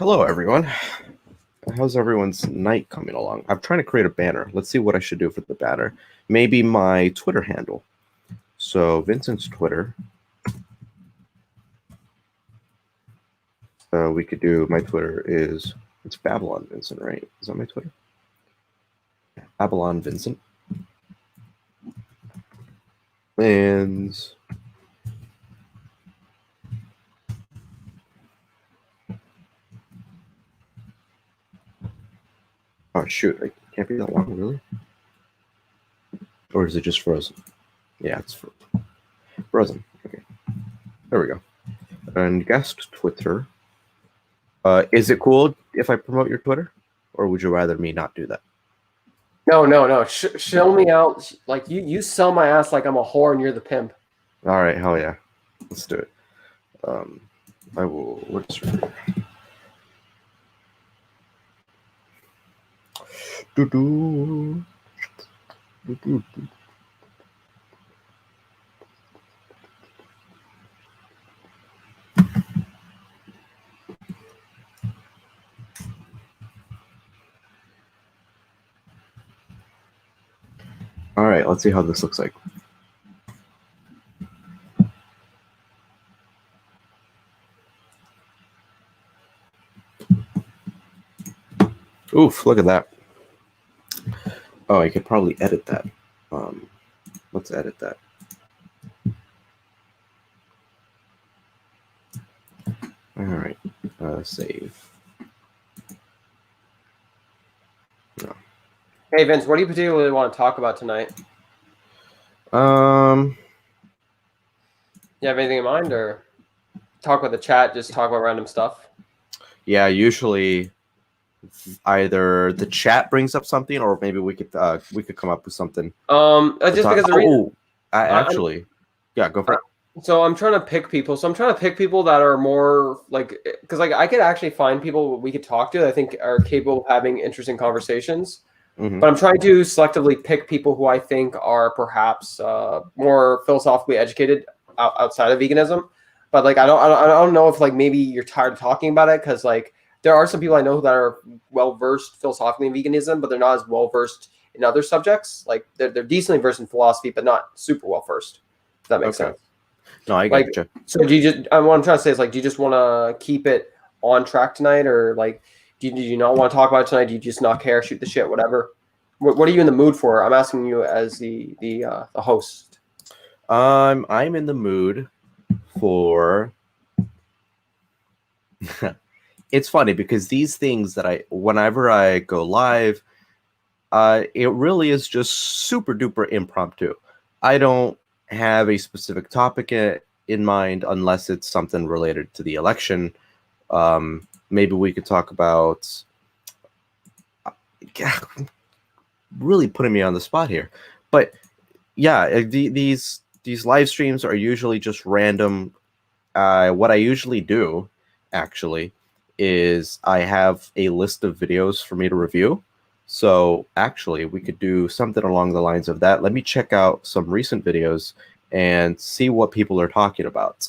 Hello, everyone. How's everyone's night coming along? I'm trying to create a banner. Let's see what I should do for the banner. Maybe my Twitter handle. So Vincent's Twitter. We could do, my Twitter is, it's Babylon Vincent, right? Is that my Twitter? Babylon Vincent. And oh shoot, I can't be that long, really? Or is it just frozen? Yeah, it's frozen. Okay, there we go. And guest Twitter. Is it cool if I promote your Twitter, or would you rather me not do that? No. Show me out. Like you sell my ass like I'm a whore and you're the pimp. All right, hell yeah, let's do it. I will. What's do. All right, let's see how this looks like. Oof, look at that. Oh, I could probably edit that. Let's edit that. All right, save. No. Hey Vince, what do you particularly want to talk about tonight? You have anything in mind, or talk with the chat? Just talk about random stuff. Yeah, usually either the chat brings up something, or maybe we could come up with something. Just because the reason. Actually, yeah, go for it. So I'm trying to pick people. So I'm trying to pick people that are more like, because like I could actually find people we could talk to that I think are capable of having interesting conversations. Mm-hmm. But I'm trying to selectively pick people who I think are perhaps more philosophically educated outside of veganism. But like I don't know if like maybe you're tired of talking about it, because like there are some people I know that are well versed philosophically in veganism, but they're not as well versed in other subjects. Like they're decently versed in philosophy, but not super well versed. If that makes sense. No, I get you. So do you just? What I'm trying to say is like, do you just want to keep it on track tonight, or like, do you not want to talk about it tonight? Do you just not care? Shoot the shit, whatever. What are you in the mood for? I'm asking you as the host. I'm in the mood for. It's funny because these things that whenever I go live, it really is just super duper impromptu. I don't have a specific topic in mind unless it's something related to the election. Maybe we could talk about. Really putting me on the spot here, but yeah, these live streams are usually just random. What I usually do, actually, is I have a list of videos for me to review. So actually, we could do something along the lines of that. Let me check out some recent videos and see what people are talking about.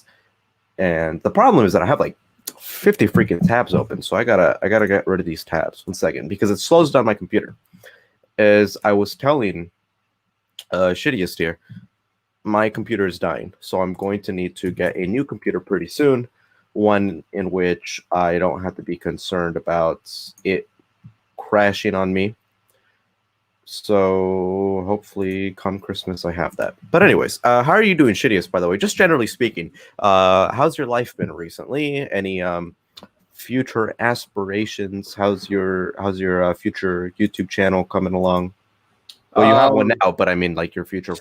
And the problem is that I have like 50 freaking tabs open, so I gotta get rid of these tabs. 1 second, because it slows down my computer. As I was telling Shittiest here, my computer is dying, so I'm going to need to get a new computer pretty soon, one in which I don't have to be concerned about it crashing on me. So hopefully come Christmas I have that. But anyways, how are you doing, Shittiest, by the way? Just generally speaking, how's your life been recently? Any future aspirations? How's your future YouTube channel coming along? Well, you have one now, but I mean like your future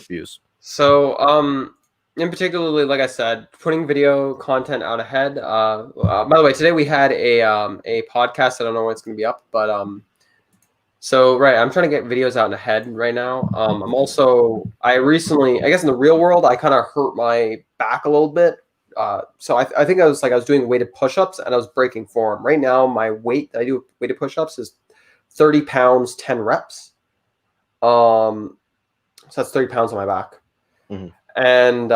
views. So in particularly, like I said, putting video content out ahead. By the way, today we had a podcast. I don't know when it's going to be up, but so right, I'm trying to get videos out ahead right now. I recently, I guess in the real world, I kind of hurt my back a little bit. So I think I was doing weighted push-ups and I was breaking form. Right now, my weight that I do weighted push-ups is 30 pounds, 10 reps. So that's 30 pounds on my back. Mm-hmm. And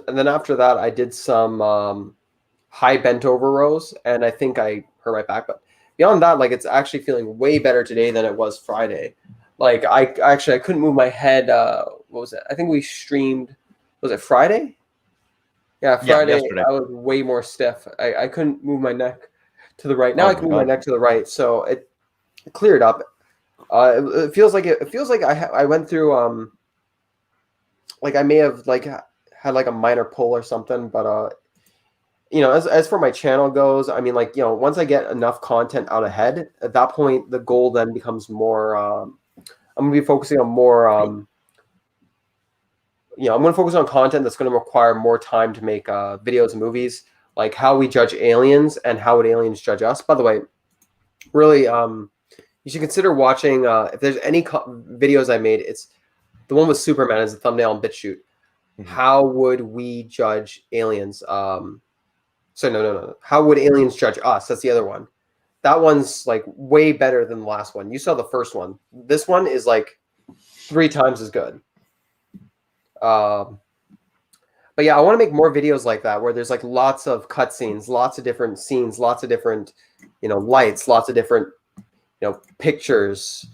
then after that, I did some high bent over rows, and I think I hurt my back. But beyond that, like it's actually feeling way better today than it was Friday. Like I couldn't move my head. What was it? I think we streamed. Was it Friday? Yeah, Yeah, Friday. yesterday. I was way more stiff. I couldn't move my neck to the right. Now Oh I my can move my God. neck to the right, so it cleared up. It feels like I went through like I may have like had like a minor pull or something, but as for my channel goes, I mean, like, once I get enough content out ahead, at that point, the goal then becomes more. I'm gonna be focusing on more. I'm gonna focus on content that's gonna require more time to make videos and movies, like how we judge aliens and how would aliens judge us. By the way, really, you should consider watching. If there's any videos I made, it's the one with Superman as the thumbnail on BitChute. Mhm. How would we judge aliens? So no. How would aliens judge us? That's the other one. That one's like way better than the last one. You saw the first one. This one is like 3 times as good. But yeah, I want to make more videos like that where there's like lots of cutscenes, lots of different scenes, lots of different, lights, lots of different, pictures.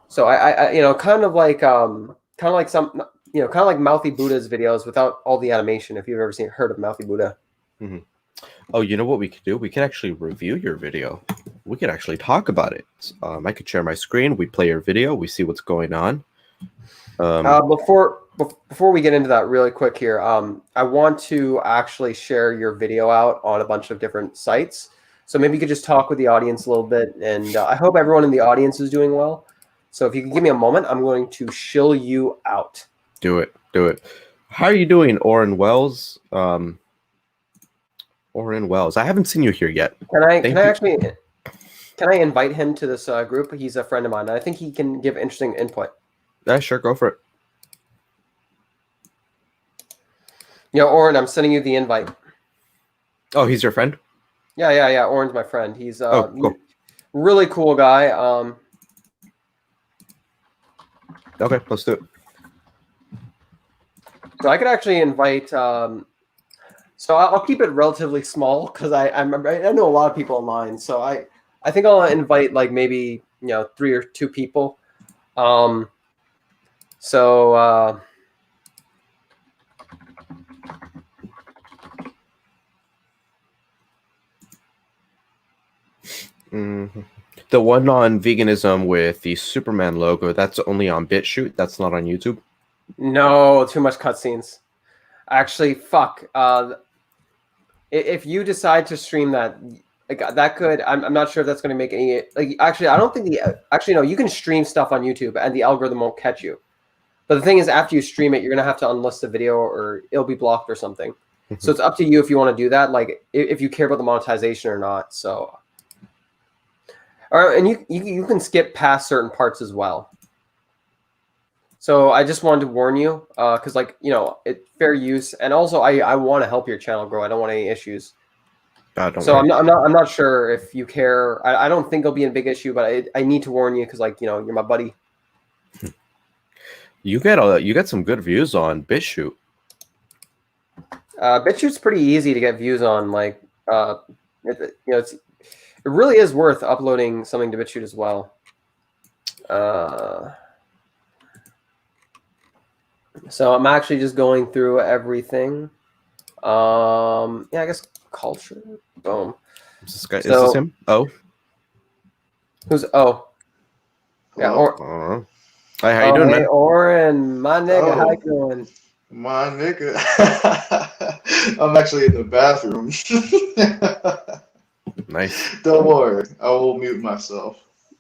So I kind of like some, kind of like Mouthy Buddha's videos without all the animation. If you've ever heard of Mouthy Buddha. Mm-hmm. Oh, you know what we could do? We could actually review your video. We could actually talk about it. I could share my screen. We play your video. We see what's going on. Before we get into that really quick here, I want to actually share your video out on a bunch of different sites. So maybe you could just talk with the audience a little bit. And I hope everyone in the audience is doing well. So if you can give me a moment, I'm going to shill you out. Do it. How are you doing, Oren Wells? Oren Wells. I haven't seen you here yet. Can I invite him to this group? He's a friend of mine. I think he can give interesting input. Yeah, sure. Go for it. Oren, I'm sending you the invite. Oh, he's your friend? Yeah. Oren's my friend. He's cool. Really cool guy. Okay, let's do it. So I could actually invite. So I'll keep it relatively small because I know a lot of people online. So I think I'll invite like maybe 3 or 2 people. The one on veganism with the Superman logo, that's only on BitChute. That's not on YouTube. No, too much cutscenes. Actually, fuck. If you decide to stream that, like that could, I'm not sure if that's going to make any. Like, actually, I don't think no. You can stream stuff on YouTube and the algorithm won't catch you. But the thing is, after you stream it, you're gonna have to unlist the video or it'll be blocked or something. So it's up to you if you want to do that. Like if you care about the monetization or not. So, and you can skip past certain parts as well. So I just wanted to warn you, because it's fair use, and also I want to help your channel grow. I don't want any issues. So I'm not sure if you care. I don't think it'll be a big issue, but I need to warn you because you're my buddy. You get some good views on BitChute. BitChute's pretty easy to get views on. Like it really is worth uploading something to BitChute as well. So I'm actually just going through everything. I guess culture. Boom. Is this him? Oh. Who's Oh? Yeah. Hi, how you doing, man? Oren, my nigga, how you doing? My nigga. I'm actually in the bathroom. Nice. Don't worry. I will mute myself.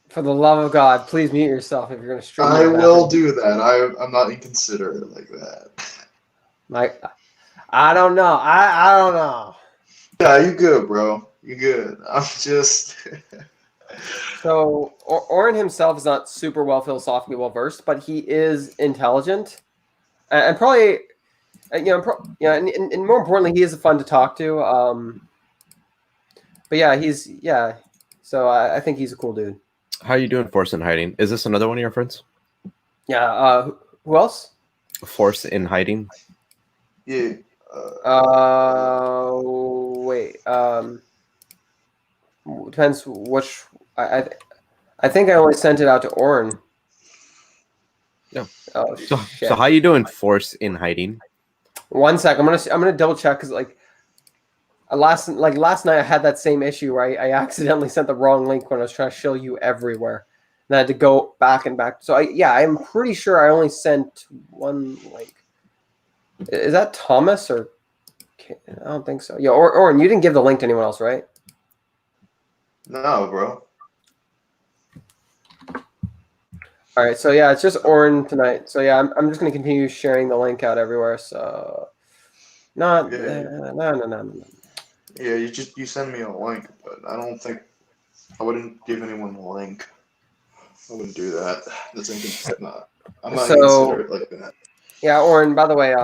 For the love of God, please mute yourself if you're going to stream. I will do that. I'm not inconsiderate like that. I don't know. I don't know. Yeah, you good, bro. You good. I'm just... So Oren himself is not super philosophically well versed, but he is intelligent, and probably, and more importantly, he is fun to talk to. But yeah, so I think he's a cool dude. How you doing, Force in Hiding? Is this another one of your friends? Yeah. Who else? Force in Hiding. Yeah. Wait. depends which. I think I only sent it out to Oren. Yeah. Oh So shit. how you doing, Force in hiding? 1 sec. I'm gonna double check because like last night I had that same issue where I accidentally sent the wrong link when I was trying to show you everywhere, and I had to go back and back. So I'm pretty sure I only sent one link. Is that Thomas or? I don't think so. Yeah, Oren, you didn't give the link to anyone else, right? No, bro. All right, so yeah, it's just Oren tonight. So yeah, I'm just gonna continue sharing the link out everywhere. So, no. Yeah, you send me a link, but I don't think I wouldn't give anyone a link. I wouldn't do that. That's inconsistent. I'm not considerate like that. Yeah, Oren. By the way,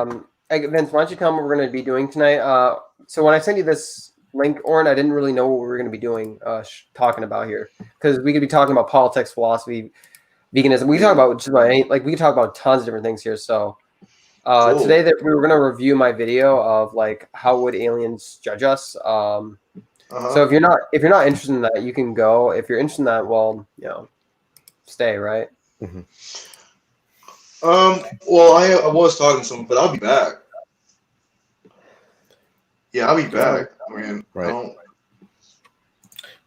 Vince, why don't you tell me what we're gonna be doing tonight? So when I sent you this link, Oren, I didn't really know what we were gonna be doing, talking about here, because we could be talking about politics, philosophy, veganism. We can talk about just about we can talk about tons of different things here. So Cool. today that we were going to review my video of like how would aliens judge us. So if you're not interested in that, you can go. If you're interested in that, well, stay, right? Mm-hmm. Well, I was talking to someone, but I'll be back. Yeah, I'll be back. I mean, right.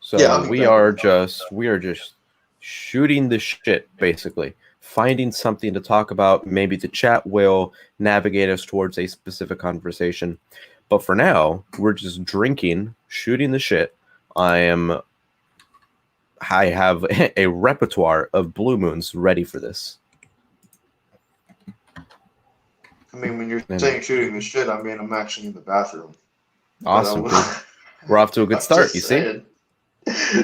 So yeah, we are just shooting the shit, basically. Finding something to talk about. Maybe the chat will navigate us towards a specific conversation. But for now, we're just drinking, shooting the shit. I have a repertoire of Blue Moons ready for this. I mean, when you're saying shooting the shit, I mean, I'm actually in the bathroom. Awesome, dude. We're off to a good start, you see?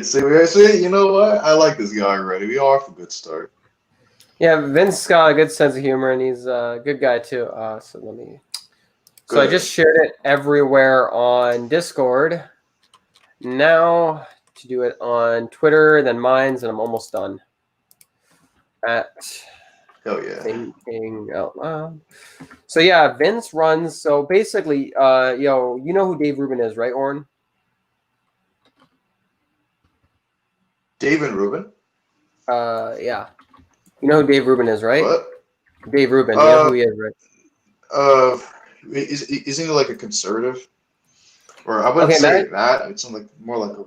See, you know what? I like this guy already. We are off a good start. Yeah, Vince's got a good sense of humor, and he's a good guy too. So let me. So I just shared it everywhere on Discord. Now to do it on Twitter, then Minds, and I'm almost done. Hell yeah. Thinking out loud. So yeah, Vince runs. So basically, you know who Dave Rubin is, right, Oren? Dave and Rubin? Yeah. You know who Dave Rubin is, right? What? Dave Rubin. You know who he is, right? Isn't he like a conservative? Or I wouldn't say that. It's like more like a.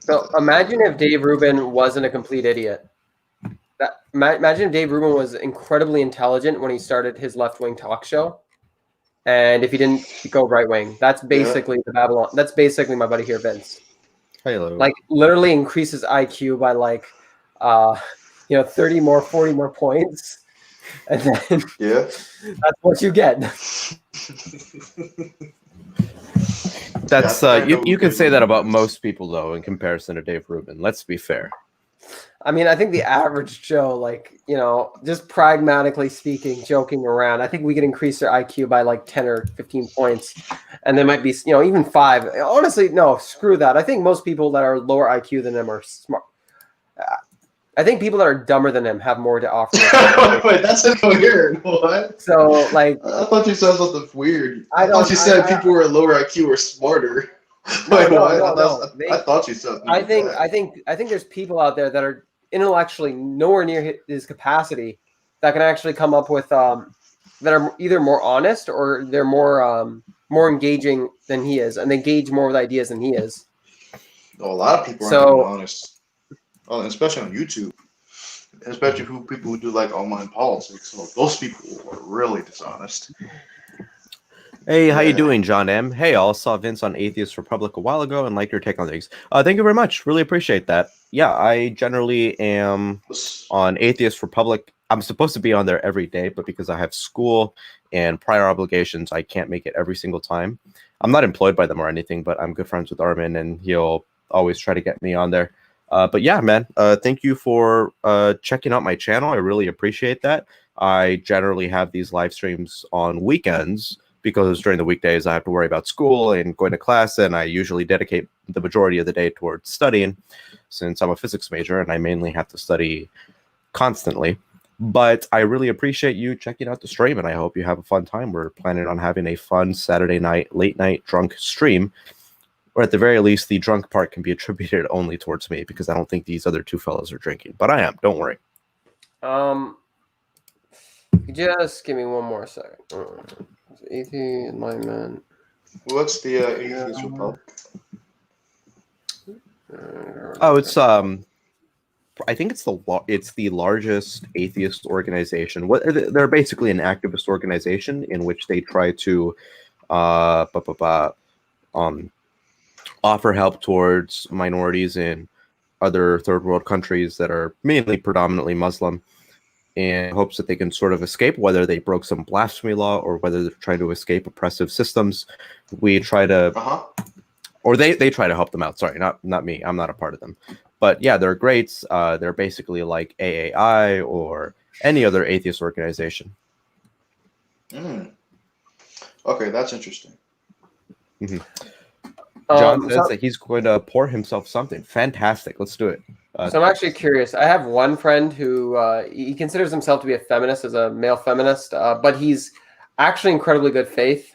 So imagine if Dave Rubin wasn't a complete idiot. Imagine if Dave Rubin was incredibly intelligent when he started his left-wing talk show, and if he didn't go right-wing. That's basically the Babylon. That's basically my buddy here, Vince. Hello. Like literally increases IQ by like, 30 more, 40 more points, and then that's what you get. That's you can say that about most people though, in comparison to Dave Rubin. Let's be fair. I mean, I think the average Joe, just pragmatically speaking, joking around, I think we could increase their IQ by like 10 or 15 points. And there might be, even 5. Honestly, no, screw that. I think most people that are lower IQ than him are smart. I think people that are dumber than him have more to offer. Wait, that's weird. What? So, I thought you said something weird. I thought you said people who are lower IQ were smarter. Wait, no. I thought you said. I think there's people out there that are intellectually nowhere near his capacity that can actually come up with that are either more honest or they're more engaging than he is, and they engage more with ideas than he is. Well, a lot of people aren't honest, especially on YouTube, especially people who do like online politics. So those people are really dishonest. Hey, how you doing, John M? Hey, I saw Vince on Atheist Republic a while ago and liked your take on things. Thank you very much. Really appreciate that. Yeah, I generally am on Atheist Republic. I'm supposed to be on there every day, but because I have school and prior obligations, I can't make it every single time. I'm not employed by them or anything, but I'm good friends with Armin, and he'll always try to get me on there. But yeah, man, thank you for checking out my channel. I really appreciate that. I generally have these live streams on weekends, because during the weekdays I have to worry about school and going to class, and I usually dedicate the majority of the day towards studying, since I'm a physics major and I mainly have to study constantly. But I really appreciate you checking out the stream, and I hope you have a fun time. We're planning on having a fun Saturday night, late night drunk stream or at the very least, the drunk part can be attributed only towards me because I don't think these other two fellows are drinking. But I am. Don't worry. Just give me one more second. Atheist Enlightenment. What's the Atheist Republic? Oh, it's I think it's the largest atheist organization. They're basically an activist organization in which they try to offer help towards minorities in other third world countries that are mainly predominantly Muslim, in hopes that they can sort of escape, whether they broke some blasphemy law or whether they're trying to escape oppressive systems. We try to, or they try to help them out. Sorry, not me. I'm not a part of them. But yeah, they're great. They're basically like AAI or any other atheist organization. Okay, that's interesting. Mm-hmm. John says that he's going to pour himself something. Fantastic. Let's do it. So I'm actually curious. I have one friend who he considers himself to be a feminist, as a male feminist, but he's actually incredibly good faith.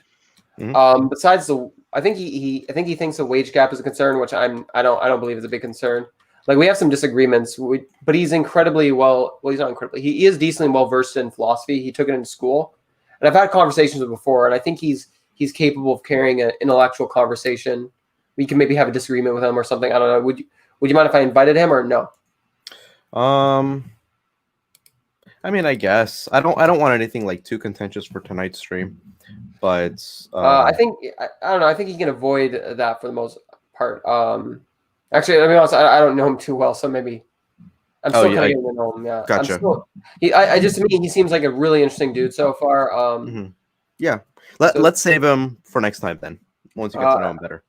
Mm-hmm. Besides I think he thinks the wage gap is a concern, which I don't believe is a big concern. Like, we have some disagreements, but he's incredibly he's not incredibly. He is decently well versed in philosophy. He took it in school, and I've had conversations with him before, and I think he's capable of carrying an intellectual conversation. We can maybe have a disagreement with him or something. I don't know. Would you mind if I invited him or no? I mean, I guess I don't want anything like too contentious for tonight's stream, but I don't know. I think he can avoid that for the most part. Actually, let me be honest. I don't know him too well, so maybe I'm still kind of getting to know him. Yeah, gotcha. To me, he seems like a really interesting dude so far. Yeah, let's save him for next time then. Once you get to know him better.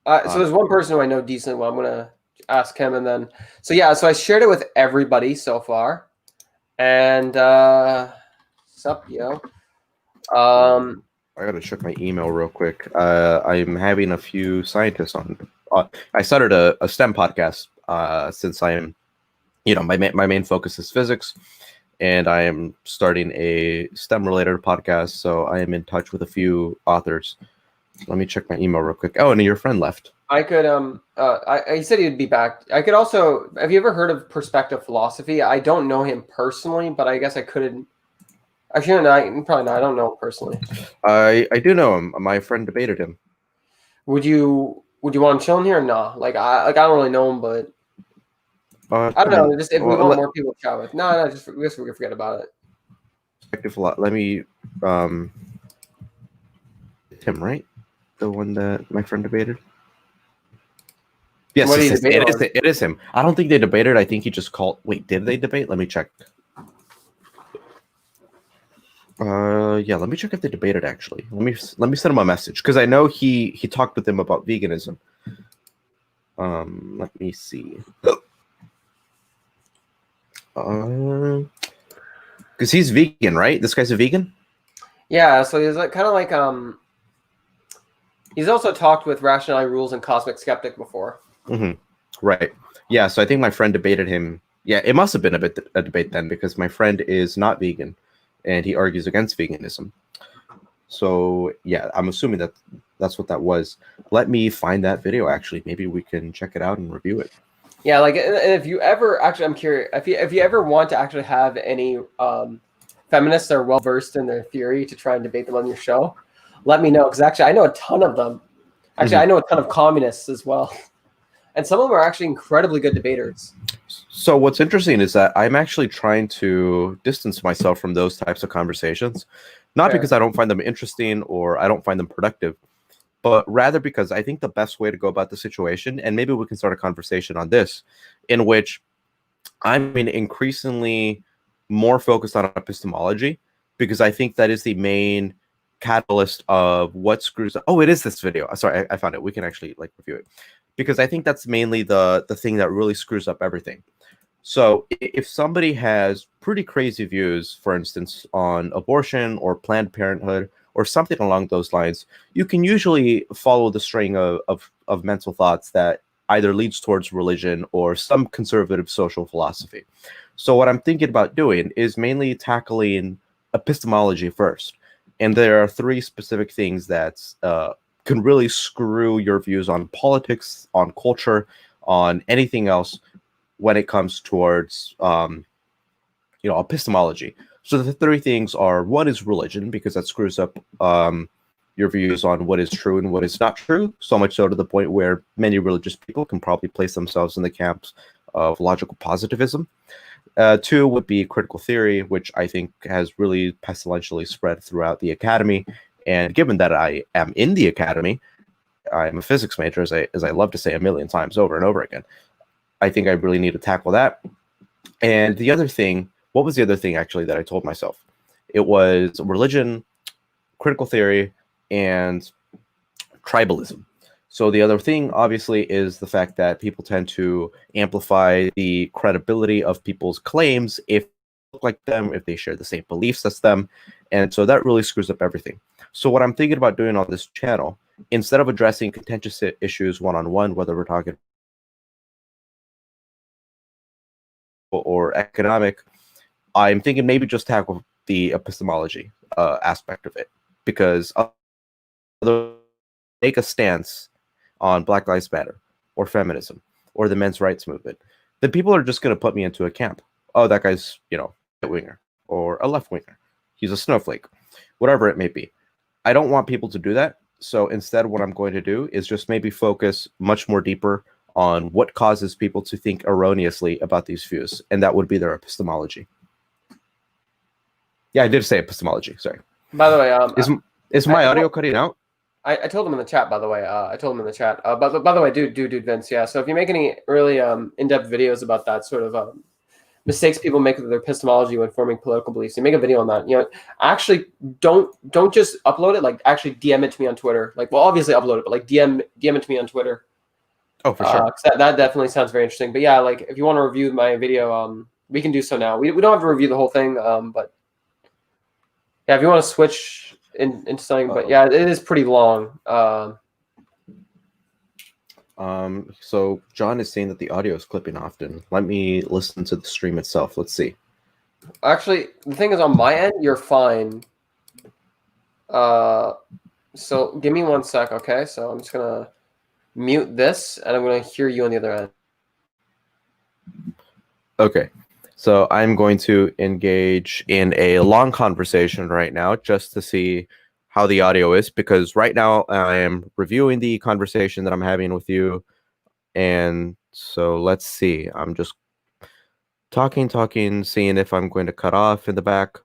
So there's one person who I know decently well. I'm gonna ask him, and then so I shared it with everybody so far, and sup, yo. I gotta check my email real quick. I'm having a few scientists on. I started a STEM podcast since I am, my main focus is physics, and I am starting a STEM related podcast. So I am in touch with a few authors. Let me check my email real quick. Oh, and your friend left. I could he said he'd be back. I could also. Have you ever heard of Perspective Philosophy? I don't know him personally, but I guess I could. Actually, no, probably not. I don't know him personally. I do know him. My friend debated him. Would you want him chilling here or no? I don't really know him, but I don't know. Just if we want more people to chat with. No, just we can forget about it. Perspective a lot. Let me him, right? The one that my friend debated. Yes, it is him. I don't think they debated. I think he just called. Wait, did they debate? Let me check. Yeah, let me check if they debated. Actually, let me send him a message because I know he talked with him about veganism. Let me see. Because he's vegan, right? This guy's a vegan. Yeah, so he's kind of like He's also talked with Rationality Rules and Cosmic Skeptic before. Mm-hmm. Right. Yeah, so I think my friend debated him. Yeah, it must have been a debate then because my friend is not vegan and he argues against veganism. So, yeah, I'm assuming that's what that was. Let me find that video, actually. Maybe we can check it out and review it. Yeah, and if you ever... Actually, I'm curious. If you ever want to actually have any feminists that are well-versed in their theory to try and debate them on your show, let me know, because actually I know a ton of them. Actually, I know a ton of communists as well. And some of them are actually incredibly good debaters. So what's interesting is that I'm actually trying to distance myself from those types of conversations, not because I don't find them interesting or I don't find them productive, but rather because I think the best way to go about the situation, and maybe we can start a conversation on this, in which I'm increasingly more focused on epistemology, because I think that is the main catalyst of what screws up. Oh, it is this video. Sorry, I found it. We can actually review it, because I think that's mainly the thing that really screws up everything. So if somebody has pretty crazy views, for instance, on abortion or Planned Parenthood or something along those lines, you can usually follow the string of mental thoughts that either leads towards religion or some conservative social philosophy. So what I'm thinking about doing is mainly tackling epistemology first. And there are three specific things that can really screw your views on politics, on culture, on anything else when it comes towards epistemology. So the three things are: one is religion, because that screws up your views on what is true and what is not true, so much so to the point where many religious people can probably place themselves in the camps of logical positivism. Two would be critical theory, which I think has really pestilentially spread throughout the academy. And given that I am in the academy, I'm a physics major, as I love to say a million times over and over again, I think I really need to tackle that. And the other thing, what was the other thing actually that I told myself? It was religion, critical theory, and tribalism. So the other thing, obviously, is the fact that people tend to amplify the credibility of people's claims if they look like them, if they share the same beliefs as them. And so that really screws up everything. So what I'm thinking about doing on this channel, instead of addressing contentious issues one-on-one, whether we're talking or economic, I'm thinking maybe just tackle the epistemology aspect of it, because make a stance on Black Lives Matter or feminism or the men's rights movement, then people are just going to put me into a camp. Oh, that guy's, a right-winger or a left-winger. He's a snowflake, whatever it may be. I don't want people to do that. So instead, what I'm going to do is just maybe focus much more deeper on what causes people to think erroneously about these views, and that would be their epistemology. Yeah, I did say epistemology. Sorry. By the way, is my audio cutting out? I told him in the chat, by the way. I told him in the chat. But by the way, dude, Vince, yeah. So if you make any really in-depth videos about that sort of mistakes people make with their epistemology when forming political beliefs, you make a video on that. Actually, don't just upload it. Like, actually DM it to me on Twitter. Like, well, obviously upload it, but like DM it to me on Twitter. Oh, for sure. That definitely sounds very interesting. But yeah, like if you want to review my video, we can do so now. We don't have to review the whole thing, but yeah, if you want to switch into something, but yeah, it is pretty long. So John is saying that the audio is clipping often. Let me listen to the stream itself. Let's see. Actually, the thing is, on my end, you're fine. So give me 1 sec, okay? So I'm just gonna mute this, and I'm gonna hear you on the other end. Okay. So I'm going to engage in a long conversation right now just to see how the audio is, because right now I am reviewing the conversation that I'm having with you. And so let's see. I'm just talking, seeing if I'm going to cut off in the back.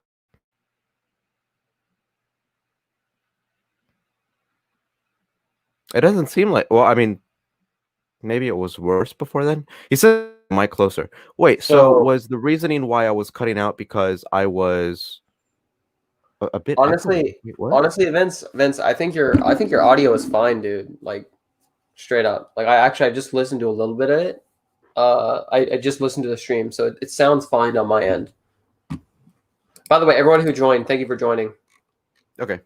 It doesn't seem like, well, I mean, maybe it was worse before then. He said mic closer. Wait, so was the reasoning why I was cutting out because I was a bit honestly, Vince, I think your audio is fine, dude. Like, straight up. Like, I just listened to a little bit of it. I just listened to the stream, so it sounds fine on my end. By the way, everyone who joined, thank you for joining. Okay,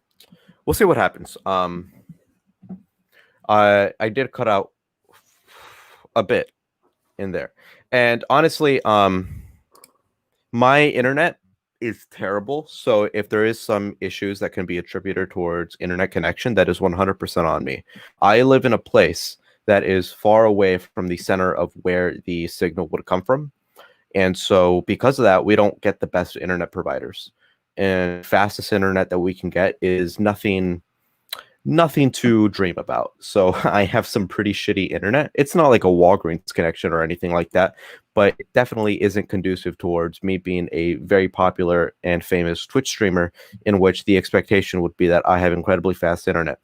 we'll see what happens. I did cut out a bit in there, and honestly, my internet is terrible. So if there is some issues that can be attributed towards internet connection, that is 100% on me. I live in a place that is far away from the center of where the signal would come from. And so because of that, we don't get the best internet providers. And fastest internet that we can get is nothing to dream about. So I have some pretty shitty internet. It's not like a Walgreens connection or anything like that, but it definitely isn't conducive towards me being a very popular and famous Twitch streamer, in which the expectation would be that I have incredibly fast internet.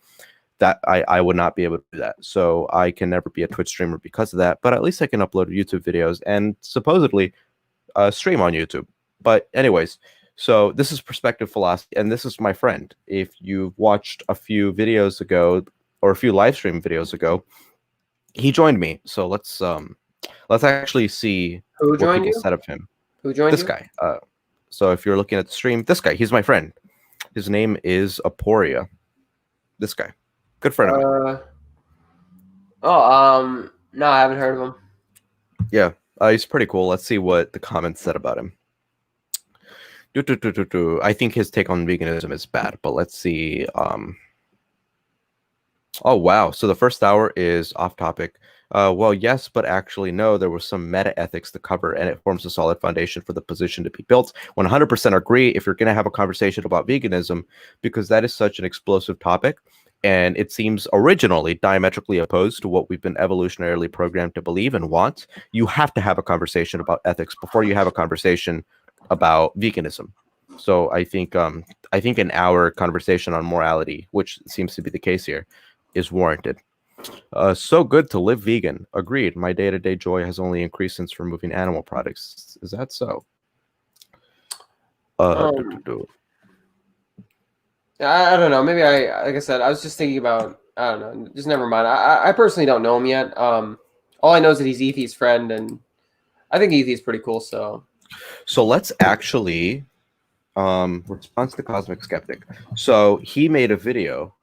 That I would not be able to do that. So I can never be a Twitch streamer because of that, but at least I can upload YouTube videos and supposedly stream on YouTube. But anyways, so this is Perspective Philosophy, and this is my friend. If you've watched a few videos ago, or a few live stream videos ago, he joined me. So let's actually see who joined you. Said of him. Who joined this guy? So if you're looking at the stream, this guy, he's my friend. His name is Aporia. This guy, good friend of mine. No, I haven't heard of him. Yeah, he's pretty cool. Let's see what the comments said about him. I think his take on veganism is bad, but let's see. Oh wow! So the first hour is off topic. Well, yes, but actually no. There was some meta ethics to cover, and it forms a solid foundation for the position to be built. 100% agree. If you're going to have a conversation about veganism, because that is such an explosive topic, and it seems originally diametrically opposed to what we've been evolutionarily programmed to believe and want, you have to have a conversation about ethics before you have a conversation about veganism. So I think an hour conversation on morality, which seems to be the case here, is warranted. So good to live vegan. Agreed. My day-to-day joy has only increased since removing animal products. Is that so? I don't know. Maybe like I said, I was just thinking about. I don't know. Just never mind. I personally don't know him yet. All I know is that he's Ethy's friend, and I think Ethy's pretty cool. So let's actually response to Cosmic Skeptic. So he made a video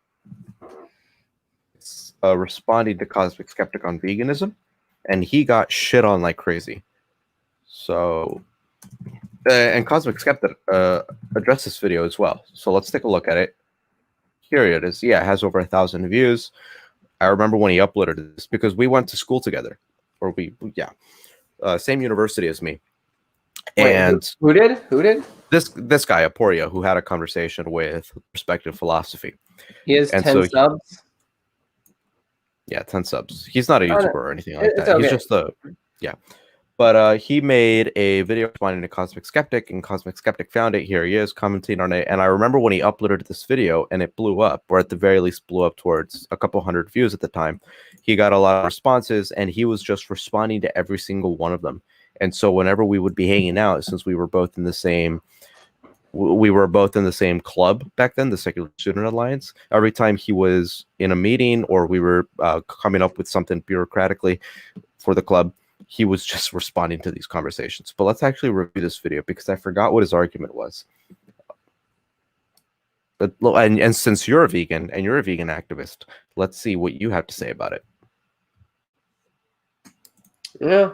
responding to Cosmic Skeptic on veganism, and he got shit on like crazy. So, and Cosmic Skeptic addressed this video as well. So let's take a look at it. Here it is. Yeah, it has over 1,000 views. I remember when he uploaded this because we went to school together, or same university as me. Wait, and who did this guy Aporia, who had a conversation with Perspective Philosophy. He has 10 subs. Yeah, 10 subs. He's not a YouTuber or anything like that. Okay. He's just But he made a video responding to Cosmic Skeptic, and Cosmic Skeptic found it. Here he is commenting on it. And I remember when he uploaded this video and it blew up, or at the very least blew up towards a couple hundred views at the time. He got a lot of responses, and he was just responding to every single one of them. And so whenever we would be hanging out, since we were both in the same club back then, the Secular Student Alliance, every time he was in a meeting or we were coming up with something bureaucratically for the club, he was just responding to these conversations. But let's actually review this video because I forgot what his argument was. But and since you're a vegan and you're a vegan activist, let's see what you have to say about it. Yeah.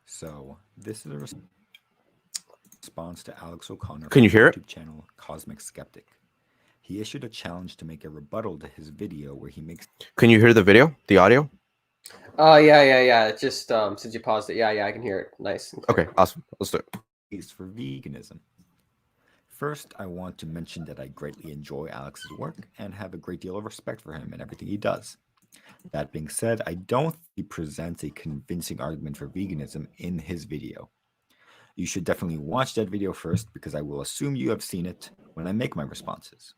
So this is a response to Alex O'Connor. Can you hear it? YouTube channel Cosmic Skeptic. He issued a challenge to make a rebuttal to his video where he makes. Can you hear the video? The audio? Yeah. Just since you paused it, yeah, I can hear it. Nice. Okay, awesome. Let's do it. Is for veganism. First, I want to mention that I greatly enjoy Alex's work and have a great deal of respect for him and everything he does. That being said, I don't think he presents a convincing argument for veganism in his video. You should definitely watch that video first because I will assume you have seen it when I make my responses.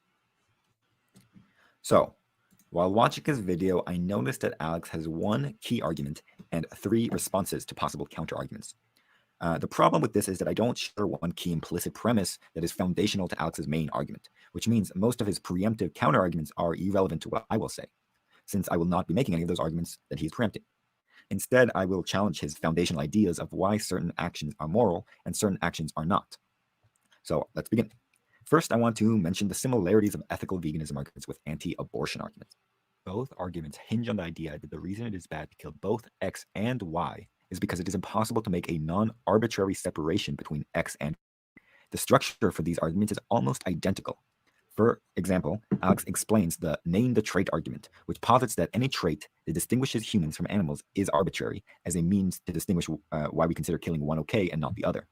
So, while watching his video, I noticed that Alex has one key argument and 3 responses to possible counter-arguments. The problem with this is that I don't share one key implicit premise that is foundational to Alex's main argument, which means most of his preemptive counter-arguments are irrelevant to what I will say, since I will not be making any of those arguments that he is preempting. Instead, I will challenge his foundational ideas of why certain actions are moral and certain actions are not. So let's begin. First, I want to mention the similarities of ethical veganism arguments with anti-abortion arguments. Both arguments hinge on the idea that the reason it is bad to kill both X and Y is because it is impossible to make a non-arbitrary separation between X and Y. The structure for these arguments is almost identical. For example, Alex explains the name the trait argument, which posits that any trait that distinguishes humans from animals is arbitrary as a means to distinguish why we consider killing one okay and not the other.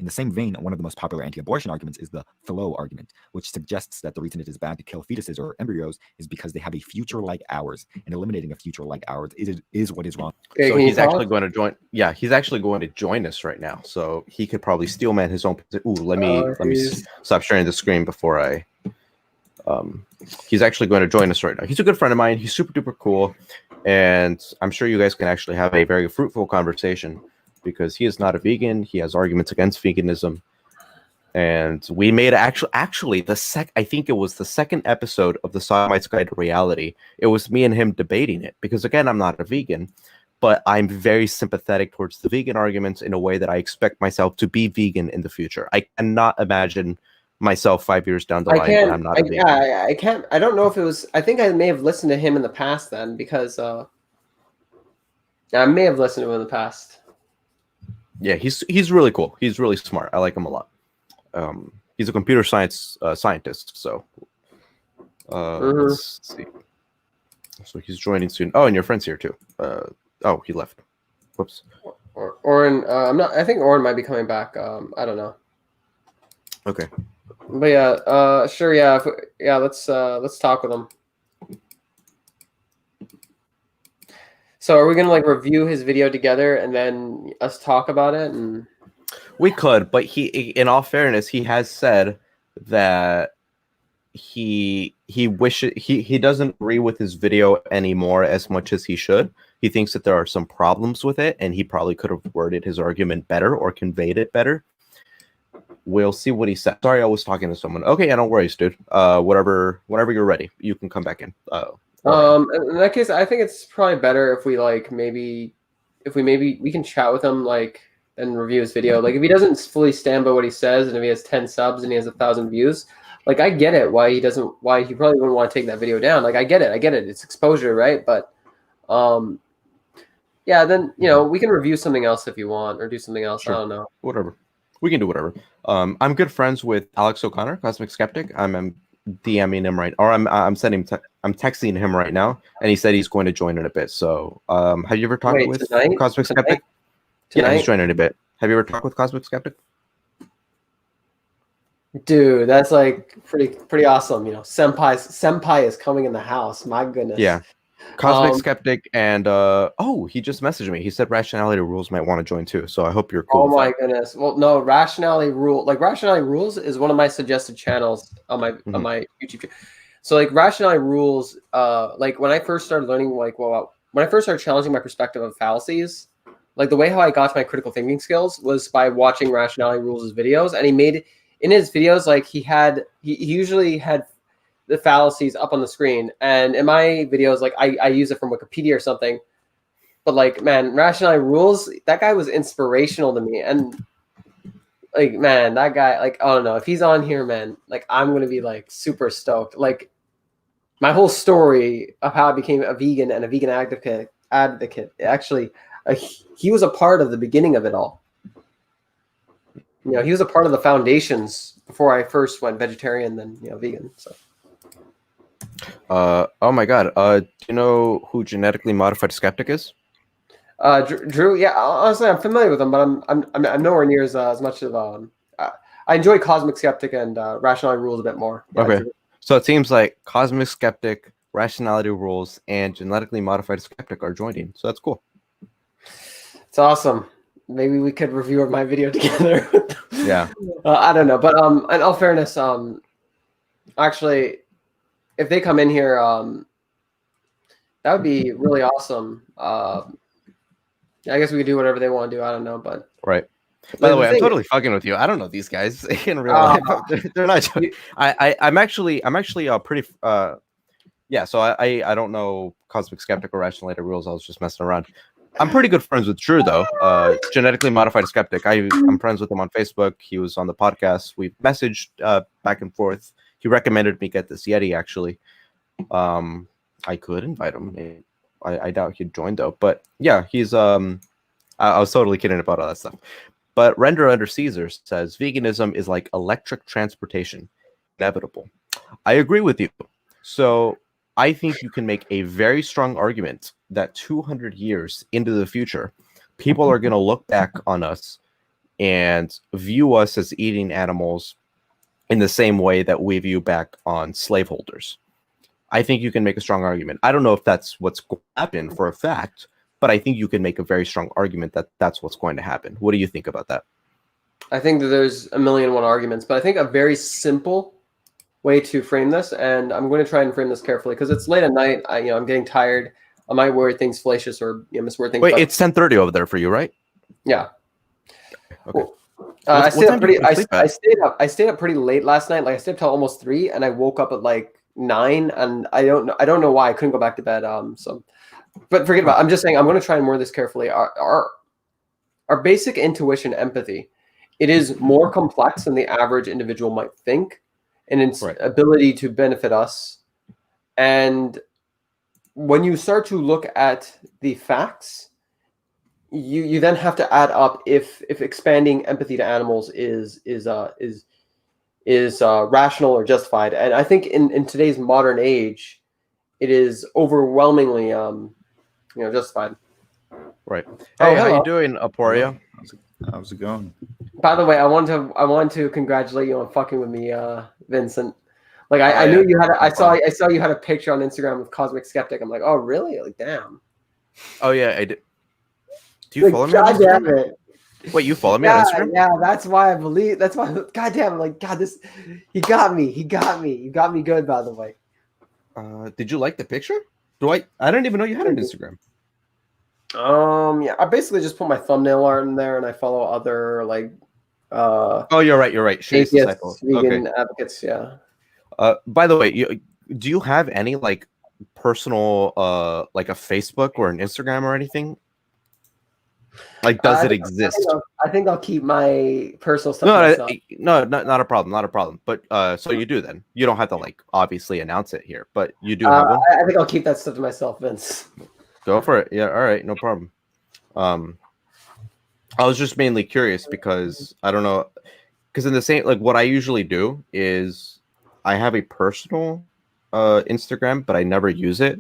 In the same vein, one of the most popular anti-abortion arguments is the flow argument, which suggests that the reason it is bad to kill fetuses or embryos is because they have a future like ours, and eliminating a future like ours is what is wrong. So he's actually going to join. Yeah, he's actually going to join us right now. So he could probably steelman his own. Ooh, let me stop sharing the screen before I. He's actually going to join us right now. He's a good friend of mine. He's super duper cool, and I'm sure you guys can actually have a very fruitful conversation because he is not a vegan. He has arguments against veganism, and we made I think it was the second episode of the Sodomite's Guide to Reality. It was me and him debating it because again, I'm not a vegan, but I'm very sympathetic towards the vegan arguments in a way that I expect myself to be vegan in the future. I cannot imagine myself 5 years down the line when I'm not a vegan. I can't. I don't know if it was. I think I may have listened to him in the past then because I may have listened to him in the past. Yeah, he's really cool. He's really smart. I like him a lot. He's a computer science scientist. So let's see. So he's joining soon. Oh, and your friend's here too. Oh, he left. Whoops. Or Oren, I'm not. I think Oren might be coming back. I don't know. Okay. But yeah, sure, yeah, let's talk with him. So are we gonna like review his video together and then us talk about it? And We could, but in all fairness, he has said that he wishes he doesn't agree with his video anymore as much as he should. He thinks that there are some problems with it, and he probably could have worded his argument better or conveyed it better. We'll see what he said. Sorry, I was talking to someone. Okay, yeah, don't worry, dude. Whenever you're ready, you can come back in. In that case, I think it's probably better if we like we can chat with him like and review his video. Like if he doesn't fully stand by what he says, and if he has 10 subs and he has 1,000 views, like I get it why he probably wouldn't want to take that video down. Like I get it. It's exposure, right? But yeah, then we can review something else if you want or do something else. Sure. I don't know. Whatever. We can do whatever. I'm good friends with Alex O'Connor, Cosmic Skeptic. I'm DMing him right, or I'm texting him right now, and he said he's going to join in a bit. So, have you ever talked with Cosmic Skeptic? Tonight? Yeah, he's joining in a bit. Have you ever talked with Cosmic Skeptic? Dude, that's like pretty awesome. Senpai is coming in the house. My goodness. Yeah. Cosmic Skeptic and he just messaged me. He said Rationality Rules might want to join too. So I hope you're cool. Oh my goodness. Well, no, Rationality Rules is one of my suggested channels on my YouTube channel. So like Rationality Rules, like when I first started learning, when I first started challenging my perspective of fallacies, like the way how I got to my critical thinking skills was by watching Rationality Rules' videos, and he made in his videos like he usually had the fallacies up on the screen, and in my videos like I use it from Wikipedia or something. But like, man, Rationality Rules, that guy was inspirational to me, and like, man, that guy, like, I don't know, if he's on here, man, like I'm gonna be like super stoked. Like my whole story of how I became a vegan and a vegan advocate actually, he was a part of the beginning of it all. He was a part of the foundations before I first went vegetarian, then vegan. So oh my god, do you know who Genetically Modified Skeptic is? Drew, yeah, honestly I'm familiar with him, but I'm nowhere near as much of I enjoy Cosmic Skeptic and Rationality Rules a bit more. Yeah, okay, Drew. So it seems like Cosmic Skeptic, Rationality Rules, and Genetically Modified Skeptic are joining, so that's cool. It's awesome. Maybe we could review my video together. Yeah. I don't know, but in all fairness, actually, if they come in here, that would be really awesome. I guess we could do whatever they want to do. I don't know, but right. By the way, I'm totally fucking with you. I don't know these guys in real life. They're not. I'm actually pretty. Yeah. So I don't know Cosmic Skeptic or Rationality Rules. I was just messing around. I'm pretty good friends with Drew though. Genetically Modified Skeptic. I'm friends with him on Facebook. He was on the podcast. We've messaged back and forth. He recommended me get this Yeti actually. I could invite him. I doubt he'd join though. But yeah, he's I was totally kidding about all that stuff. But Render Under Caesar says veganism is like electric transportation, inevitable. I agree with you. So I think you can make a very strong argument that 200 years into the future, people are going to look back on us and view us as eating animals in the same way that we view back on slaveholders. I think you can make a strong argument. I don't know if that's what's going to happen for a fact, but I think you can make a very strong argument that that's what's going to happen. What do you think about that? I think that there's a million and one arguments, but I think a very simple way to frame this, and I'm going to try and frame this carefully because it's late at night. I'm getting tired. I might word things fallacious or misword things. Wait, it's 10:30 over there for you, right? Yeah. Okay. Well, I stayed up pretty late last night. Like I stayed up till almost 3, and I woke up at like 9, and I don't know why I couldn't go back to bed. But forget about it. I'm just saying I'm going to try and word this carefully. Our basic intuition, empathy, it is more complex than the average individual might think, and its ability to benefit us. And when you start to look at the facts, you then have to add up if expanding empathy to animals is rational or justified. And I think in today's modern age, it is overwhelmingly justified. Right. Oh, Hey, how hello. you doing, Aporia? How's it going? By the way, I want to congratulate you on fucking with me, Vincent. Like I Oh, knew yeah. you had No I problem. saw you had a picture on Instagram with Cosmic Skeptic. I'm like, oh really? Like damn. Oh yeah, I did. Do you Like, follow me on God damn Instagram? it. Wait, you follow me Yeah, on Instagram? yeah, that's why I believe. That's why. God damn, like God, this. He got me. He got me. You got me good, by the way. Did you like the picture? I didn't even know you had an Instagram. Yeah, I basically just put my thumbnail art in there, and I follow other like. Oh, you're right. You're right. Shitty Disciple. Atheists, vegan Okay. advocates. Yeah. By the way, do you have any like personal like a Facebook or an Instagram or anything? Like, does it exist? I think I'll keep my personal stuff No, to myself. no, not a problem, not a problem. But so you do then. You don't have to like obviously announce it here, but you do have one. I think I'll keep that stuff to myself, Vince. Go for it. Yeah, all right, no problem. I was just mainly curious because I don't know, because in the same like what I usually do is I have a personal Instagram, but I never use it.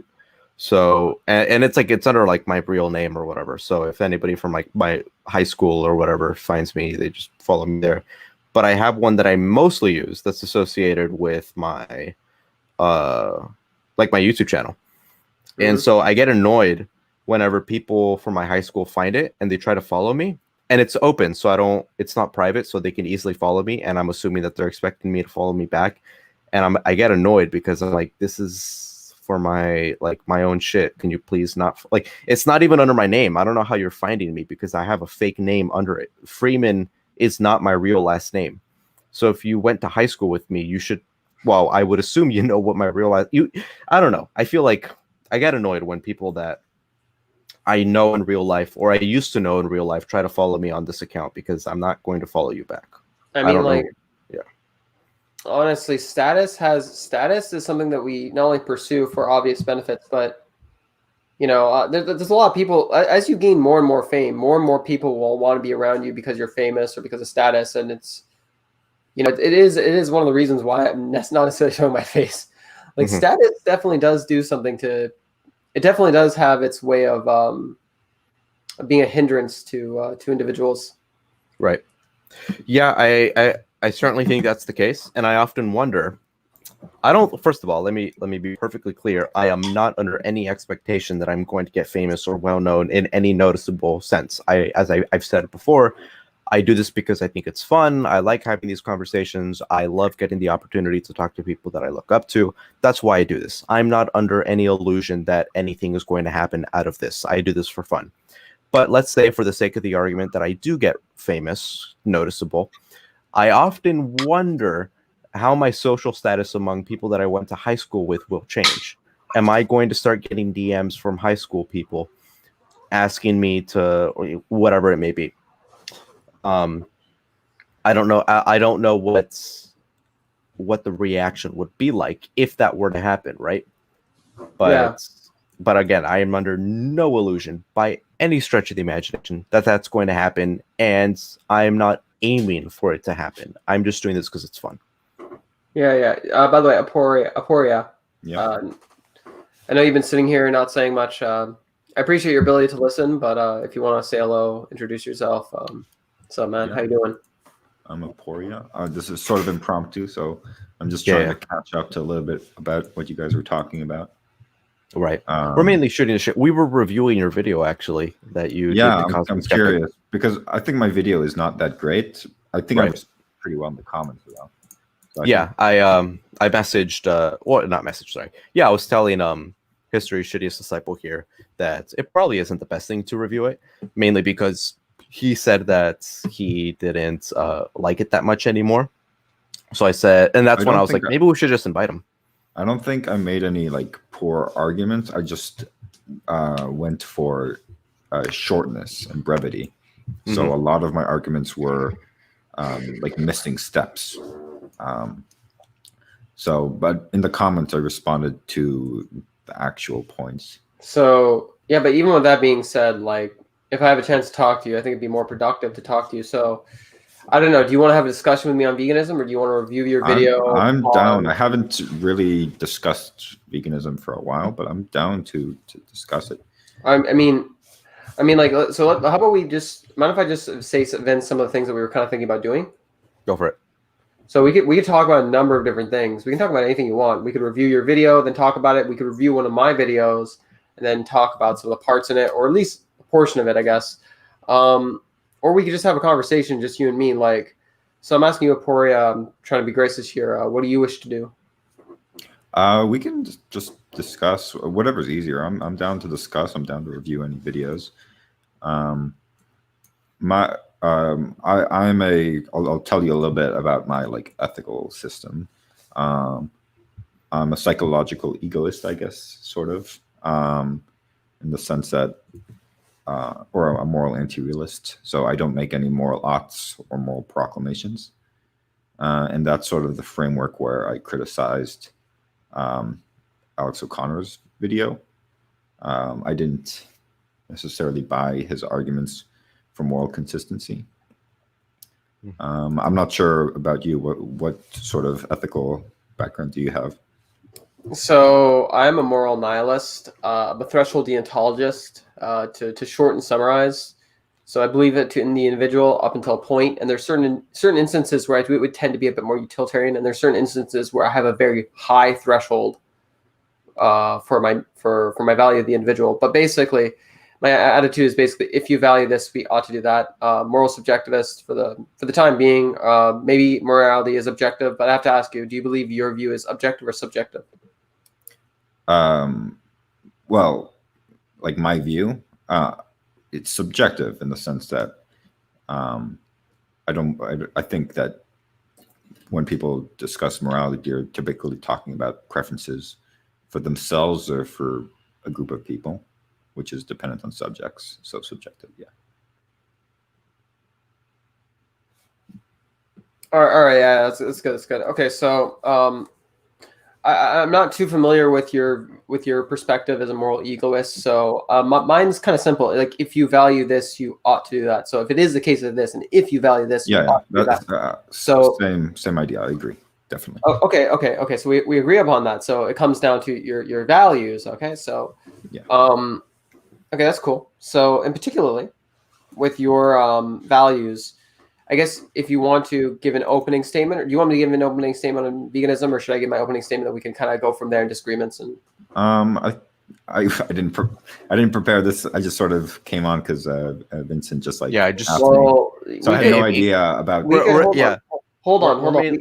So and it's like it's under like my real name or whatever. So if anybody from like my high school or whatever finds me, they just follow me there. But I have one that I mostly use that's associated with my like my YouTube channel. And so I get annoyed whenever people from my high school find it and they try to follow me. And it's open, so it's not private, so they can easily follow me. And I'm assuming that they're expecting me to follow me back. And I get annoyed because I'm like, this is for my own shit. Can you please not like it's not even under my name. I don't know how you're finding me because I have a fake name under it. Freeman is not my real last name. So if you went to high school with me, you should I would assume you know what my real last I don't know. I feel like I get annoyed when people that I know in real life or I used to know in real life try to follow me on this account because I'm not going to follow you back. I mean, like, yeah. Honestly, status is something that we not only pursue for obvious benefits, but there's a lot of people. As you gain more and more fame, more and more people will want to be around you because you're famous or because of status, and it's it is one of the reasons why I'm not necessarily showing my face. Like status definitely does do something to. It definitely does have its way of being a hindrance to individuals. Right. Yeah, I certainly think that's the case, and I often wonder. First of all, let me be perfectly clear. I am not under any expectation that I'm going to get famous or well known in any noticeable sense. I've said it before. I do this because I think it's fun. I like having these conversations. I love getting the opportunity to talk to people that I look up to. That's why I do this. I'm not under any illusion that anything is going to happen out of this. I do this for fun. But let's say for the sake of the argument that I do get famous, noticeable, I often wonder how my social status among people that I went to high school with will change. Am I going to start getting DMs from high school people asking me to whatever it may be? I don't know. I don't know what the reaction would be like if that were to happen, right? But again, I am under no illusion by any stretch of the imagination that that's going to happen, and I am not aiming for it to happen. I'm just doing this because it's fun. Yeah. By the way, Aporia. Yeah. I know you've been sitting here not saying much. I appreciate your ability to listen, but if you want to say hello, introduce yourself. What's up, man? Yeah. How you doing? I'm Aporia. This is sort of impromptu, so I'm just trying to catch up to a little bit about what you guys were talking about. Right. We're mainly shooting the shit. We were reviewing your video actually that you did. I'm curious because I think my video is not that great. I think I was pretty well in the comments though. So I messaged not messaged, sorry. Yeah, I was telling History's Shittiest Disciple here that it probably isn't the best thing to review it, mainly because he said that he didn't like it that much anymore. So I said, and that's when I was like, maybe we should just invite him. I don't think I made any like poor arguments. I just went for shortness and brevity. So a lot of my arguments were like missing steps. But in the comments, I responded to the actual points. So yeah, but even with that being said, like if I have a chance to talk to you, I think it'd be more productive to talk to you. So I don't know. Do you want to have a discussion with me on veganism, or do you want to review your video? I'm down. I haven't really discussed veganism for a while, but I'm down to discuss it. I mean, like, so how about we just mind if I just say then some of the things that we were kind of thinking about doing? Go for it. So we could talk about a number of different things. We can talk about anything you want. We could review your video, then talk about it. We could review one of my videos and then talk about some of the parts in it, or at least a portion of it, I guess. Or we could just have a conversation, just you and me. Like, so I'm asking you, Aporia, I'm trying to be gracious here. What do you wish to do? We can just discuss whatever's easier. I'm down to discuss. I'm down to review any videos. I'll tell you a little bit about my like ethical system. I'm a psychological egoist, I guess, sort of, in the sense that, or a moral anti-realist. So I don't make any moral acts or moral proclamations. And that's sort of the framework where I criticized Alex O'Connor's video. I didn't necessarily buy his arguments for moral consistency. I'm not sure about you. What sort of ethical background do you have? So I'm a moral nihilist. I'm a threshold deontologist. To short and summarize, so I believe it in the individual up until a point, and there's certain instances where it would tend to be a bit more utilitarian, and there's certain instances where I have a very high threshold for my value of the individual. But basically, my attitude is basically, if you value this, we ought to do that. Moral subjectivist for the time being. Maybe morality is objective, but I have to ask you: do you believe your view is objective or subjective? Well, like my view, it's subjective in the sense that I think that when people discuss morality, they're typically talking about preferences for themselves or for a group of people, which is dependent on subjects. So subjective, yeah. All right, yeah, that's good. That's good. Okay, so I'm not too familiar with your perspective as a moral egoist. So mine's kind of simple. Like, if you value this, you ought to do that. So if it is the case of this, and if you value this, you ought to do that. So same idea. I agree, definitely. Oh, okay. So we agree upon that. So it comes down to your values. Okay, so yeah. Okay, that's cool. So, and particularly with your values, I guess if you want to give an opening statement, or do you want me to give an opening statement on veganism, or should I give my opening statement that we can kind of go from there in disagreements? And I didn't prepare this. I just sort of came on because Vincent just like I had no idea about. Hold on.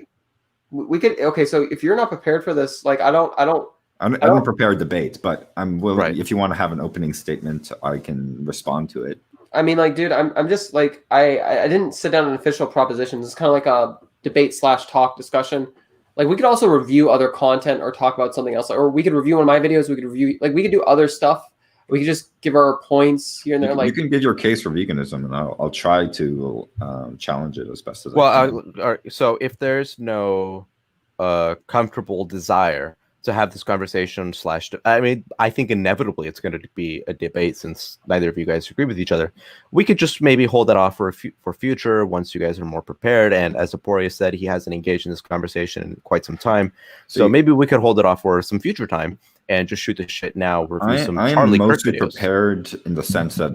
We could So if you're not prepared for this, like I don't prepare a debate, but I'm willing. Right. If you want to have an opening statement, I can respond to it. I mean, like, dude, I'm just like, I didn't sit down an official proposition. It's kind of like a debate/talk discussion. Like, we could also review other content or talk about something else, or we could review one of my videos. We could do other stuff. We could just give our points here and there. You can give your case for veganism, and I'll try to challenge it as best as I can. So if there's no comfortable desire to have this conversation I think inevitably it's going to be a debate, since neither of you guys agree with each other. We could just maybe hold that off for future, once you guys are more prepared. And as Aporia said, he hasn't engaged in this conversation in quite some time, so maybe we could hold it off for some future time and just shoot the shit now. Review some Charlie Kirk videos. I'm mostly prepared in the sense that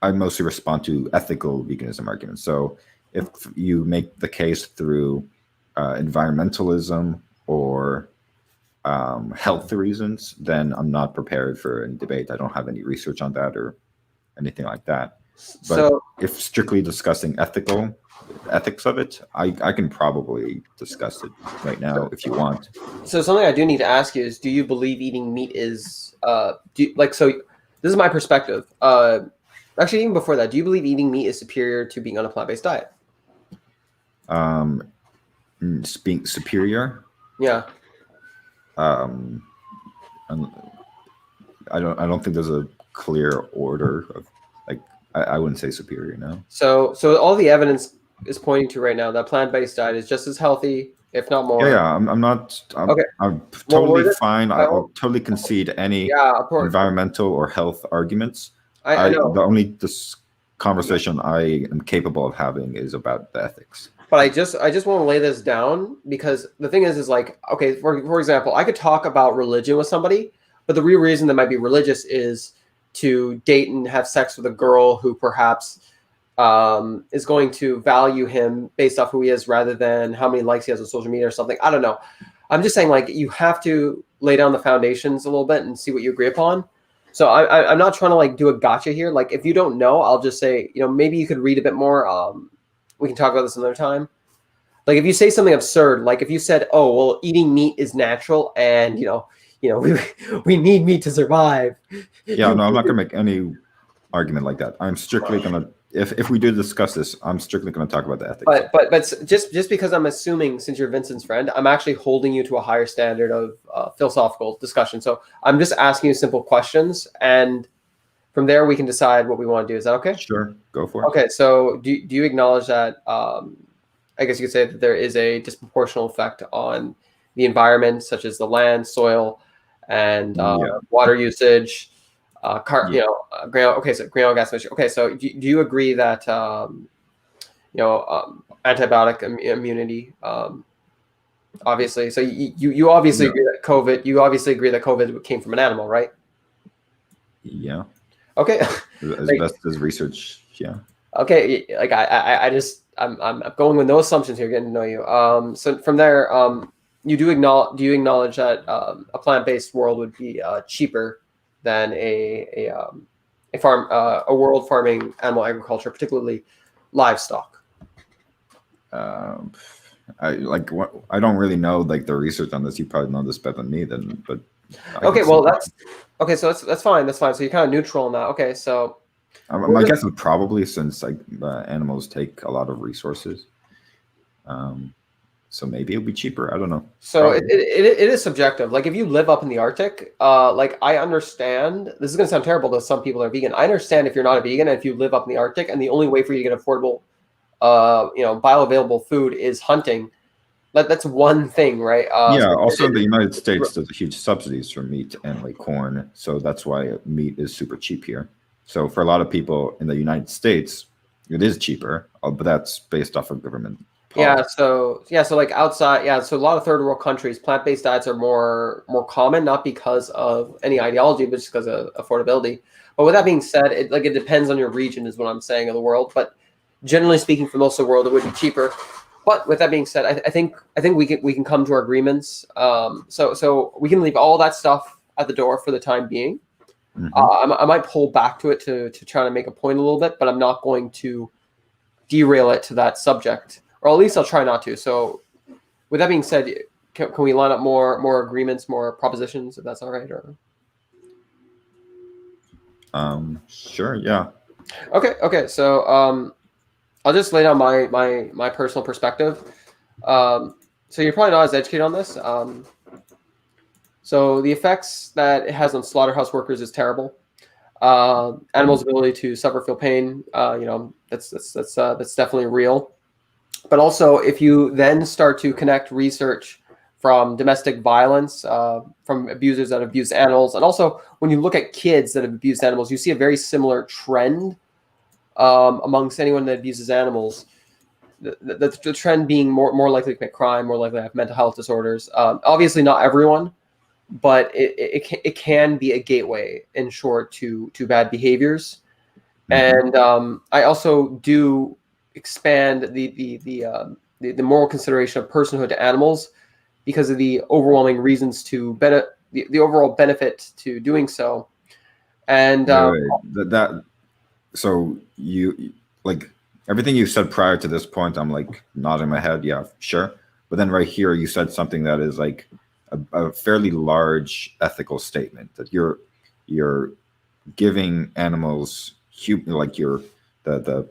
I mostly respond to ethical veganism arguments. So if you make the case through environmentalism or health reasons, then I'm not prepared for any debate. I don't have any research on that or anything like that. But so, if strictly discussing ethics of it, I can probably discuss it right now if you want. So something I do need to ask you is, do you believe eating meat is so this is my perspective. Actually, even before that, do you believe eating meat is superior to being on a plant-based diet? Being superior? Yeah. I don't think there's a clear order of, like, I wouldn't say superior, no. So all the evidence is pointing to right now that plant-based diet is just as healthy, if not more. Yeah, I'm totally fine. I'll totally concede any environmental or health arguments. I know. The only conversation I am capable of having is about the ethics. But I just want to lay this down because the thing is like, okay, for example, I could talk about religion with somebody, but the real reason they might be religious is to date and have sex with a girl who perhaps is going to value him based off who he is rather than how many likes he has on social media or something. I don't know. I'm just saying, like, you have to lay down the foundations a little bit and see what you agree upon. So I'm not trying to like do a gotcha here. Like, if you don't know, I'll just say, maybe you could read a bit more. We can talk about this another time. Like, if you say something absurd, like if you said, "Oh, well, eating meat is natural, and we need meat to survive." Yeah, no, I'm not gonna make any argument like that. I'm strictly gonna, if we do discuss this, I'm strictly gonna talk about the ethics. But just because I'm assuming, since you're Vincent's friend, I'm actually holding you to a higher standard of philosophical discussion. So I'm just asking you simple questions, and from there we can decide what we want to do. Is that okay? Sure, go for it. Okay, so do you acknowledge that? I guess you could say that there is a disproportional effect on the environment, such as the land, soil, and water usage. Greenhouse gas emission. Okay, so do you agree that antibiotic immunity? Obviously, so you obviously agree that COVID. You obviously agree that COVID came from an animal, right? Yeah. Okay. As best as research, yeah. Okay, like I'm going with no assumptions here, getting to know you. So from there, do you acknowledge that a plant-based world would be cheaper than a world farming animal agriculture, particularly livestock? I don't really know like the research on this. You probably know this better than me. But okay, well so that's fine. That's fine. So you're kind of neutral on that. Okay, so my guess is probably, since like animals take a lot of resources, so maybe it'll be cheaper. I don't know. So it is subjective. Like, if you live up in the Arctic, like, I understand this is going to sound terrible to some people that are vegan. I understand if you're not a vegan and if you live up in the Arctic and the only way for you to get affordable, bioavailable food is hunting. That's one thing, right? Also in the United States, there's huge subsidies for meat and like corn, so that's why meat is super cheap here. So for a lot of people in the United States, it is cheaper, but that's based off of government policy. So like outside, so a lot of third world countries, plant-based diets are more common, not because of any ideology, but just because of affordability. But with that being said, it depends on your region, is what I'm saying, of the world. But generally speaking, for most of the world, it would be cheaper. But with that being said, I think we can come to our agreements. So we can leave all that stuff at the door for the time being. Mm-hmm. I might pull back to it to try to make a point a little bit, but I'm not going to derail it to that subject, or at least I'll try not to. So with that being said, can we line up more agreements, more propositions, if that's all right? Or sure, yeah. Okay. So I'll just lay down my personal perspective. So you're probably not as educated on this. So the effects that it has on slaughterhouse workers is terrible. Animals' ability to suffer, feel pain, that's definitely real. But also, if you then start to connect research from domestic violence, from abusers that abuse animals, and also when you look at kids that have abused animals, you see a very similar trend amongst anyone that abuses animals. The trend being more likely to commit crime, more likely to have mental health disorders. Obviously, not everyone, but it can be a gateway, in short, to bad behaviors. Mm-hmm. And I also do expand the moral consideration of personhood to animals because of the overwhelming reasons to the overall benefit to doing so. And so you like everything you said prior to this point, I'm like nodding my head, yeah, sure. But then right here, you said something that is like a fairly large ethical statement, that you're giving animals the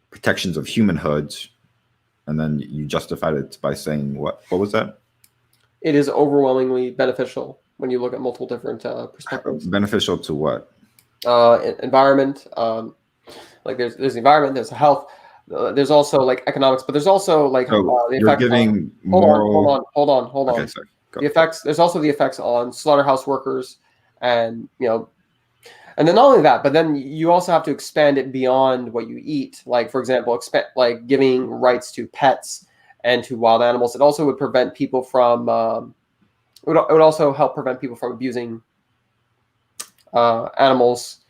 protections of humanhood, and then you justified it by saying what was that? It is overwhelmingly beneficial when you look at multiple different perspectives. Beneficial to what? Environment. Like there's the environment, there's the health, there's also like economics, but there's also like the you're effects giving moral. Hold on. Okay, sorry. The effects. There's also the effects on slaughterhouse workers, and And then not only that, but then you also have to expand it beyond what you eat. Like, for example, like giving rights to pets and to wild animals. It also would prevent people from. It would also help prevent people from abusing animals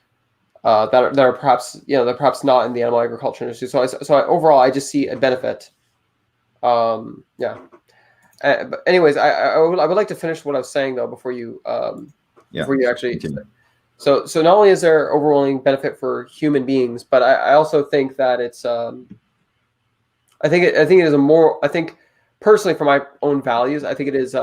that are perhaps they're perhaps not in the animal agriculture industry. So overall, I just see a benefit. Yeah. But anyways, I would like to finish what I was saying though before you actually. Continue. So not only is there overwhelming benefit for human beings, but I also think that it's I think it is a more, I think personally for my own values, I think it is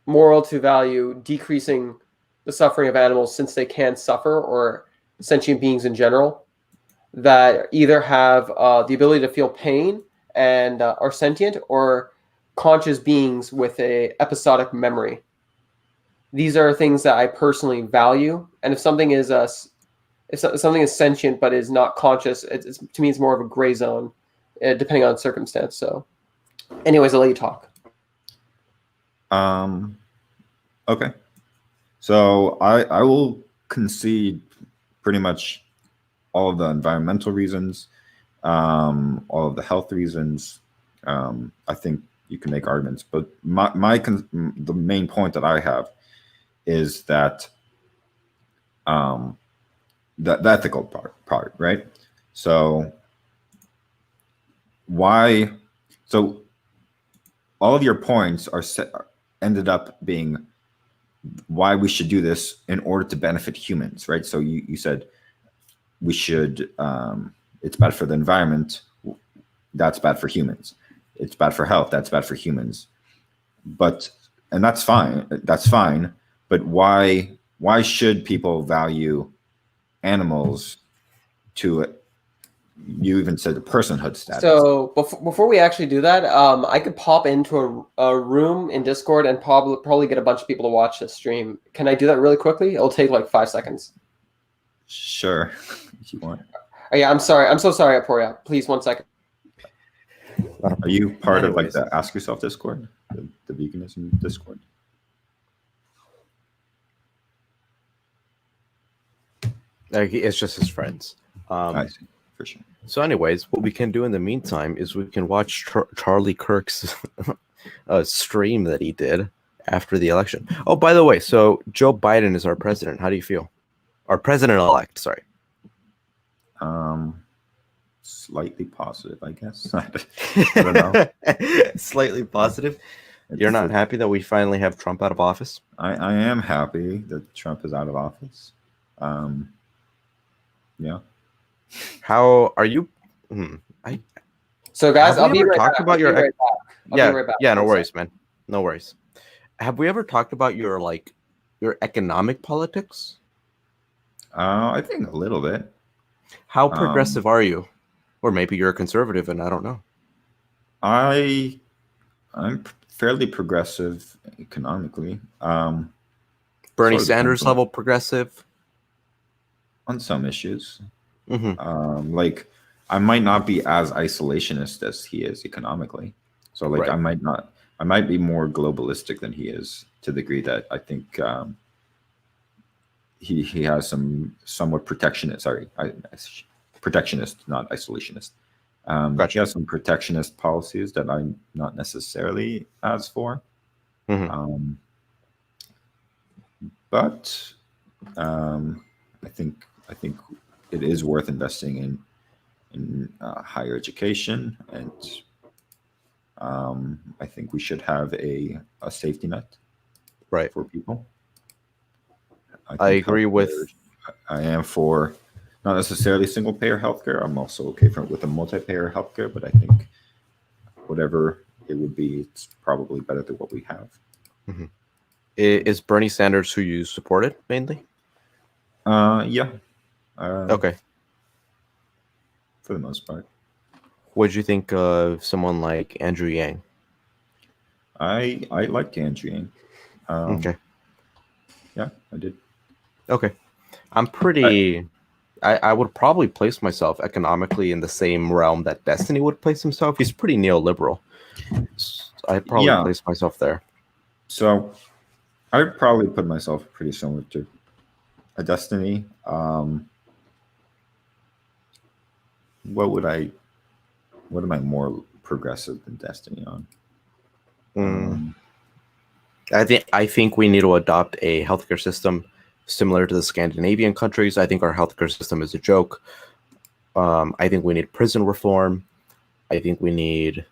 moral to value decreasing the suffering of animals, since they can suffer, or sentient beings in general that either have the ability to feel pain and are sentient, or conscious beings with a episodic memory. These are things that I personally value, and if something is sentient but is not conscious, it's to me it's more of a gray zone, depending on circumstance. So, anyways, I'll let you talk. Okay. So I will concede pretty much all of the environmental reasons, all of the health reasons. I think you can make arguments, but the main point that I have is that the ethical part, right? So why? So all of your points ended up being why we should do this in order to benefit humans, right? So you said we should. It's bad for the environment. That's bad for humans. It's bad for health. That's bad for humans. And that's fine. That's fine. But why should people value animals to it? You even said the personhood status. So before we actually do that, I could pop into a room in Discord and probably get a bunch of people to watch this stream. Can I do that really quickly? It'll take like 5 seconds. Sure, if you want. Oh, yeah, I'm sorry. I'm so sorry, Aporia. Please, 1 second. Are you part of like the Ask Yourself Discord, the veganism Discord? It's just his friends. I see, for sure. So anyways, what we can do in the meantime is we can watch Charlie Kirk's stream that he did after the election. Oh, by the way, so Joe Biden is our president. How do you feel? Our president-elect, sorry. Slightly positive, I guess. I don't know. Slightly positive? You're not happy that we finally have Trump out of office? I am happy that Trump is out of office. Yeah. How are you? So guys, Have I'll we be ever right talked back. about I'll be your- right back. I'll be right back. Yeah, no One worries, second. man. No worries. Have we ever talked about your economic politics? I think a little bit. How progressive are you? Or maybe you're a conservative and I don't know. I'm fairly progressive economically. Bernie sort of Sanders depends level progressive? on some issues. Mm-hmm. Like I might not be as isolationist as he is economically. So like Right. I might be more globalistic than he is, to the degree that I think he has some somewhat protectionist. Sorry, protectionist, not isolationist. Gotcha. He has some protectionist policies that I'm not necessarily as for. Mhm. But I think it is worth investing in higher education, and I think we should have a safety net Right. for people. I think agree with- healthcare- I am for not necessarily single payer healthcare. I'm also okay with a multi-payer healthcare, but I think whatever it would be, it's probably better than what we have. Is Bernie Sanders who you supported mainly? Yeah. Okay. For the most part. What did you think of someone like Andrew Yang? I liked Andrew Yang. Okay. Yeah, I did. Okay. I'm pretty... I would probably place myself economically in the same realm that Destiny would place himself. He's pretty neoliberal. I'd probably place myself there. So I'd probably put myself pretty similar to a Destiny. What am I more progressive than Destiny on? I think we need to adopt a healthcare system similar to the Scandinavian countries. I think our healthcare system is a joke. I think we need prison reform. I think we need.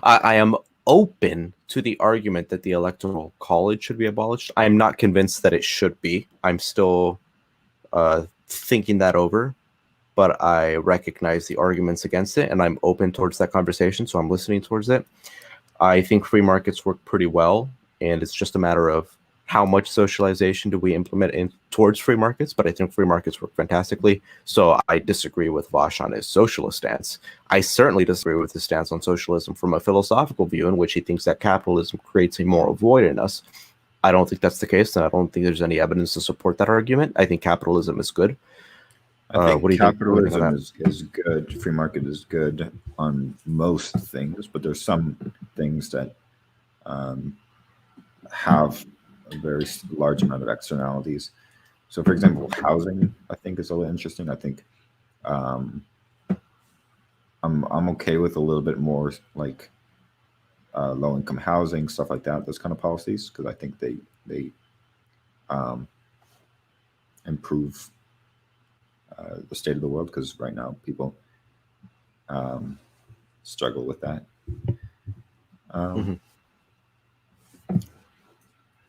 I am open to the argument that the Electoral College should be abolished. I am not convinced that it should be. I'm still thinking that over, but I recognize the arguments against it, and I'm open towards that conversation, so I'm listening towards it. I think free markets work pretty well, and it's just a matter of how much socialization do we implement in towards free markets, but I think free markets work fantastically. So I disagree with Vosh on his socialist stance. I certainly disagree with his stance on socialism from a philosophical view in which he thinks that capitalism creates a moral void in us. I don't think that's the case, and I don't think there's any evidence to support that argument. I think capitalism is good. I think capitalism is good. Free market is good on most things, but there's some things that have a very large amount of externalities. So, for example, housing, I think, is a little interesting. I think I'm okay with a little bit more like low-income housing, stuff like that. Those kind of policies, because I think they improve the state of the world. Because right now people struggle with that.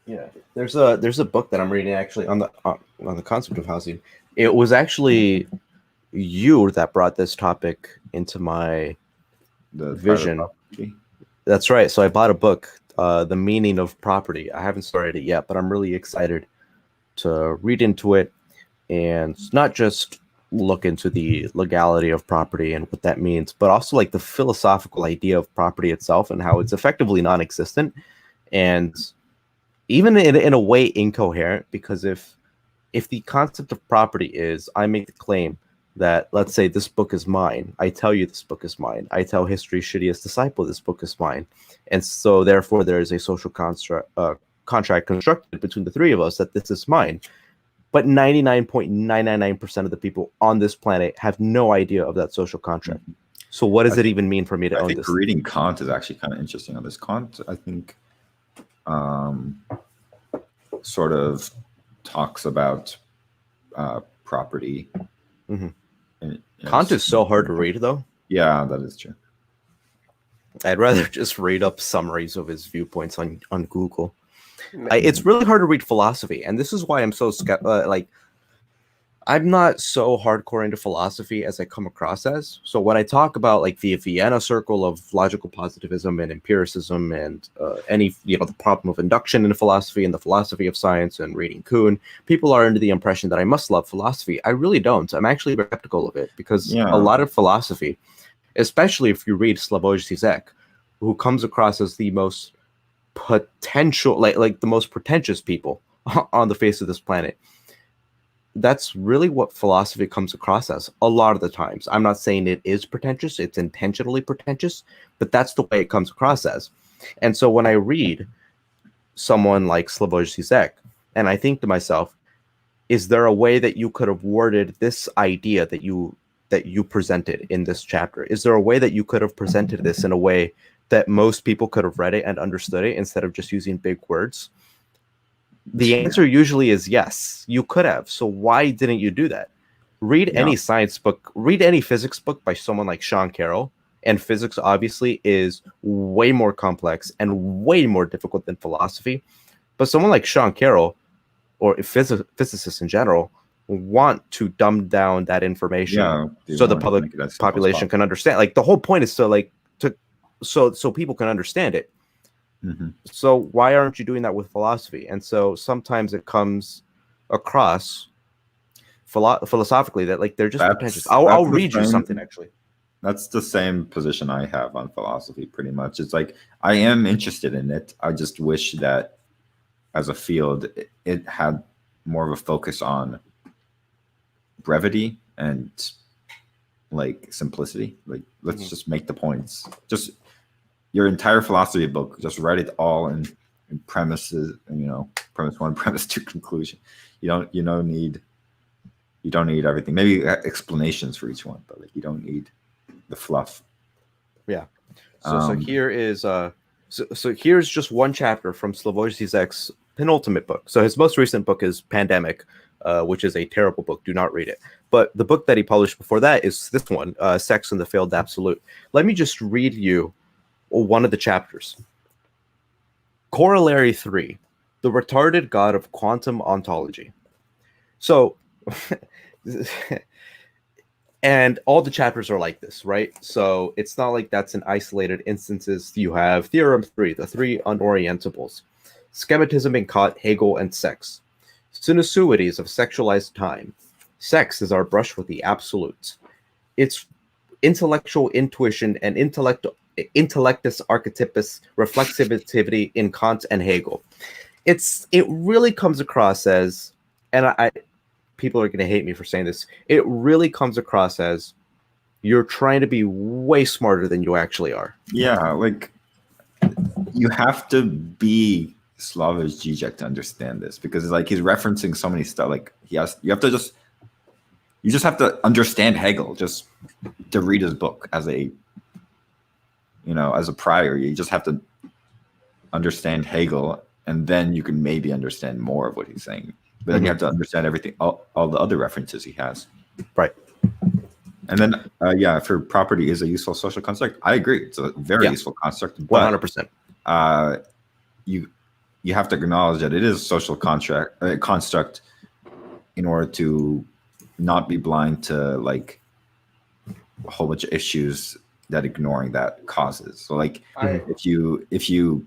Yeah, there's a book that I'm reading actually on the concept of housing. It was actually you that brought this topic into my vision. That's right. So I bought a book, The Meaning of Property. I haven't started it yet, but I'm really excited to read into it and not just look into the legality of property and what that means, but also like the philosophical idea of property itself and how it's effectively non-existent. And even in a way incoherent, because if the concept of property is I make the claim that, let's say, this book is mine, I tell you this book is mine, I tell history's shittiest disciple this book is mine, and so therefore there is a social contract constructed between the three of us that this is mine, but 99.999% of the people on this planet have no idea of that social contract. So what does it even mean for me to own this? I think reading Kant is actually kind of interesting on this. Kant, I think, sort of talks about property. Kant is so hard to read, though. Yeah, that is true. I'd rather just read up summaries of his viewpoints on Google. It's really hard to read philosophy, and this is why I'm so I'm not so hardcore into philosophy as I come across as. So when I talk about like the Vienna Circle of logical positivism and empiricism and the problem of induction in philosophy and the philosophy of science and reading Kuhn, people are under the impression that I must love philosophy. I really don't. I'm actually skeptical of it because a lot of philosophy, especially if you read Slavoj Zizek, who comes across as the most potential, like the most pretentious people on the face of this planet. That's really what philosophy comes across as a lot of the times. I'm not saying it is pretentious, it's intentionally pretentious, but that's the way it comes across as. And so when I read someone like Slavoj Zizek, and I think to myself, is there a way that you could have worded this idea that you presented in this chapter? Is there a way that you could have presented this in a way that most people could have read it and understood it instead of just using big words? The answer usually is yes, you could have. So why didn't you do that? Read any science book, read any physics book by someone like Sean Carroll, and physics obviously is way more complex and way more difficult than philosophy. But someone like Sean Carroll, or physicists in general, want to dumb down that information so the public population can understand. Like the whole point is so people can understand it. So why aren't you doing that with philosophy? And so sometimes it comes across philosophically that like they're just pretentious. I'll read you something actually. That's the same position I have on philosophy pretty much. It's like I am interested in it. I just wish that as a field it had more of a focus on brevity and like simplicity. Like let's just make the points. Just your entire philosophy book, just write it all in premises, premise one, premise two, conclusion. You don't need everything. Maybe explanations for each one, but like you don't need the fluff. Yeah. So here is so here's just one chapter from Slavoj Zizek's penultimate book. So his most recent book is Pandemic, which is a terrible book. Do not read it. But the book that he published before that is this one, Sex and the Failed Absolute. Let me just read you one of the chapters. Corollary 3, the retarded god of quantum ontology. So, and all the chapters are like this, right? So it's not like that's in isolated instances. You have Theorem 3, the three unorientables, schematism in Kant, Hegel, and sex, sinuosities of sexualized time. Sex is our brush with the absolutes. It's intellectual intuition and intellectus archetypus reflexivity in Kant and Hegel. It really comes across as, and I people are going to hate me for saying this, it really comes across as you're trying to be way smarter than you actually are. Yeah, like you have to be Slavoj Žižek to understand this, because it's like he's referencing so many stuff. Like you just have to understand Hegel just to read his book as a prior. You just have to understand Hegel, and then you can maybe understand more of what he's saying. But then you have to understand everything, all the other references he has. Right. And then, for property is a useful social construct, I agree. It's a very useful construct. 100%. You have to acknowledge that it is a social construct in order to not be blind to like a whole bunch of issues that ignoring that causes. So like if you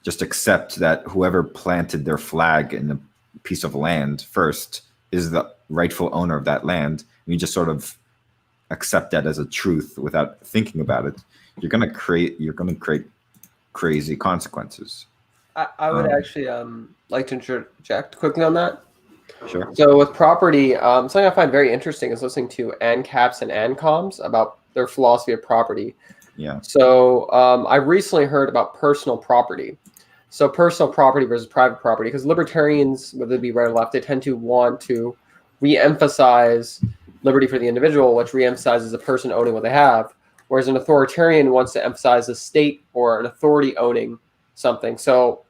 just accept that whoever planted their flag in a piece of land first is the rightful owner of that land, and you just sort of accept that as a truth without thinking about it, you're going to create crazy consequences. I would actually like to interject quickly on that. Sure. So with property, something I find very interesting is listening to ANCAPs and ANCOMs about their philosophy of property. Yeah. So I recently heard about personal property. So personal property versus private property, because libertarians, whether it be right or left, they tend to want to re-emphasize liberty for the individual, which re-emphasizes the person owning what they have, whereas an authoritarian wants to emphasize the state or an authority owning something. So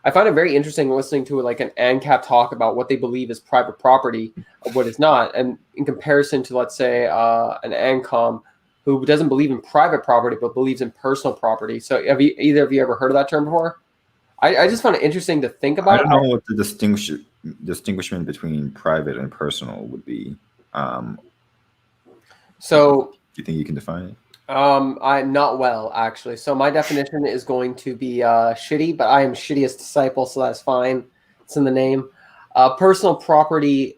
I find it very interesting listening to like an ANCAP talk about what they believe is private property of what is not, and in comparison to, let's say, an ANCOM who doesn't believe in private property but believes in personal property. So have either of you ever heard of that term before? I just found it interesting to think about. I don't know what the distinguishment between private and personal would be. So do you think you can define it? I'm not well, actually. So my definition is going to be shitty, but I am shittiest disciple, so that's fine. It's in the name. Personal property,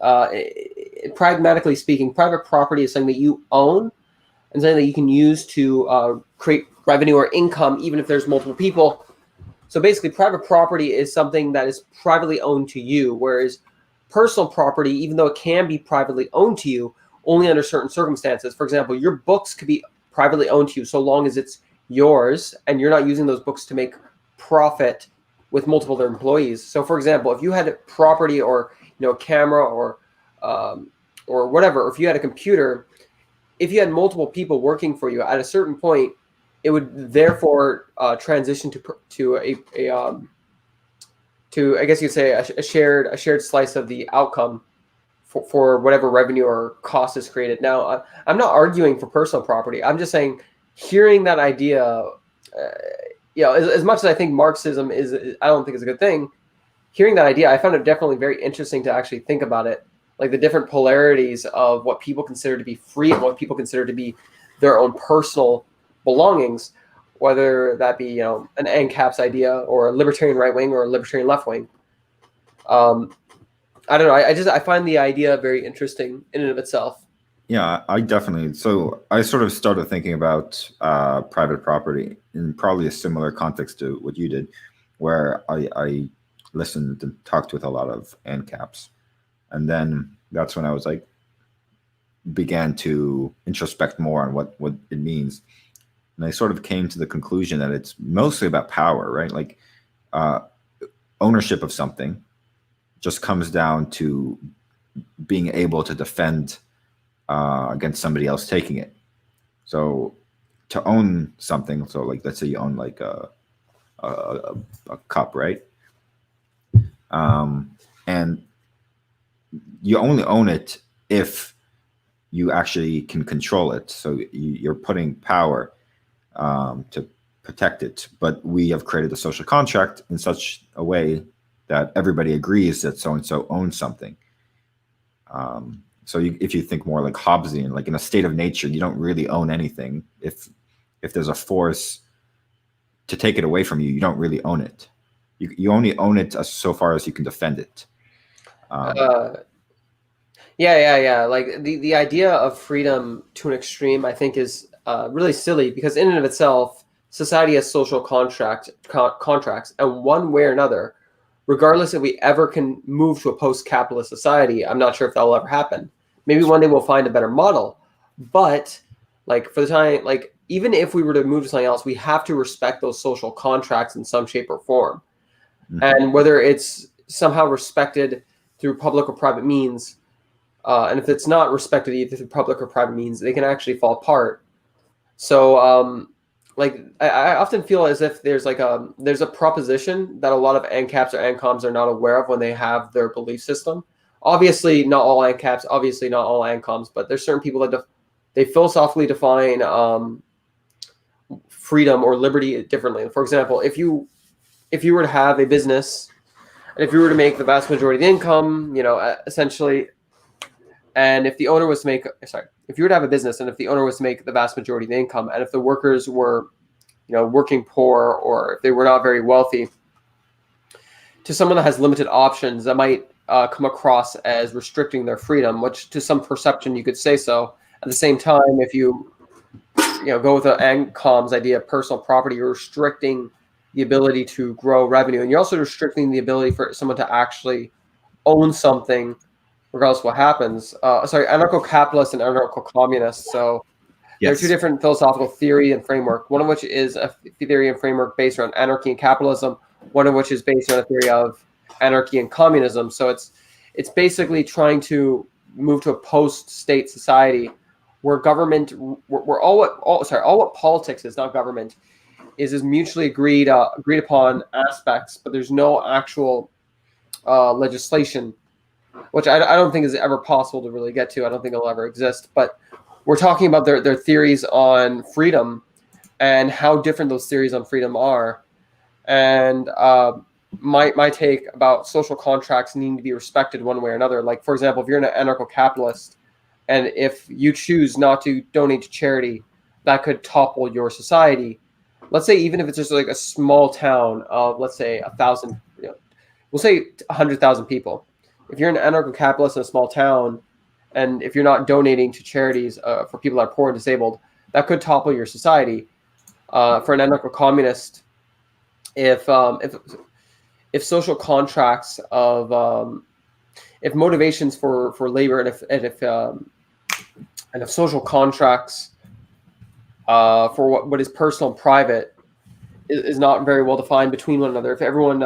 pragmatically speaking, private property is something that you own and something that you can use to create revenue or income, even if there's multiple people. So basically, private property is something that is privately owned to you, whereas personal property, even though it can be privately owned to you, only under certain circumstances. For example, your books could be privately owned to you so long as it's yours and you're not using those books to make profit with multiple other employees. So for example, if you had property or a camera or whatever, or if you had a computer, if you had multiple people working for you at a certain point, it would therefore transition to I guess you'd say a shared slice of the outcome for whatever revenue or cost is created. Now, I'm not arguing for personal property. I'm just saying, hearing that idea, as much as I think Marxism I don't think is a good thing, hearing that idea, I found it definitely very interesting to actually think about it, like the different polarities of what people consider to be free and what people consider to be their own personal belongings, whether that be, an ANCAP's idea or a libertarian right wing or a libertarian left wing. I don't know. I find the idea very interesting in and of itself. Yeah, I definitely. So I sort of started thinking about private property in probably a similar context to what you did, where I listened and talked with a lot of ANCAPs. And then that's when I was like, began to introspect more on what it means. And I sort of came to the conclusion that it's mostly about power, right? Like ownership of something just comes down to being able to defend against somebody else taking it. So to own something, so like let's say you own like a cup, right? And you only own it if you actually can control it. So you're putting power to protect it. But we have created a social contract in such a way that everybody agrees that so-and-so owns something. So if you think more like Hobbesian, like in a state of nature, you don't really own anything. If there's a force to take it away from you, you don't really own it. You only own it so far as you can defend it. Yeah. Like the idea of freedom to an extreme, I think, is really silly, because in and of itself, society has social contracts, and one way or another, regardless if we ever can move to a post-capitalist society, I'm not sure if that will ever happen. Maybe one day we'll find a better model, but like for the time, like even if we were to move to something else, we have to respect those social contracts in some shape or form. Mm-hmm. And whether it's somehow respected through public or private means, and if it's not respected either through public or private means, they can actually fall apart. So, like I often feel as if there's a proposition that a lot of ANCAPs or ANCOMs are not aware of when they have their belief system. Obviously, not all ANCAPs, obviously not all ANCOMs, but there's certain people that they philosophically define freedom or liberty differently. For example, if you were to have a business, and if you were to make the vast majority of the income, essentially, and if the owner was to make, if you were to have a business and if the owner was to make the vast majority of the income, and if the workers were, working poor, or if they were not very wealthy, to someone that has limited options, that might come across as restricting their freedom, which to some perception you could say so. At the same time, if you go with the ANCOM's idea of personal property, you're restricting the ability to grow revenue, and you're also restricting the ability for someone to actually own something, regardless of what happens. Anarcho-capitalist and anarcho-communist. So there are two different philosophical theory and framework, one of which is a theory and framework based around anarchy and capitalism, one of which is based on a theory of anarchy and communism. So it's basically trying to move to a post-state society where government, where all what politics is, not government, is mutually agreed upon aspects, but there's no actual legislation, which I don't think is ever possible to really get to. I don't think it'll ever exist. But we're talking about their theories on freedom and how different those theories on freedom are. And my take about social contracts needing to be respected one way or another. Like, for example, if you're an anarcho-capitalist and if you choose not to donate to charity, that could topple your society. Let's say even if it's just like a small town of, let's say, 1,000, we'll say 100,000 people. If you're an anarcho-capitalist in a small town, and if you're not donating to charities for people that are poor and disabled, that could topple your society. For an anarcho-communist, if social contracts of if motivations for labor and if social contracts for what is personal and private is not very well defined between one another, if everyone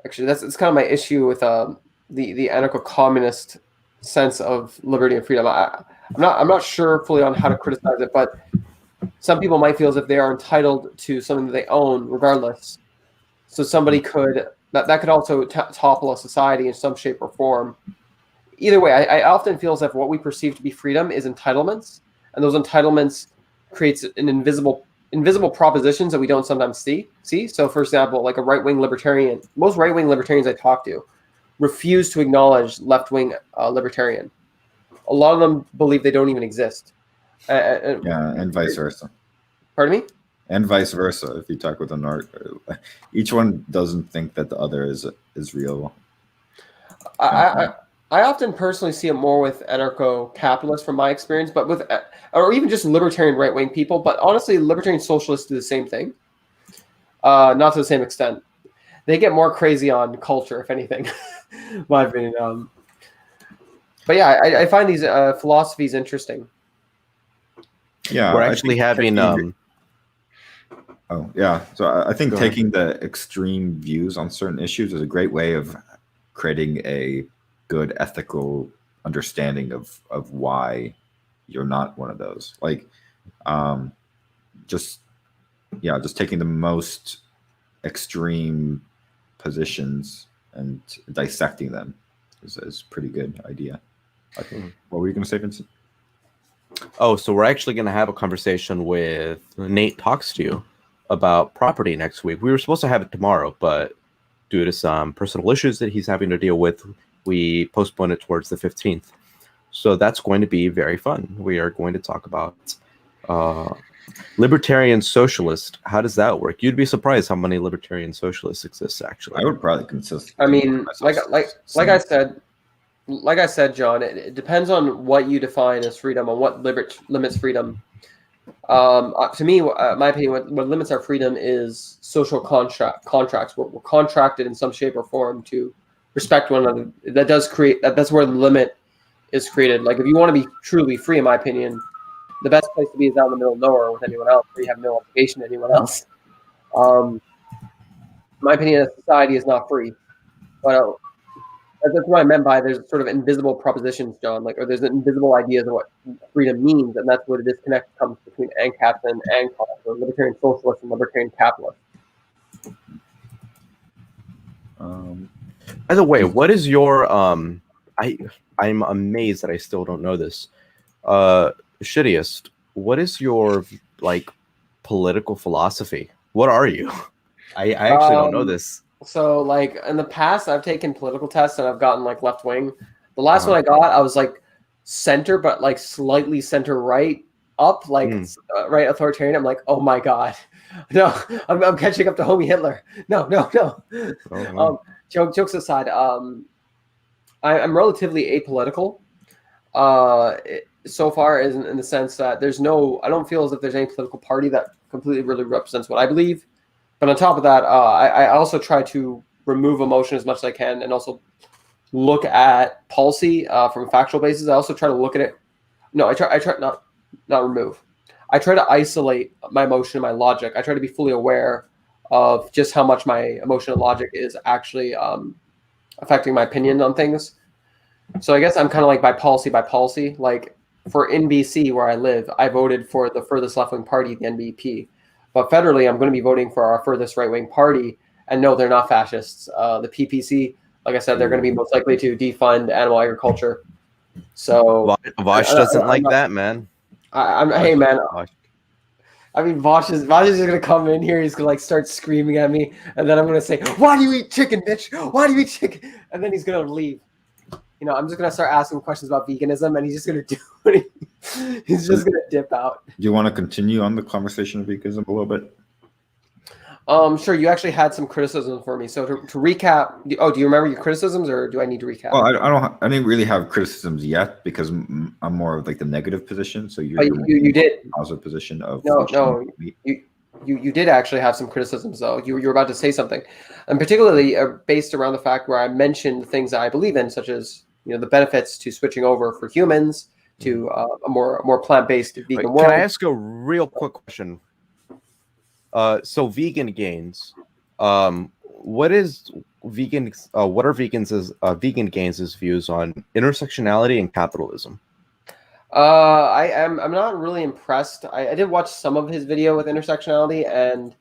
actually, it's kind of my issue with the anarcho-communist sense of liberty and freedom. I'm not sure fully on how to criticize it, but some people might feel as if they are entitled to something that they own regardless. So somebody could that could also topple a society in some shape or form. Either way, I often feel as if what we perceive to be freedom is entitlements, and those entitlements creates an invisible propositions that we don't sometimes see. So, for example, like a right-wing libertarian, most right-wing libertarians I talk to refuse to acknowledge left-wing libertarian. A lot of them believe they don't even exist. And vice versa. Pardon me? And vice versa. If you talk with an art, each one doesn't think that the other is real. I often personally see it more with anarcho-capitalists from my experience, but with, or even just libertarian right-wing people. But honestly, libertarian socialists do the same thing, not to the same extent. They get more crazy on culture, if anything, my opinion. But yeah, I find these philosophies interesting. Yeah, we're actually having Oh, yeah. So I think Go ahead. taking the extreme views on certain issues is a great way of creating a good ethical understanding of why you're not one of those. Like, just taking the most extreme positions and dissecting them is a pretty good idea. I think. What were you going to say, Vincent? Oh, so we're actually going to have a conversation with Nate Talks to You about property next week. We were supposed to have it tomorrow, but due to some personal issues that he's having to deal with, we postponed it towards the 15th. So that's going to be very fun. We are going to talk about libertarian socialist. How does that work? You'd be surprised how many libertarian socialists exist, actually. I would probably consist. I mean, like I said, John, it depends on what you define as freedom and what limits freedom. To me, my opinion, what limits our freedom is social contracts. We're contracted in some shape or form to respect one another. That does create that's where the limit is created. Like if you want to be truly free, in my opinion, the best place to be is out in the middle of nowhere with anyone else, where you have no obligation to anyone else. In my opinion, a society is not free, but that's what I meant by there's sort of invisible propositions, John, or there's invisible ideas of what freedom means, and that's where the disconnect comes between ANCAP and ANCAP, or libertarian socialist and libertarian capitalist. By the way, what is your I'm amazed that I still don't know this. Shittiest, what is your political philosophy? What are you? I actually don't know this. So, in the past, I've taken political tests and I've gotten left wing. The last one I got, I was center, but slightly center right up, right authoritarian. I'm like, oh my god, no, I'm catching up to homie Hitler. No. Jokes aside, I'm relatively apolitical. So far, as in the sense that I don't feel as if there's any political party that completely really represents what I believe. But on top of that, I also try to remove emotion as much as I can, and also look at policy from a factual basis. I also try to look at it. No, I try not remove. I try to isolate my emotion and my logic. I try to be fully aware of just how much my emotion and logic is actually affecting my opinion on things. So I guess I'm kind of by policy. Like for NBC, where I live, I voted for the furthest left-wing party, the NBP. But federally, I'm going to be voting for our furthest right-wing party. And no, they're not fascists. The PPC, like I said, they're going to be most likely to defund animal agriculture. So Vosh doesn't like that, man. Hey, man. I mean, Vosh is going to come in here. He's going to start screaming at me. And then I'm going to say, why do you eat chicken, bitch? Why do you eat chicken? And then he's going to leave. I'm just going to start asking questions about veganism, and he's just going to do it. He's just going to dip out. Do you want to continue on the conversation of veganism a little bit? Sure. You actually had some criticisms for me. So to recap, do you remember your criticisms, or do I need to recap? Well, I didn't really have criticisms yet, because I'm more of the negative position. So you did positive position of no. You did actually have some criticisms, though. You were about to say something, and particularly based around the fact where I mentioned things that I believe in, such as the benefits to switching over for humans to a more plant-based vegan world. Can I ask a real quick question? So vegan gains, what is vegan? What are vegan gains' views on intersectionality and capitalism? I'm not really impressed. I did watch some of his video with intersectionality, and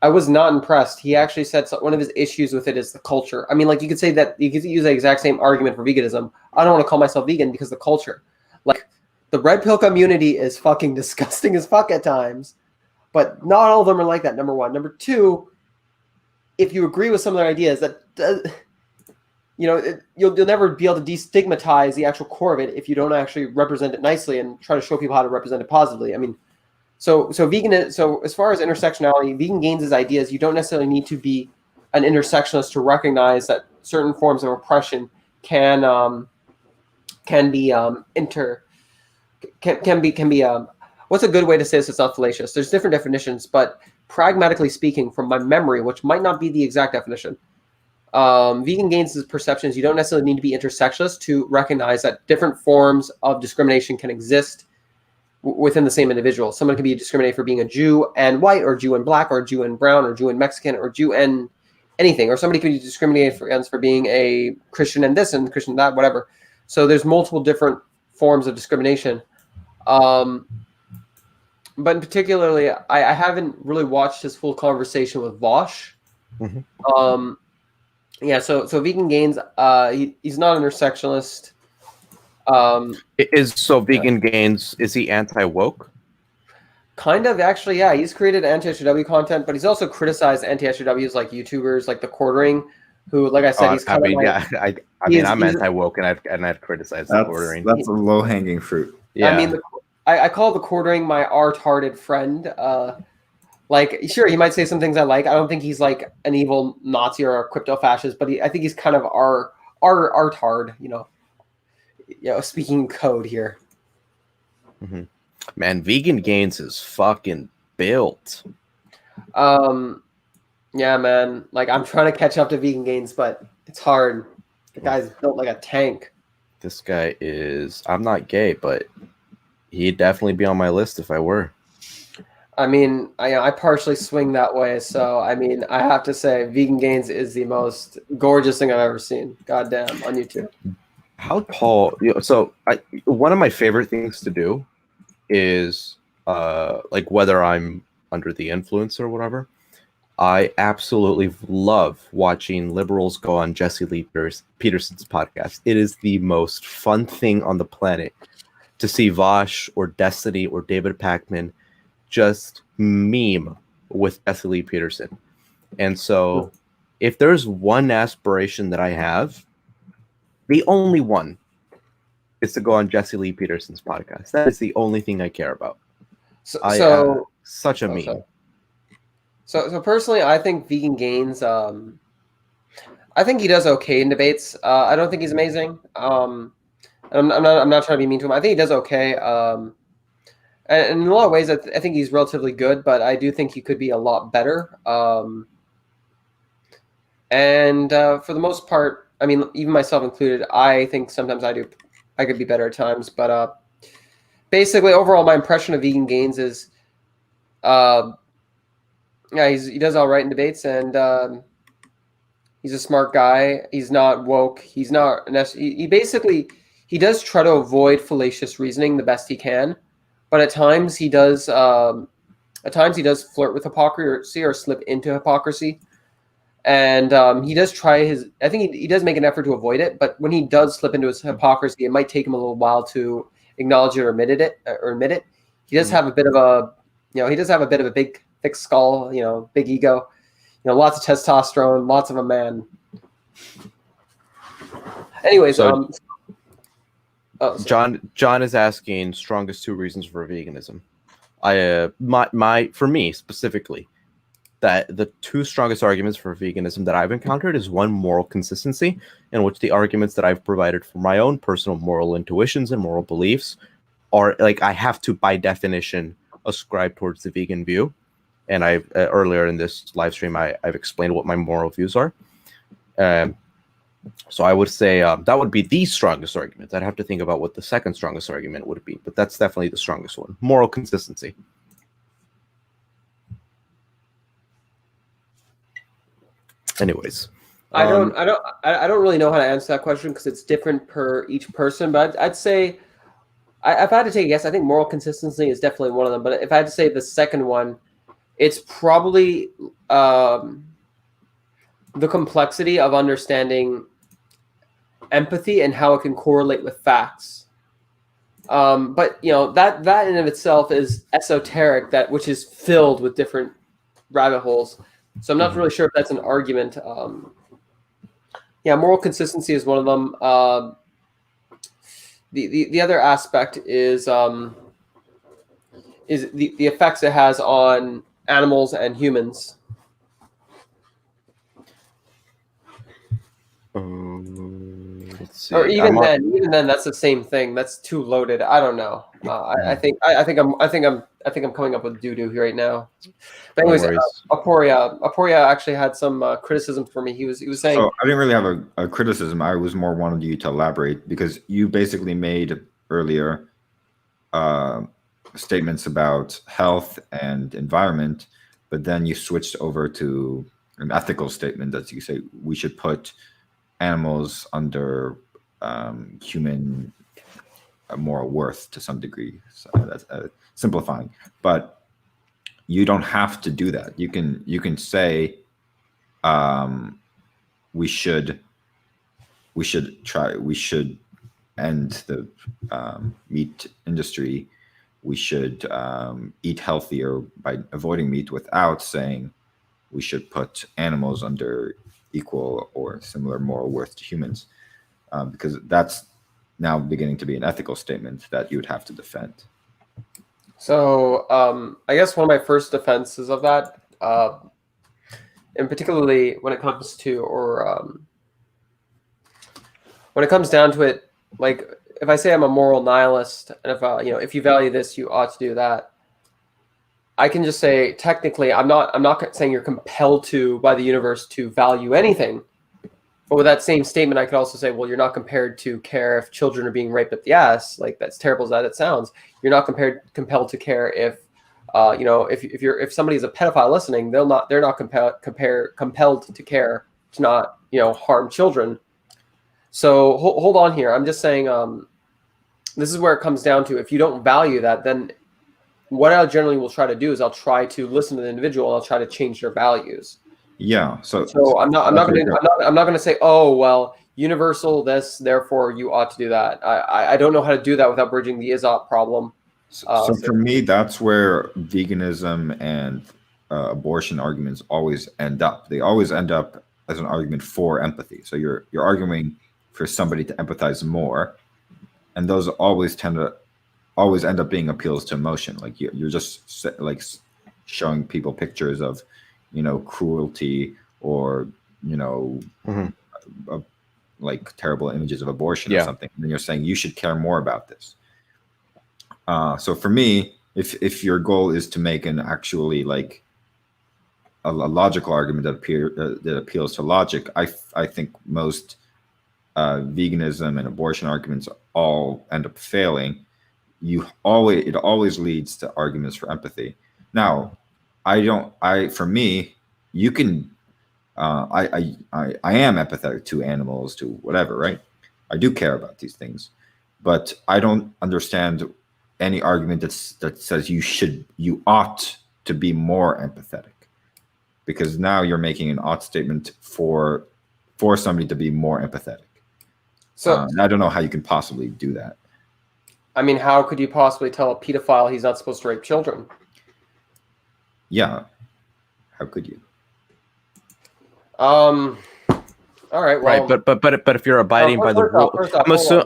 I was not impressed. He actually said one of his issues with it is the culture. I mean, you could say that you could use the exact same argument for veganism. I don't want to call myself vegan because the culture, the red pill community is fucking disgusting as fuck at times, but not all of them are like that. Number one. Number two, if you agree with some of their ideas, you'll never be able to destigmatize the actual core of it if you don't actually represent it nicely and try to show people how to represent it positively. I mean, so as far as intersectionality, vegan gains his ideas. You don't necessarily need to be an intersectionalist to recognize that certain forms of oppression can be what's a good way to say this? It's not fallacious. There's different definitions, but pragmatically speaking, from my memory, which might not be the exact definition, vegan gains perceptions. You don't necessarily need to be intersectionalist to recognize that different forms of discrimination can exist within the same individual. Someone can be discriminated for being a Jew and white, or Jew and black, or Jew and brown, or Jew and Mexican, or Jew and anything. Or somebody could be discriminated for being a Christian and this and Christian and that, whatever. So there's multiple different forms of discrimination. But in particularly, I haven't really watched his full conversation with Vosh. Mm-hmm. Yeah, so Vegan Gains, he's not an intersectionalist. Vegan Gains, is he anti-woke? Kind of, actually, yeah. He's created anti-SJW content, but he's also criticized anti-SJWs like YouTubers like The Quartering, who, like I said, he's kind of like... I'm anti-woke, and I've criticized The Quartering. That's a low-hanging fruit. Yeah. I mean, I call The Quartering my art-hearted friend. Like, sure, he might say some things I like. I don't think he's like an evil Nazi or a crypto-fascist, but I think he's kind of our art-hard, speaking code here. Mm-hmm. Man, Vegan Gains is fucking built. Yeah, man. Like, I'm trying to catch up to Vegan Gains, but it's hard. The guy's built like a tank. This guy is... I'm not gay, but he'd definitely be on my list if I were. I mean, I partially swing that way, so I mean, I have to say, Vegan Gains is the most gorgeous thing I've ever seen. Goddamn, on YouTube. How tall? One of my favorite things to do is, like, whether I'm under the influence or whatever, I absolutely love watching liberals go on Jesse Lee Peterson's podcast. It is the most fun thing on the planet to see Vosh or Destiny or David Pakman just meme with Jesse Lee Peterson. And so if there's one aspiration that I have, the only one is to go on Jesse Lee Peterson's podcast. That is the only thing I care about. Such a meme. So personally, I think Vegan Gains, I think he does okay in debates. I don't think he's amazing. I'm not trying to be mean to him. I think he does okay. And in a lot of ways, I think he's relatively good, but I do think he could be a lot better. And for the most part, I mean, even myself included, I think sometimes I could be better at times. But basically, overall, my impression of Vegan Gains is, he does all right in debates, and he's a smart guy. He's not woke. He's not he does try to avoid fallacious reasoning the best he can. But at times he does flirt with hypocrisy or slip into hypocrisy, and he does try I think he does make an effort to avoid it. But when he does slip into his hypocrisy, it might take him a little while to acknowledge it or admit it. He does have a bit of a big thick skull, big ego, lots of testosterone, lots of a man. Anyways, John is asking strongest 2 reasons for veganism. For me specifically, that the 2 strongest arguments for veganism that I've encountered is, one, moral consistency, in which the arguments that I've provided for my own personal moral intuitions and moral beliefs are like, I have to by definition ascribe towards the vegan view. And I've earlier in this live stream, I've explained what my moral views are. So I would say that would be the strongest argument. I'd have to think about what the second strongest argument would be, but that's definitely the strongest one. Moral consistency. Anyways, I don't really know how to answer that question because it's different per each person. But I'd say, if I had to take a guess, I think moral consistency is definitely one of them. But if I had to say the second one, it's probably the complexity of understanding empathy and how it can correlate with facts. But that in of itself is esoteric, which is filled with different rabbit holes. So I'm not really sure if that's an argument. Moral consistency is one of them. The other aspect is the effects it has on animals and humans. Let's see. Or even then, that's the same thing. That's too loaded. I don't know. I think I'm coming up with doo-doo right now. But anyways, Aporia actually had some criticism for me. He was saying. So I didn't really have a criticism. I was more wanted you to elaborate because you basically made earlier statements about health and environment, but then you switched over to an ethical statement that you say we should put animals under human moral worth to some degree. So that's simplifying, but you don't have to do that. You can say we should end the meat industry. We should eat healthier by avoiding meat, without saying we should put animals under equal or similar moral worth to humans, because that's now beginning to be an ethical statement that you would have to defend. So I guess one of my first defenses of that, and particularly when it comes to, or when it comes down to it, like if I say I'm a moral nihilist, and if if you value this, you ought to do that, I can just say technically I'm not saying you're compelled to by the universe to value anything. But with that same statement, I could also say, well, you're not compared to care if children are being raped up the ass. Like, that's terrible as that it sounds. You're not compelled to care if, if somebody is a pedophile listening, they're not compelled to care to not, harm children. So hold on here. I'm just saying, this is where it comes down to, if you don't value that, then what I generally will try to do is I'll try to listen to the individual and I'll try to change their values. Yeah. So I'm not going to say, oh, well, universal this, therefore you ought to do that. I don't know how to do that without bridging the Aesop problem. So for me, that's where veganism and abortion arguments always end up. They always end up as an argument for empathy. So you're arguing for somebody to empathize more, and those always end up being appeals to emotion. Like you're just like showing people pictures of cruelty, or like terrible images of abortion or something, and then you're saying you should care more about this. So for me, if your goal is to make an actually like a logical argument that appeals to logic, I think most veganism and abortion arguments all end up failing. It always leads to arguments for empathy. Now, for me, you can, I am empathetic to animals, to whatever, right? I do care about these things, but I don't understand any argument that says you ought to be more empathetic, because now you're making an ought statement for somebody to be more empathetic. So I don't know how you can possibly do that. I mean, how could you possibly tell a pedophile he's not supposed to rape children? Yeah. How could you? All right. Well, right, but if you're abiding by the rule,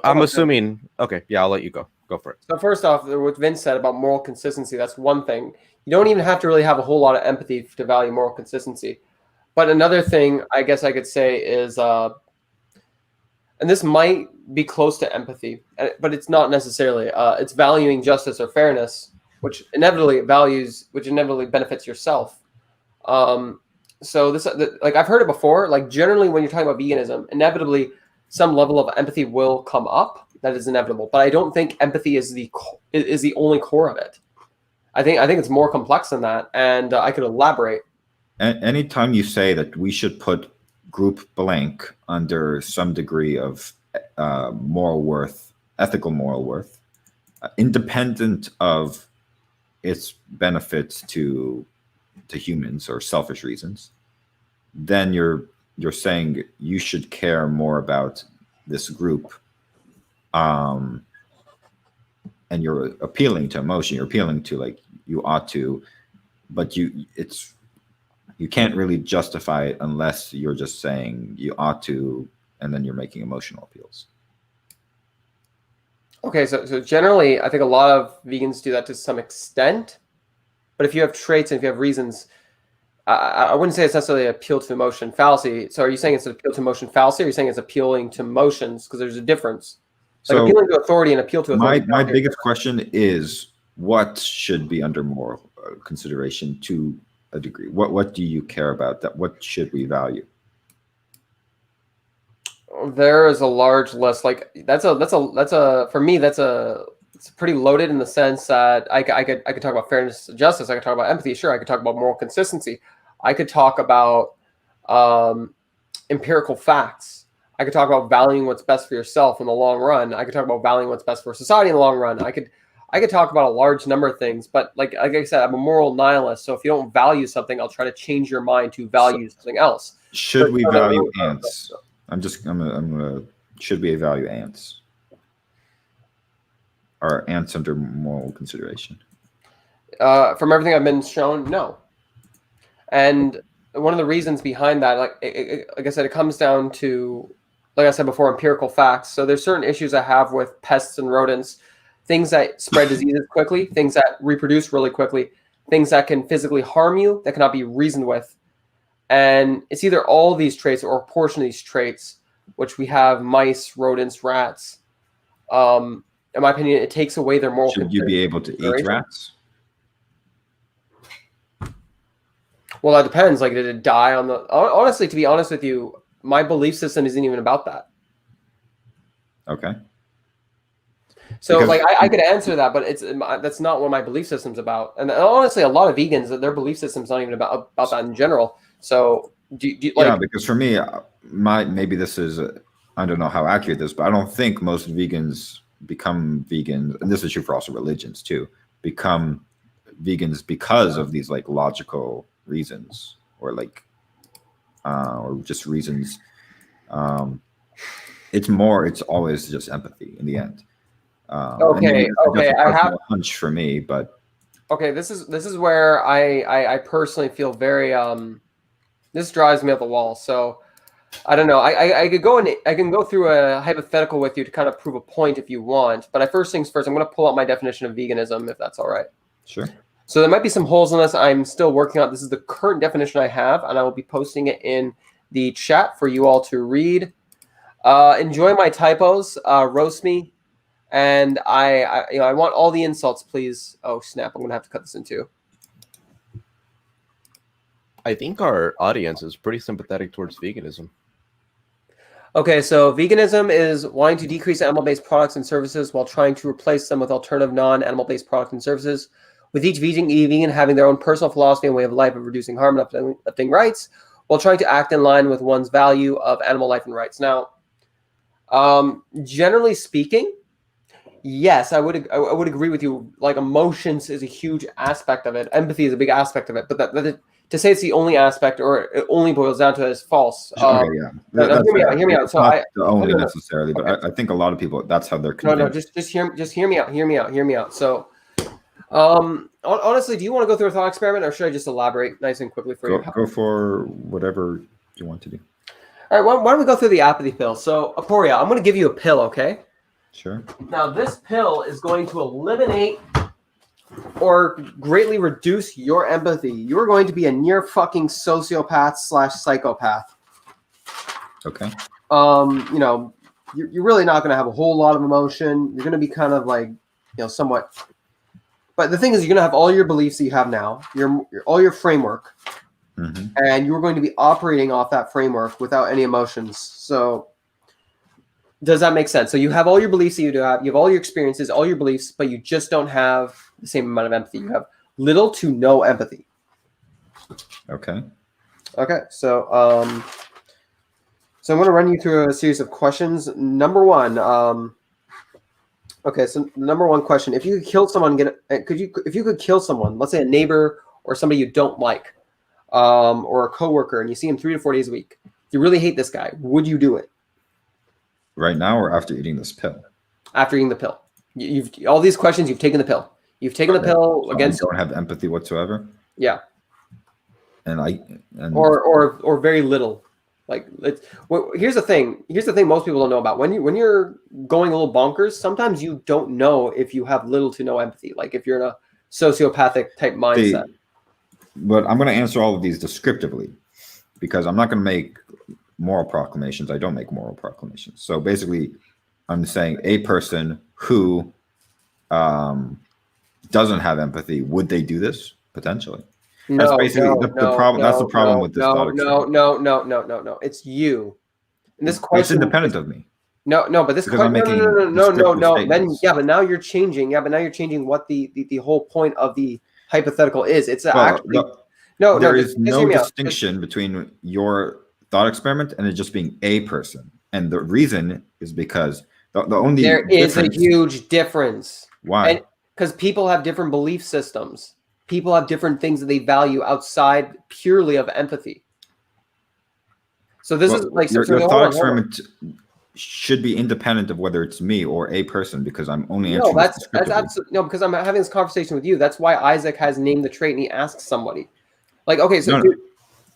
I'm assuming. Okay, yeah, I'll let you go. Go for it. So first off, what Vince said about moral consistency, that's one thing. You don't even have to really have a whole lot of empathy to value moral consistency. But another thing I guess I could say is, and this might be close to empathy, but it's not necessarily. It's valuing justice or fairness, which inevitably benefits yourself. So this, like I've heard it before, like generally when you're talking about veganism, inevitably some level of empathy will come up. That is inevitable, but I don't think empathy is the only core of it. I think it's more complex than that, and I could elaborate. Anytime you say that we should put group blank under some degree of moral worth, ethical moral worth, independent of its benefits to humans or selfish reasons, then you're saying you should care more about this group, and you're appealing to emotion. You're appealing to like you ought to, but you can't really justify it unless you're just saying you ought to, and then you're making emotional appeals. Okay, so generally, I think a lot of vegans do that to some extent. But if you have traits and if you have reasons, I wouldn't say it's necessarily an appeal to emotion fallacy. So are you saying it's an appeal to emotion fallacy, or are you saying it's appealing to emotions? Because there's a difference. Like so appealing to authority and appeal to authority. My biggest question is, what should be under moral consideration to a degree? What do you care about? That what should we value? There is a large list. Like that's a for me, that's a it's pretty loaded in the sense that I could talk about fairness and justice. I could talk about empathy. Sure, I could talk about moral consistency. I could talk about empirical facts. I could talk about valuing what's best for yourself in the long run. I could talk about valuing what's best for society in the long run. I could talk about a large number of things, but like I said, I'm a moral nihilist. So if you don't value something, I'll try to change your mind to value something else. Should we value ants? I'm gonna. Should we value ants? Are ants under moral consideration? From everything I've been shown, no. And one of the reasons behind that, like I said, it comes down to, like I said before, empirical facts. So there's certain issues I have with pests and rodents, things that spread diseases quickly, things that reproduce really quickly, things that can physically harm you, that cannot be reasoned with. And it's either all these traits or a portion of these traits, which we have mice, rodents, rats. In my opinion, it takes away their moral. Should you be able to eat rats? Well, that depends. Like, did it die on the? Honestly, to be honest with you, my belief system isn't even about that. Okay. So, because, like, I could answer that, but that's not what my belief system's about. And honestly, a lot of vegans, their belief system's not even about that in general. So, do you like? Yeah, because for me, maybe this is I don't know how accurate this, but I don't think most vegans become vegans, and this is true for also religions too, become vegans because of these like logical reasons or like or just reasons. It's always just empathy in the end. Okay, I have a hunch for me, but okay, this is where I personally feel very this drives me up the wall. So I don't know. I can go through a hypothetical with you to kind of prove a point if you want. But first things first, I'm going to pull out my definition of veganism, if that's all right. Sure. So there might be some holes in this. I'm still working on. This is the current definition I have, and I will be posting it in the chat for you all to read. Enjoy my typos. Roast me, and I want all the insults, please. Oh snap! I'm going to have to cut this in two. I think our audience is pretty sympathetic towards veganism. Okay, so veganism is wanting to decrease animal-based products and services while trying to replace them with alternative non-animal-based products and services, with each vegan having their own personal philosophy and way of life of reducing harm and uplifting rights, while trying to act in line with one's value of animal life and rights. Now, generally speaking, yes, I would agree with you. Like, emotions is a huge aspect of it. Empathy is a big aspect of it, but to say it's the only aspect or it only boils down to it is false. Okay, yeah. Hear me out. So not only necessarily, but okay. I think a lot of people, that's how they're convinced. No, just hear me out. So, honestly, do you want to go through a thought experiment, or should I just elaborate nice and quickly for you? Go for whatever you want to do. All right, why don't we go through the apathy pill? So, Aporia, I'm going to give you a pill, okay? Sure. Now, this pill is going to eliminate or greatly reduce your empathy. You're going to be a near fucking sociopath / psychopath. Okay. You're really not going to have a whole lot of emotion. You're going to be kind of like, somewhat. But the thing is, you're going to have all your beliefs that you have now, all your framework, and you're going to be operating off that framework without any emotions. So, does that make sense? So you have all your beliefs that you do have, you have all your experiences, all your beliefs, but you just don't have the same amount of empathy. You have little to no empathy. Okay. Okay. So I'm going to run you through a series of questions. Number one. Okay. So number one question: if you could kill someone, if you could kill someone, let's say a neighbor or somebody you don't like, or a coworker, and you see him 3 to 4 days a week, you really hate this guy, would you do it? Right now or after eating this pill? After eating the pill. You've all these questions, you've taken the pill. You've taken the pill so against. I don't have empathy whatsoever. Yeah. Or very little. Like, here's the thing. Here's the thing most people don't know about. When you're going a little bonkers, sometimes you don't know if you have little to no empathy. Like if you're in a sociopathic type mindset. But I'm going to answer all of these descriptively because I'm not going to make moral proclamations. I don't make moral proclamations. So basically, I'm saying a person who doesn't have empathy, would they do this? Potentially. That's basically the problem. That's the problem with this thought experiment. No. It's you. And this question it's independent of me. No, but this Because I'm making no. descriptive Then statements. but now you're changing. But now you're changing what the whole point of the hypothetical is. It's Well, actually no. There Just is hear no me out. distinction between your thought experiment and it just being a person. And the reason is because the only There is a difference- huge difference. Why? And because people have different belief systems. People have different things that they value outside purely of empathy. So this is like your hold thought on. experiment should be independent of whether it's me or a person because I'm only No, answering that's descriptively. absolutely no, because I'm having this conversation with you. That's why Isaac has named the trait and he asks somebody. Like, okay, so No.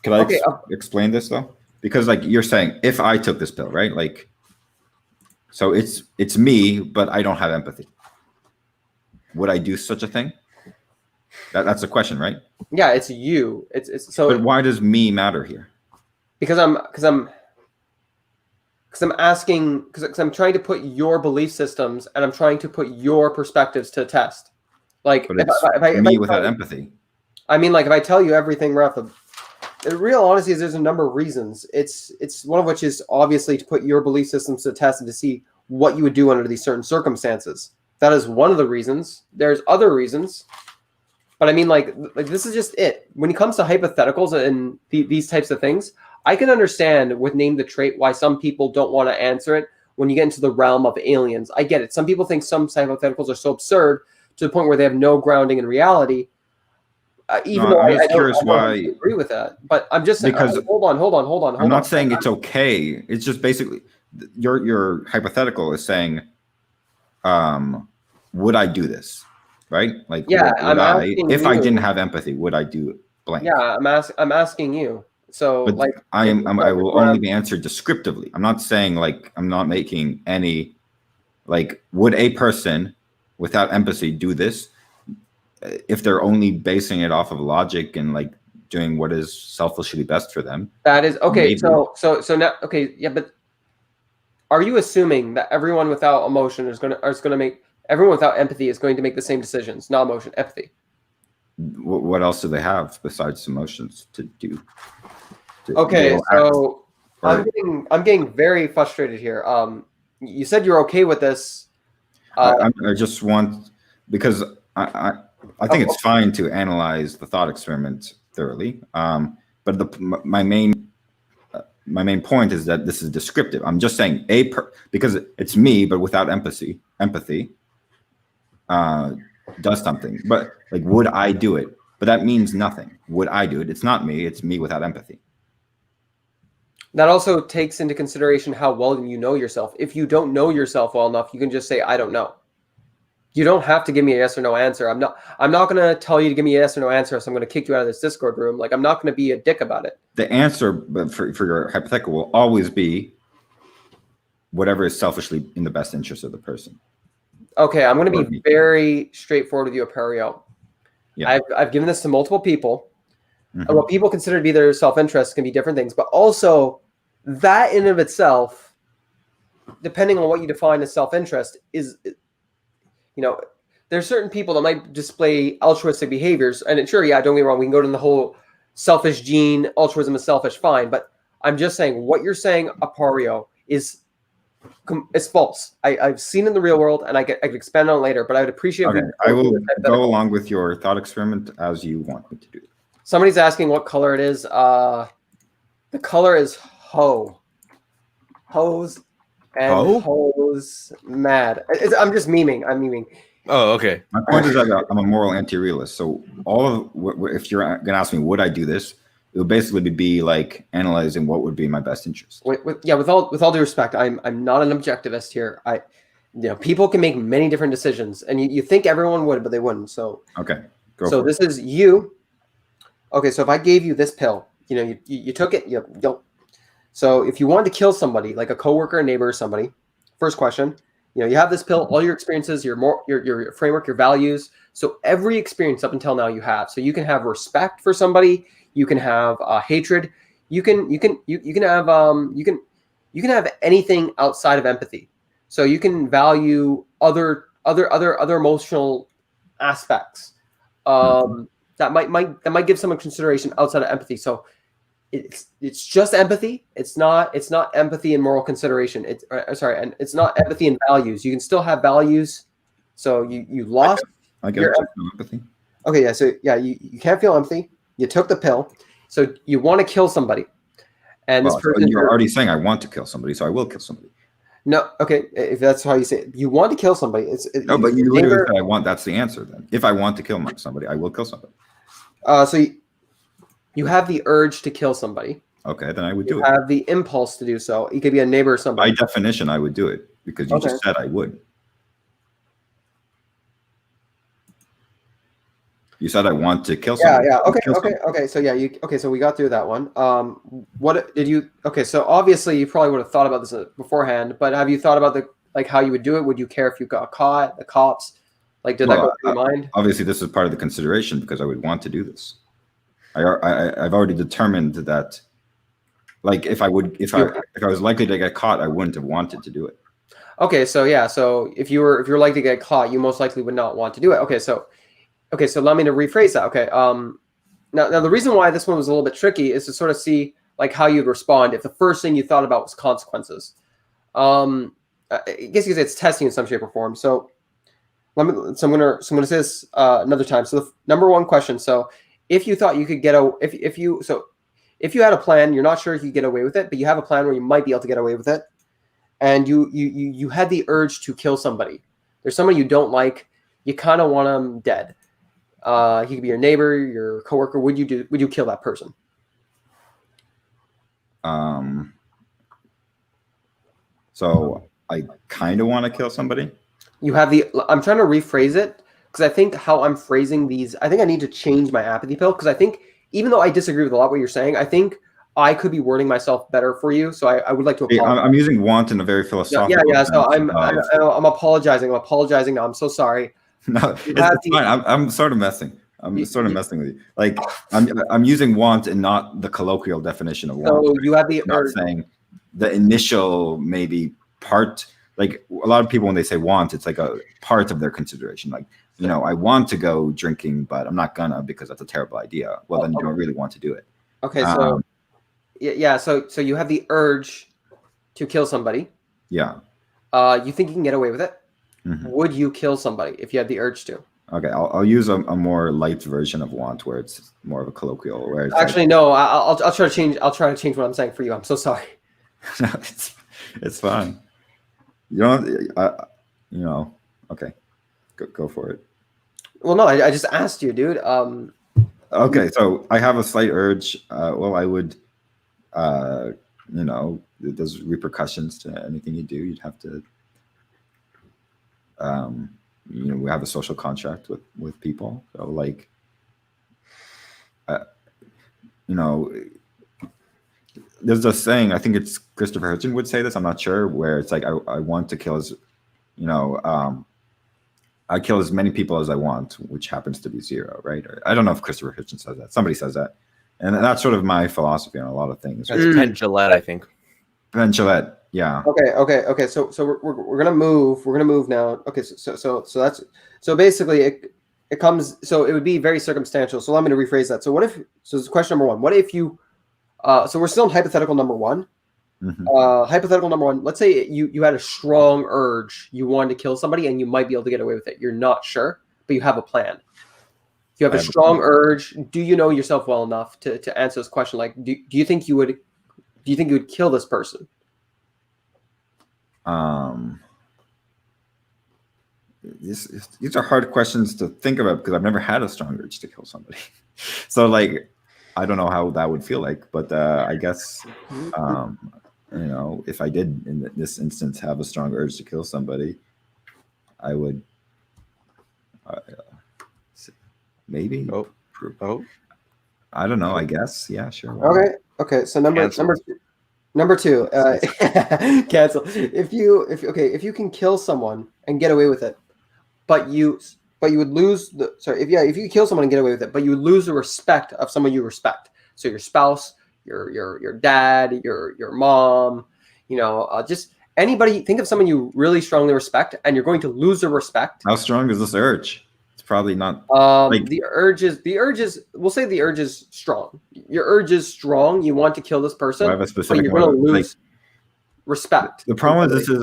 Can I okay, explain this though? Because like you're saying, if I took this pill, right? Like, so it's me, but I don't have empathy. Would I do such a thing? That's the question, right? yeah, it's you. It's so. But why does me matter here? Because I'm asking because I'm trying to put your belief systems and I'm trying to put your perspectives to test. Like, But it's me without empathy. I mean, like if I tell you everything right off the real honesty is there's a number of reasons. It's one of which is obviously to put your belief systems to test and to see what you would do under these certain circumstances. That is one of the reasons. There's other reasons. But I mean, like this is just it. When it comes to hypotheticals and these types of things, I can understand with Name the Trait why some people don't want to answer it when you get into the realm of aliens. I get it. Some people think some hypotheticals are so absurd to the point where they have no grounding in reality. Even though I don't agree with that, but I'm just because hold on. I'm not saying it's okay. It's just basically your hypothetical is saying, would I do this? Right? Like, yeah, if I didn't have empathy, would I do blank? Yeah, I'm asking you. So but like I will only be answered descriptively. I'm not saying like I'm not making any like would a person without empathy do this if they're only basing it off of logic and like doing what is selfishly best for them. That is okay. Maybe. So now okay, yeah, but are you assuming that everyone without emotion is going to make everyone without empathy is going to make the same decisions, not emotion, empathy? What else do they have besides emotions to do? Okay, so I'm getting very frustrated here. You said you're okay with this. I just want because I think it's fine to analyze the thought experiment thoroughly. But my main point is that this is descriptive. I'm just saying because it's me, but without empathy does something. But like, would I do it? But that means nothing. Would I do it? It's not me. It's me without empathy. That also takes into consideration how well you know yourself. If you don't know yourself well enough, you can just say, I don't know. You don't have to give me a yes or no answer. I'm not going to tell you to give me a yes or no answer, so I'm going to kick you out of this Discord room. Like, I'm not going to be a dick about it. The answer for your hypothetical will always be whatever is selfishly in the best interest of the person. Okay, I'm going to be very straightforward with you, Aperio. Yeah. I've given this to multiple people. Mm-hmm. What people consider to be their self-interest can be different things, but also that in and of itself, depending on what you define as self-interest, is, there's certain people that might display altruistic behaviors, and sure, yeah, don't get me wrong, we can go to the whole selfish gene, altruism is selfish, fine, but I'm just saying what you're saying, Aperio, is false. I've seen it in the real world, and I could expand on it later, but I would appreciate. Okay, I will go along with your thought experiment as you want me to do. Somebody's asking what color it is. The color is hose and hose mad. I'm just memeing. I'm memeing. Oh, okay. My point is that I'm a moral anti-realist. So if you're going to ask me, would I do this? It would basically be like analyzing what would be in my best interest. With all due respect, I'm not an objectivist here. People can make many different decisions, and you think everyone would, but they wouldn't. So okay, this is you. Okay, so if I gave you this pill, you took it, so if you wanted to kill somebody, like a coworker, a neighbor, or somebody, first question, you have this pill, all your experiences, your framework, your values. So every experience up until now you have. So you can have respect for somebody, you can have hatred, you can have anything outside of empathy. So you can value other emotional aspects. That might give someone consideration outside of empathy. So it's just empathy. It's not empathy and moral consideration. And it's not empathy and values. You can still have values. So you lost. I get empathy. Okay, yeah. So yeah, you can't feel empathy. You took the pill, so you want to kill somebody, and this person. You're already saying I want to kill somebody, so I will kill somebody. No, okay. If that's how you say it, you want to kill somebody. No, but you literally said I want. That's the answer. Then, if I want to kill somebody, I will kill somebody. So you have the urge to kill somebody. Okay, then I would do it. You have the impulse to do so. It could be a neighbor or somebody. By definition, I would do it because you just said I would. You said I want to kill somebody. Yeah. Okay. So yeah, so we got through that one. What did you? Okay, so obviously you probably would have thought about this beforehand, but have you thought about how you would do it? Would you care if you got caught? The cops, did that go through your mind? Obviously, this is part of the consideration because I would want to do this. I've already determined that, if I was likely to get caught, I wouldn't have wanted to do it. Okay, so yeah, so if you're likely to get caught, you most likely would not want to do it. Okay, so allow me to rephrase that. Okay, now the reason why this one was a little bit tricky is to sort of see how you'd respond if the first thing you thought about was consequences. I guess you could say it's testing in some shape or form. So I'm gonna say this another time. So the number one question. So if you thought you could if you had a plan, you're not sure if you could get away with it, but you have a plan where you might be able to get away with it, and you had the urge to kill somebody. There's somebody you don't like. You kind of want them dead. He could be your neighbor, your coworker. Would you kill that person? So I kind of want to kill somebody. I'm trying to rephrase it because I think how I'm phrasing these, I think I need to change my apathy pill because I think even though I disagree with a lot of what you're saying, I think I could be wording myself better for you. So I would like to apologize. I'm using want in a very philosophical. Yeah. So I'm apologizing. I'm so sorry. No, it's fine. I'm sort of messing. I'm sort of messing with you. I'm using want and not the colloquial definition of want. So you have the not saying the initial maybe part. A lot of people when they say want, it's like a part of their consideration. I want to go drinking, but I'm not gonna because that's a terrible idea. Well, then you don't really want to do it. Okay, so yeah, so you have the urge to kill somebody. Yeah. You think you can get away with it? Mm-hmm. Would you kill somebody if you had the urge to? Okay, I'll use a more light version of want, where it's more of a colloquial. Where it's actually no, I'll try to change. I'll try to change what I'm saying for you. I'm so sorry. No, it's fine. You know, okay, go for it. Well, no, I just asked you, dude. Okay, so I have a slight urge. Well, I would, there's repercussions to anything you do. You'd have to, we have a social contract with people. So there's a saying, I think it's Christopher Hitchens would say this, I'm not sure, where it's I want to kill I kill as many people as I want, which happens to be zero, right? Or, I don't know if Christopher Hitchens says that. Somebody says that. And that's sort of my philosophy on a lot of things. That's Penn Jillette, I think. Penn Jillette, yeah. Okay. So we're gonna move. We're gonna move now. Okay, so basically it comes. So it would be very circumstantial. So allow me to rephrase that. So this is question number one. What if you? So we're still in hypothetical number one. Mm-hmm. Hypothetical number one. Let's say you had a strong urge. You wanted to kill somebody, and you might be able to get away with it. You're not sure, but you have a plan. If you have a strong urge, do you know yourself well enough to answer this question? Do you think you would kill this person? These are hard questions to think about because I've never had a strong urge to kill somebody. So I don't know how that would feel like, but I guess if I did in this instance have a strong urge to kill somebody, I would maybe. Oh. I don't know. I guess. Yeah. Sure. Okay. So number two. Cancel. If you can kill someone and get away with it, but you would lose if you kill someone and get away with it, but you would lose the respect of someone you respect. So your spouse, your dad, your mom, just anybody. Think of someone you really strongly respect, and you're going to lose the respect. How strong is this urge? It's probably not. The urge is. We'll say the urge is strong. Your urge is strong. You want to kill this person. I have a specific. But you're going to lose respect. The problem with this is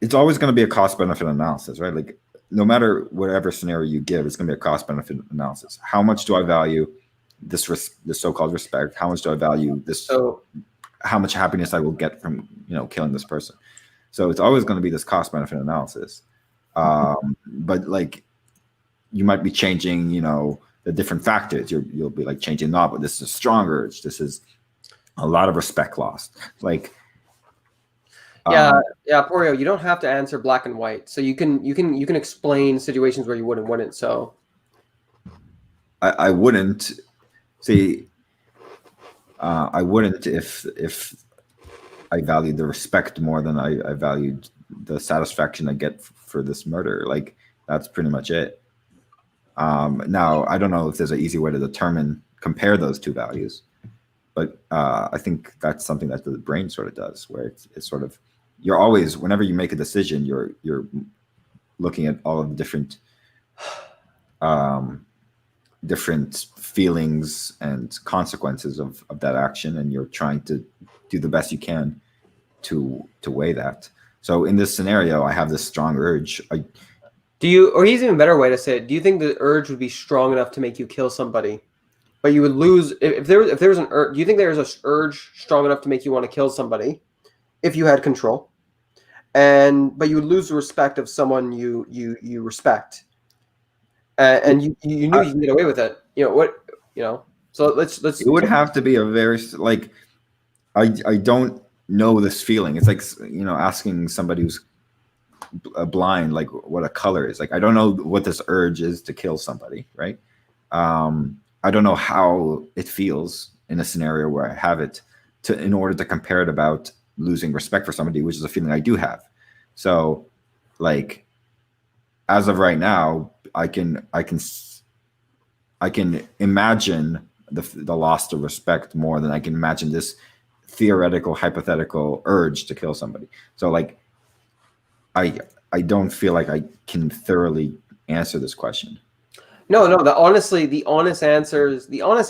it's always going to be a cost benefit analysis, right? Like no matter whatever scenario you give, it's going to be a cost benefit analysis. How much do I value this so-called respect? How much do I value this? So, how much happiness I will get from killing this person? So it's always going to be this cost benefit analysis. But like you might be changing, the different factors. You'll be like changing but this is a strong urge. This is a lot of respect lost. Like. Yeah, Porio, you don't have to answer black and white. So you can explain situations where you would and wouldn't. So I wouldn't see. I wouldn't if I valued the respect more than I valued the satisfaction I get for this murder. Like that's pretty much it. Now I don't know if there's an easy way to compare those two values, but I think that's something that the brain sort of does, where it's sort of. You're always, whenever you make a decision, you're looking at all of the different feelings and consequences of that action, and you're trying to do the best you can to weigh that. So in this scenario, I have this strong urge. Or here's an even better way to say it. Do you think the urge would be strong enough to make you kill somebody, but you would lose if there was an urge? Do you think there's an urge strong enough to make you want to kill somebody if you had control? But you would lose the respect of someone you respect, and you knew you could get away with it. So let's. It would have to be a very I don't know this feeling. It's like asking somebody who's blind like what a color is. Like I don't know what this urge is to kill somebody, right? I don't know how it feels in a scenario where I have it in order to compare it about losing respect for somebody, which is a feeling I do have. So like as of right now, I can imagine the loss of respect more than I can imagine this theoretical hypothetical urge to kill somebody. So like I don't feel like I can thoroughly answer this question. No, the honest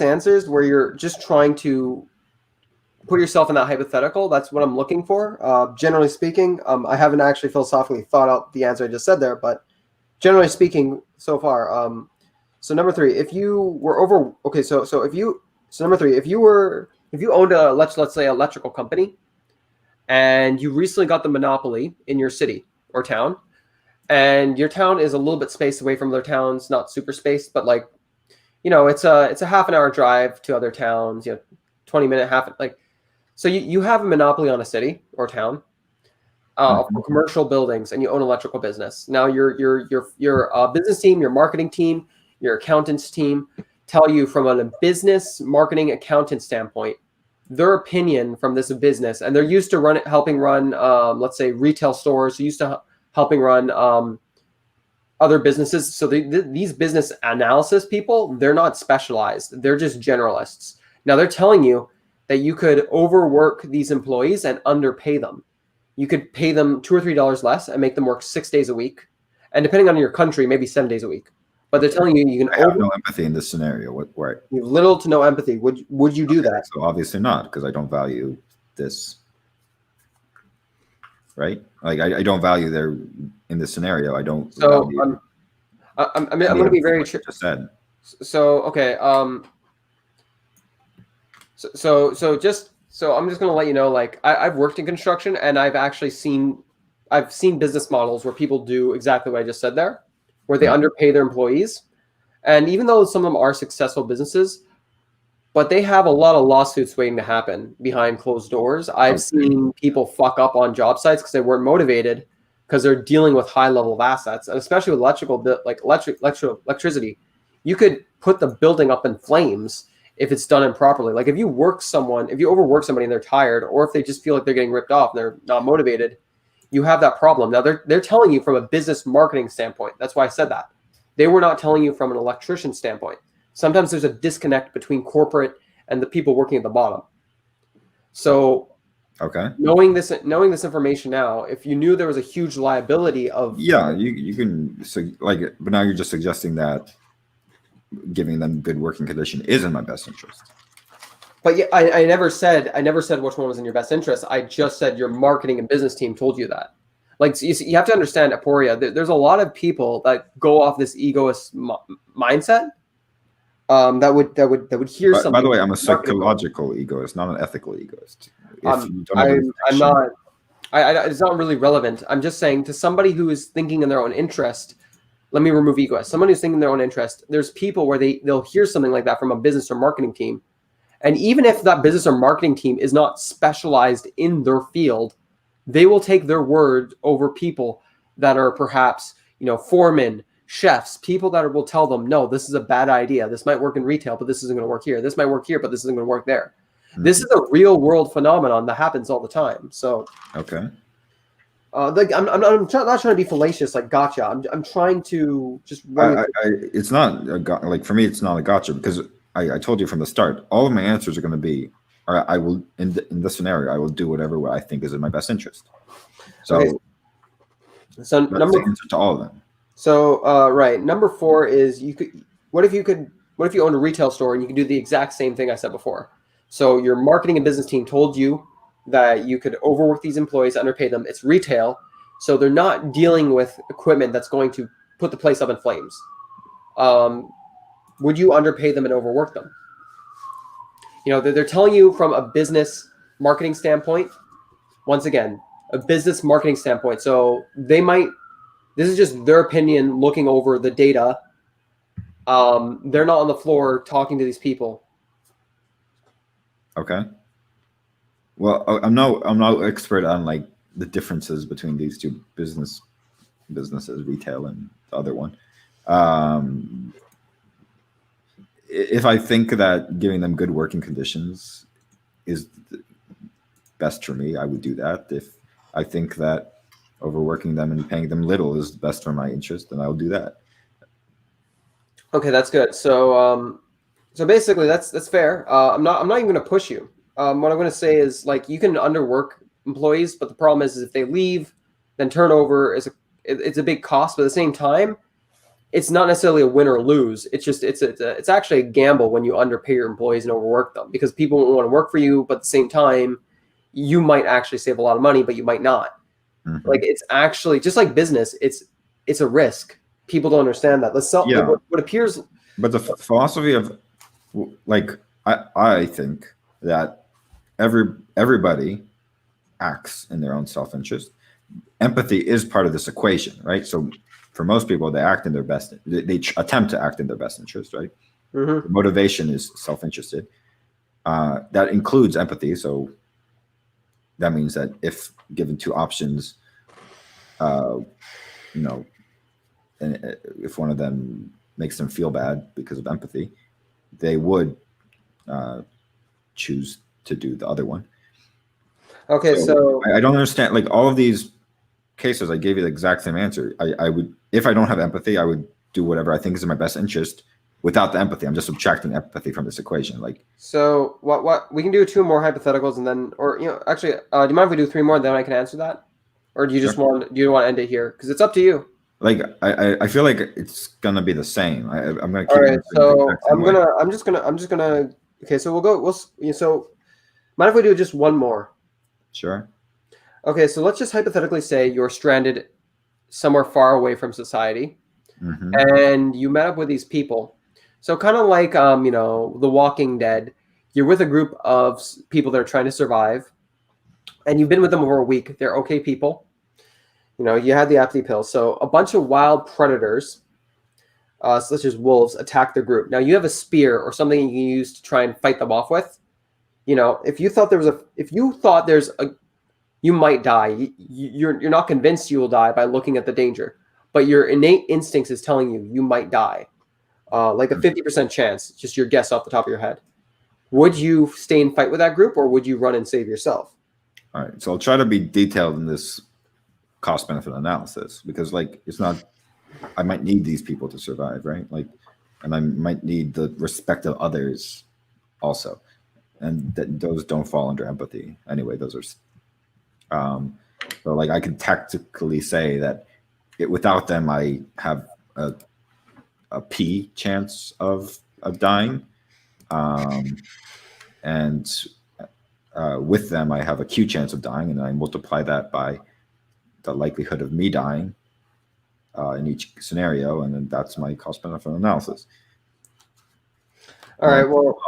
answers where you're just trying to put yourself in that hypothetical. That's what I'm looking for. Generally speaking, I haven't actually philosophically thought out the answer I just said there, but generally speaking, so far. So number three, if you were over, okay, so number three, if you owned a let's say electrical company, and you recently got the monopoly in your city or town, and your town is a little bit spaced away from other towns, not super spaced, but like, it's a half an hour drive to other towns, 20-minute so you have a monopoly on a city or town for commercial buildings, and you own electrical business. Now your business team, your marketing team, your accountants team tell you from a business marketing accountant standpoint, their opinion from this business, and they're used to helping run, let's say retail stores, used to helping run other businesses. So these business analysis people, they're not specialized. They're just generalists. Now they're telling you that you could overwork these employees and underpay them. You could pay them $2 or $3 less and make them work 6 days a week. And depending on your country, maybe 7 days a week. But they're telling you you can. I have no empathy in this scenario. Right? You have little to no empathy. Would you do that? So obviously not, because I don't value this. Right? Like I don't value their in this scenario. I don't. So I'm going to be very just said. So okay. So I'm just going to let you know, like I've worked in construction, and I've seen business models where people do exactly what I just said there, where they underpay their employees. And even though some of them are successful businesses, but they have a lot of lawsuits waiting to happen behind closed doors. I've seen people fuck up on job sites because they weren't motivated, because they're dealing with high level of assets, and especially with electricity. You could put the building up in flames if it's done improperly. Like if you overwork somebody and they're tired, or if they just feel like they're getting ripped off and they're not motivated, you have that problem. Now they're telling you from a business marketing standpoint. That's why I said that. They were not telling you from an electrician standpoint. Sometimes there's a disconnect between corporate and the people working at the bottom. So Okay. Knowing this information now, if you knew there was a huge liability of Yeah, you can but now you're just suggesting that giving them good working condition is in my best interest. But yeah, I never said which one was in your best interest. I just said your marketing and business team told you that. Like, so you have to understand, Aporia, there's a lot of people that go off this egoist mindset. That would hear something. By the way, I'm a psychological egoist, not an ethical egoist. I'm not. It's not really relevant. I'm just saying, to somebody who is thinking in their own interest. Let me remove egoist. Someone who's thinking in their own interest. There's people where they'll hear something like that from a business or marketing team, and even if that business or marketing team is not specialized in their field, they will take their word over people that are perhaps, foremen, chefs, people that will tell them, no, this is a bad idea. This might work in retail, but this isn't going to work here. This might work here, but this isn't going to work there. Mm-hmm. This is a real world phenomenon that happens all the time. So, okay. I'm not trying to be fallacious, like gotcha. I'm trying to just. It's not like for me. It's not a gotcha because I told you from the start. All of my answers are going to be, or I will in this scenario, I will do whatever I think is in my best interest. So, okay. So number answer to all of them. So right, number 4 is What if you owned a retail store and you could do the exact same thing I said before? So your marketing and business team told you that you could overwork these employees, underpay them. It's retail, so they're not dealing with equipment that's going to put the place up in flames. Would you underpay them and overwork them? They're telling you from a business marketing standpoint. Once again, a business marketing standpoint. So they might. This is just their opinion, looking over the data. They're not on the floor talking to these people. Okay. Well, I'm no expert on like the differences between these two businesses, retail and the other one. If I think that giving them good working conditions is best for me, I would do that. If I think that overworking them and paying them little is best for my interest, then I'll do that. Okay, that's good. So basically, that's fair. I'm not even going to push you. What I'm going to say is, like, you can underwork employees, but the problem is if they leave, then turnover it's a big cost. But at the same time, it's not necessarily a win or lose. It's just it's actually a gamble when you underpay your employees and overwork them, because people won't want to work for you, but at the same time, you might actually save a lot of money, but you might not. Mm-hmm. Like, it's actually just like business. It's a risk. People don't understand that. What appears. But the philosophy of, like, I think that everybody acts in their own self-interest. Empathy is part of this equation, right? So for most people, they act in their best. They attempt to act in their best interest, right? Mm-hmm. The motivation is self-interested. That includes empathy. So that means that if given 2 options, and if one of them makes them feel bad because of empathy, they would choose to do the other one. Okay, so I don't understand. Like, all of these cases, I gave you the exact same answer. I would, if I don't have empathy, I would do whatever I think is in my best interest without the empathy. I'm just subtracting empathy from this equation. Like, so what we can do 2 more hypotheticals, and then, or actually, do you mind if we do 3 more? Then I can answer that, or do you just want to end it here? Because it's up to you. Like, I feel like it's gonna be the same. I'm gonna keep. All right, so I'm just gonna. Okay, so so mind if we do just 1 more? Sure. Okay, so let's just hypothetically say you're stranded somewhere far away from society, mm-hmm. and you met up with these people. So kind of like The Walking Dead, you're with a group of people that are trying to survive, and you've been with them over a week. They're okay people. You had the apathy pill. So a bunch of wild predators, such as wolves, attack the group. Now you have a spear or something you can use to try and fight them off with. If you thought you might die. You're not convinced you will die by looking at the danger, but your innate instincts is telling you might die. Like a 50% chance, just your guess off the top of your head. Would you stay and fight with that group, or would you run and save yourself? All right, so I'll try to be detailed in this cost-benefit analysis, because, like, it's not. I might need these people to survive, right? Like, and I might need the respect of others also, and those don't fall under empathy anyway. Those are So like I could tactically say that without them, I have a P chance of dying, and with them, I have a Q chance of dying, and I multiply that by the likelihood of me dying in each scenario, and then that's my cost-benefit analysis. All right. Well,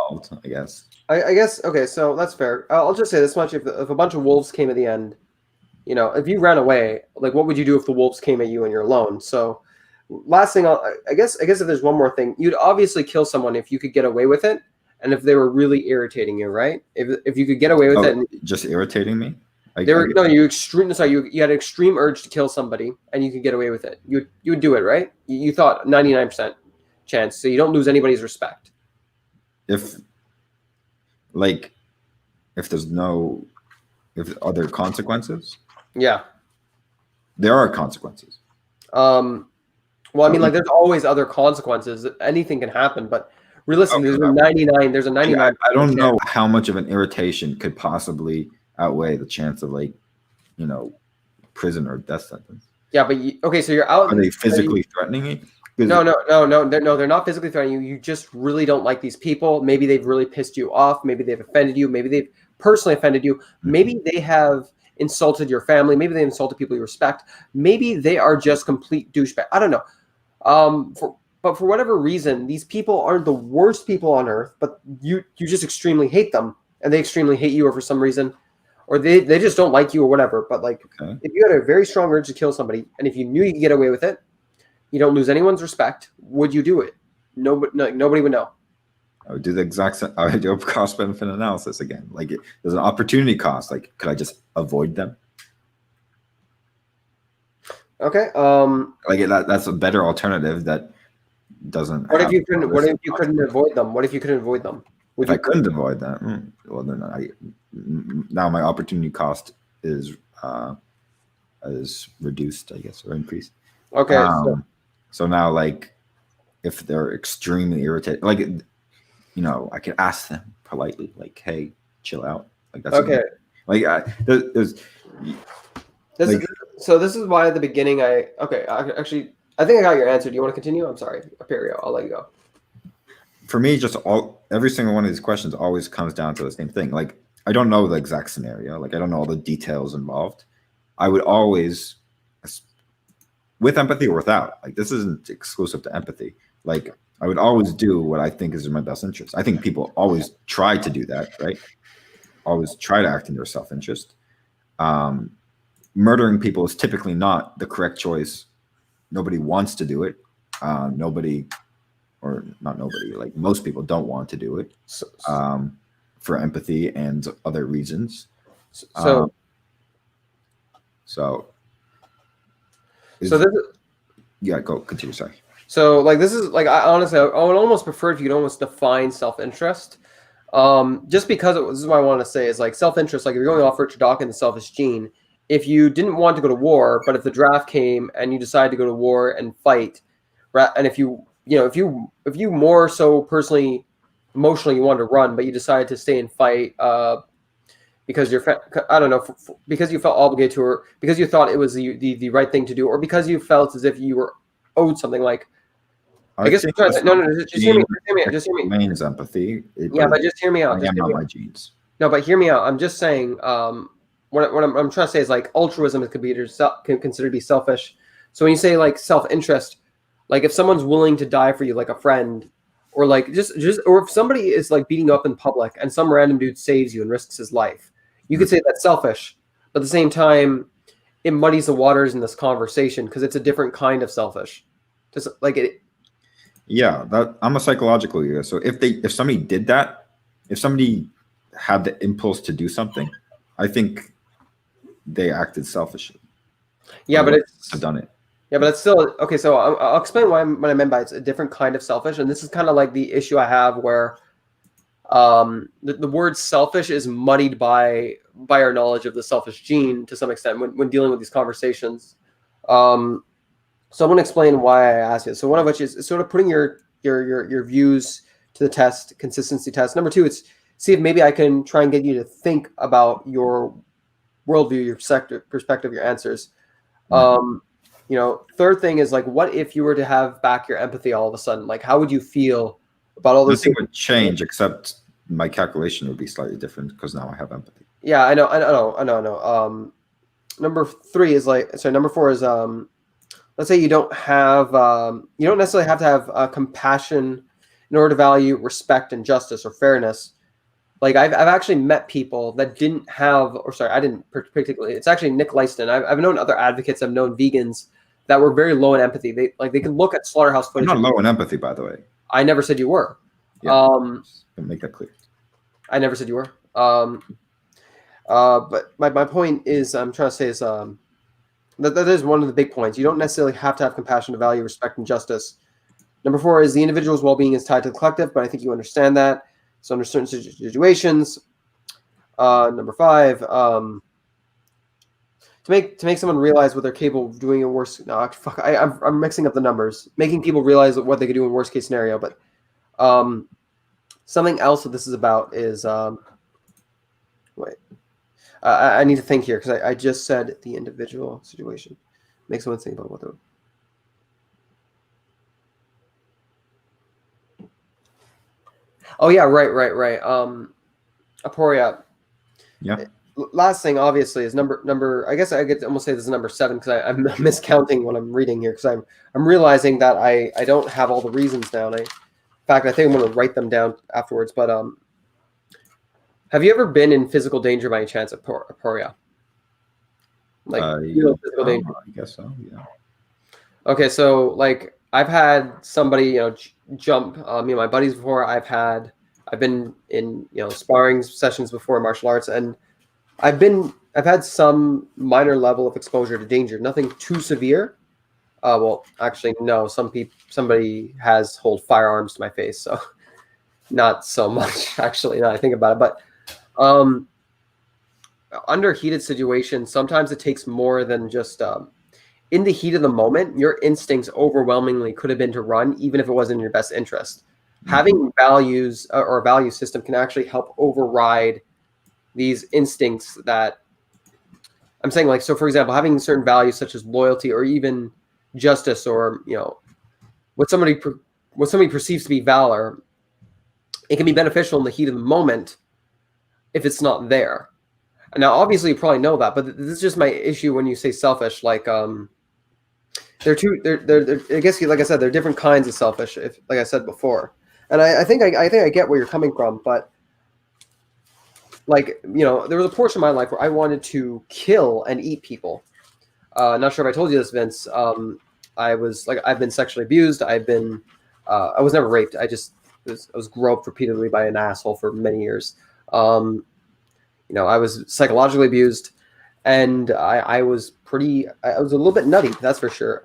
I guess. I guess okay. So that's fair. I'll just say this much: if a bunch of wolves came at the end, you know, if you ran away, like what would you do if the wolves came at you and you're alone? So, last thing, I guess if there's one more thing, you'd obviously kill someone if you could get away with it, and if they were really irritating you, right? If you could get away with it, and just irritating me. You had an extreme urge to kill somebody, and you could get away with it. You would do it, right? You thought 99% chance, so you don't lose anybody's respect. If are there consequences? Yeah, there are consequences. Well, I mean, like, there's always other consequences. Anything can happen, but realistically, there's a 99. There's a 99. I don't know how much of an irritation could possibly outweigh the chance of, like, you know, prison or death sentence. Yeah, but okay, so you're out. Are they physically threatening me? No. They're not physically threatening you. You just really don't like these people. Maybe they've really pissed you off. Maybe they've offended you. Maybe they've personally offended you. Maybe they have insulted your family. Maybe they insulted people you respect. Maybe they are just complete douchebags. I don't know. But for whatever reason, these people aren't the worst people on earth, but you just extremely hate them, and they extremely hate you, or for some reason, or they just don't like you or whatever. But like, if you had a very strong urge to kill somebody, and if you knew you could get away with it, you don't lose anyone's respect, would you do it? Nobody would know. I would do the exact same. I would do a cost benefit analysis again. Like, there's an opportunity cost. Like, could I just avoid them? Okay. Like, that's a better alternative that doesn't. What if you couldn't? What if you couldn't avoid them? What if you couldn't avoid them? If I couldn't avoid that, well, then now my opportunity cost is reduced, I guess, or increased. Okay. So now, like, if they're extremely irritated, like, you know, I could ask them politely, like, "Hey, chill out." Like, that's okay. So this is why at the beginning I think I got your answer. Do you want to continue? I'm sorry, Aperio. I'll let you go. For me, just every single one of these questions always comes down to the same thing. Like, I don't know the exact scenario. Like, I don't know all the details involved. I would always, with empathy or without, like, this isn't exclusive to empathy. Like, I would always do what I think is in my best interest. I think people always try to do that, right? Always try to act in their self-interest. Murdering people is typically not the correct choice. Nobody wants to do it. Like, most people don't want to do it for empathy and other reasons. Continue. Sorry. So, like, this is like, I honestly would almost prefer if you'd almost define self-interest. Just because this is what I want to say is, like, self-interest. Like, if you're going off Richard Dawkins, the selfish gene. If you didn't want to go to war, but if the draft came and you decided to go to war and fight, and if you more so personally, emotionally, you wanted to run, but you decided to stay and fight because because you felt obligated to, or because you thought it was the right thing to do, or because you felt as if you were owed something. Like, just hear me. Means empathy. But just hear me out. My genes. No, but hear me out. I'm just saying. What I'm trying to say is, like, altruism can considered to be selfish. So when you say, like, self-interest, like, if someone's willing to die for you, like a friend, or like or if somebody is, like, beating you up in public and some random dude saves you and risks his life, you could say that's selfish. But at the same time, it muddies the waters in this conversation because it's a different kind of selfish. Just like it. Yeah, I'm a psychological guy. So if somebody did that, if somebody had the impulse to do something, I think they acted selfishly. Yeah, but I've done it. Yeah, but it's still okay. So I'll explain what I meant by it's a different kind of selfish, and this is kind of like the issue I have where the word selfish is muddied by our knowledge of the selfish gene to some extent when dealing with these conversations. So I'm going to explain why I asked it. So one of which is sort of putting your views to the test, consistency test. Number two, it's see if maybe I can try and get you to think about your worldview, your perspective, your answers. Mhm. You know, third thing is like, what if you were to have back your empathy all of a sudden? Like, how would you feel about all this? Nothing would change except my calculation would be slightly different because now I have empathy. Yeah, I know. Number 3 is like, sorry, number 4 is let's say you don't necessarily have to have compassion in order to value respect and justice or fairness. Like I've actually met people that didn't have, or sorry, I didn't particularly. It's actually Nick Lyston. I've known other advocates. I've known vegans that were very low in empathy. They can look at slaughterhouse I'm footage. not low in empathy, by the way. I never said you were. Yeah, make that clear. I never said you were. But my point is, I'm trying to say is that is one of the big points. You don't necessarily have to have compassion to value respect and justice. Number 4 is the individual's well-being is tied to the collective, but I think you understand that. So under certain situations. Number 5, to make someone realize what they're capable of doing in worst. No, fuck, I'm mixing up the numbers. Making people realize what they could do in worst case scenario. But something else that this is about is wait. I need to think here because I just said the individual situation. Make someone think about what they're. Oh yeah, right. Aporia. Yeah. Last thing, obviously, is number. I guess I get to almost say this is number 7 because I'm miscounting what I'm reading here because I'm realizing that I don't have all the reasons down. In fact, I think I'm going to write them down afterwards. But have you ever been in physical danger by any chance, Aporia? Like real physical danger? I guess so. Yeah. Okay, so like I've had somebody jump me and my buddies before. I've been in sparring sessions before in martial arts, and I've had some minor level of exposure to danger. Nothing too severe. Well, actually, no. Somebody has hold firearms to my face, so not so much actually. Now I think about it, but under heated situations, sometimes it takes more than just. In the heat of the moment, your instincts overwhelmingly could have been to run, even if it wasn't in your best interest. Mm-hmm. Having values or a value system can actually help override these instincts that I'm saying. Like, so for example, having certain values such as loyalty or even justice, or what somebody perceives to be valor, it can be beneficial in the heat of the moment if it's not there. Now, obviously, you probably know that, but this is just my issue when you say selfish. Like, they're I guess, like I said, they're different kinds of selfish. If, like I said before, and I think I get where you're coming from, but like there was a portion of my life where I wanted to kill and eat people. Not sure if I told you this, Vince. I've been sexually abused. I was never raped. I was groped repeatedly by an asshole for many years. I was psychologically abused, and I was a little bit nutty, that's for sure.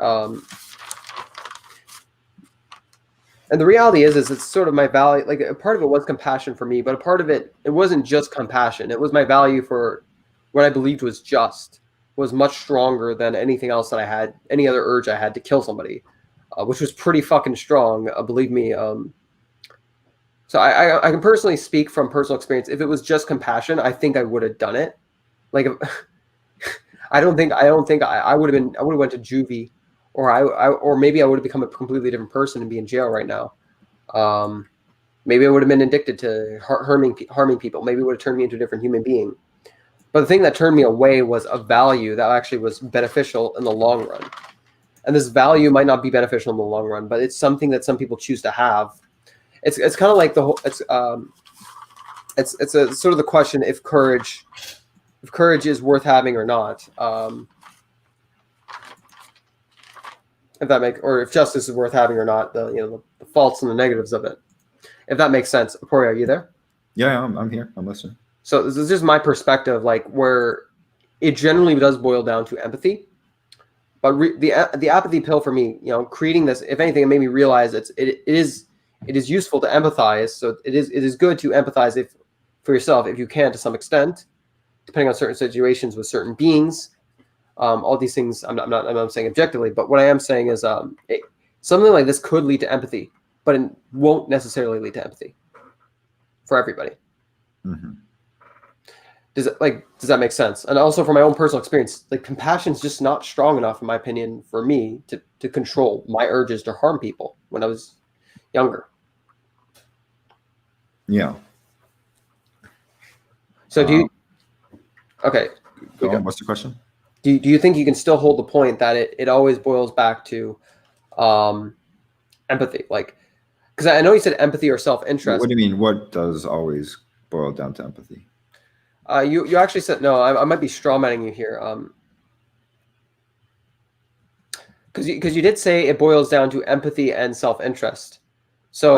And the reality is it's sort of my value. Like, a part of it was compassion for me, but a part of it wasn't just compassion. It was my value for what I believed was just, was much stronger than anything else that I had, any other urge I had to kill somebody, which was pretty fucking strong, believe me. So I can personally speak from personal experience. If it was just compassion, I think I would have done it. Like, I would have went to juvie, or maybe I would have become a completely different person and be in jail right now. Maybe I would have been addicted to harming people. Maybe it would have turned me into a different human being. But the thing that turned me away was a value that actually was beneficial in the long run. And this value might not be beneficial in the long run, but it's something that some people choose to have. It's kind of like the whole. It's a sort of the question if courage is worth having or not. Or if justice is worth having or not. The faults and the negatives of it. If that makes sense. Aporia, are you there? Yeah, I'm here. I'm listening. So this is just my perspective, like, where it generally does boil down to empathy. But the apathy pill for me, creating this, if anything, it made me realize it is useful to empathize. So it is good to empathize for yourself if you can, to some extent, depending on certain situations with certain beings. All these things, I'm not saying objectively, but what I am saying is something like this could lead to empathy, but it won't necessarily lead to empathy for everybody. Mm-hmm. does that make sense? And also from my own personal experience, like compassion is just not strong enough, in my opinion, for me to control my urges to harm people when I was younger. Yeah. So do you? Okay. Go on, what's the question? Do you think you can still hold the point that it always boils back to empathy? Like, because I know you said empathy or self-interest. What do you mean? What does always boil down to empathy? You actually said, no, I might be strawmanning you here. Because you did say it boils down to empathy and self-interest. So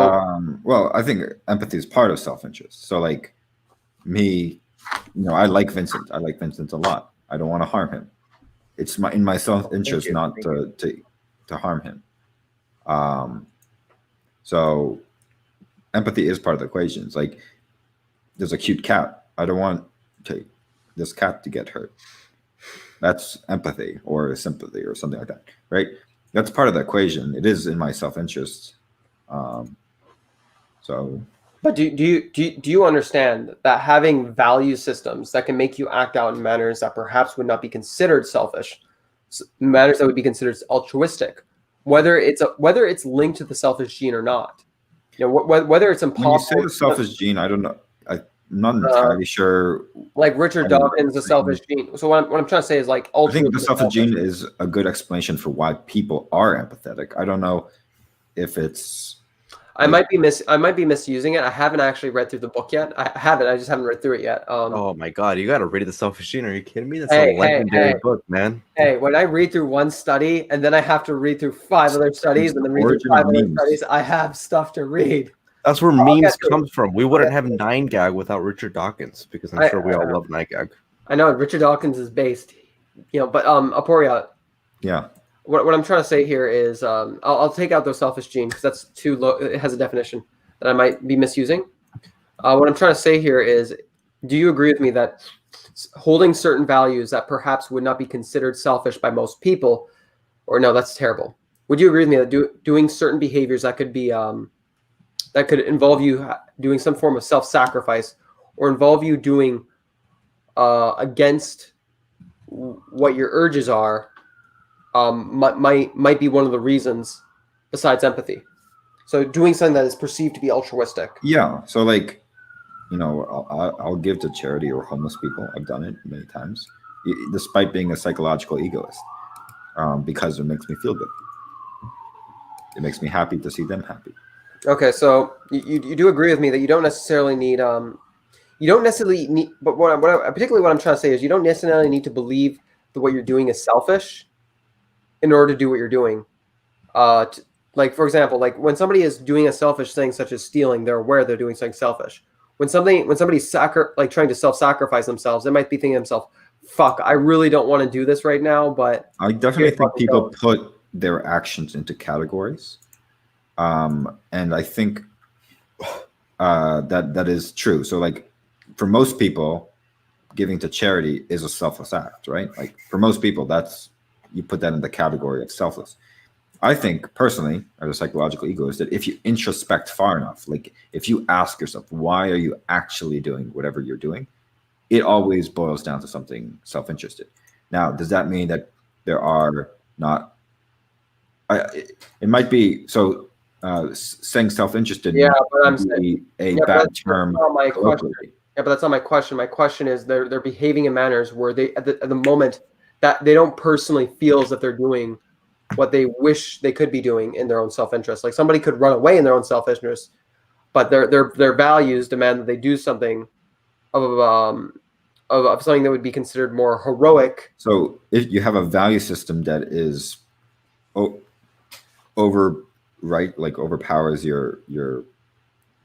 well, I think empathy is part of self-interest. So like me, I like Vincent. I like Vincent a lot. I don't want to harm him. It's in my self-interest not to harm him. So empathy is part of the equation. It's like there's a cute cat. I don't want this cat to get hurt. That's empathy or sympathy or something like that, right? That's part of the equation. It is in my self-interest. But do you understand that having value systems that can make you act out in manners that perhaps would not be considered selfish, manners that would be considered altruistic, whether it's linked to the selfish gene or not, whether it's impossible. When you say the selfish gene, I don't know. I'm not entirely sure. Like Richard Dawkins, the selfish gene. So what I'm trying to say is like, I think the selfish gene is a good explanation for why people are empathetic. I don't know if it's. I might be misusing it. I haven't actually read through the book yet. I haven't. I just haven't read through it yet. Oh my god, you got to read The Selfish Gene. Are you kidding me? That's a legendary book, man. Hey, when I read through one study and then I have to read through 5 other studies and then read through 5 other studies, I have stuff to read. That's where memes come from. We wouldn't have 9gag without Richard Dawkins, because I'm sure we all love 9gag. I know Richard Dawkins is based, but Aporia. Yeah. What I'm trying to say here is I'll take out the selfish gene because that's too low. It has a definition that I might be misusing. What I'm trying to say here is, do you agree with me that holding certain values that perhaps would not be considered selfish by most people, or no, that's terrible. Would you agree with me that doing certain behaviors that could be that could involve you doing some form of self-sacrifice or involve you doing against what your urges are, might be one of the reasons besides empathy? So doing something that is perceived to be altruistic. Yeah. So like, I'll give to charity or homeless people. I've done it many times, despite being a psychological egoist, because it makes me feel good. It makes me happy to see them happy. Okay, so you do agree with me that you don't necessarily need but particularly what I'm trying to say is you don't necessarily need to believe that what you're doing is selfish in order to do what you're doing. Like for example, like when somebody is doing a selfish thing such as stealing, they're aware they're doing something selfish. When somebody's trying to self-sacrifice themselves, they might be thinking to themselves, "Fuck, I really don't want to do this right now." But I definitely think people put their actions into categories. And I think that is true. So like for most people, giving to charity is a selfless act, right? Like for most people, you put that in the category of selfless. I think personally, as a psychological egoist, that if you introspect far enough, like if you ask yourself, why are you actually doing whatever you're doing? It always boils down to something self-interested. Now, does that mean that there are not, it might be, so saying self-interested be a bad term. My question. Yeah, but that's not my question. My question is they're behaving in manners where they at the moment that they don't personally feel as if they're doing what they wish they could be doing in their own self-interest. Like somebody could run away in their own self-interest, but their values demand that they do something of something that would be considered more heroic. So if you have a value system that is overpowers your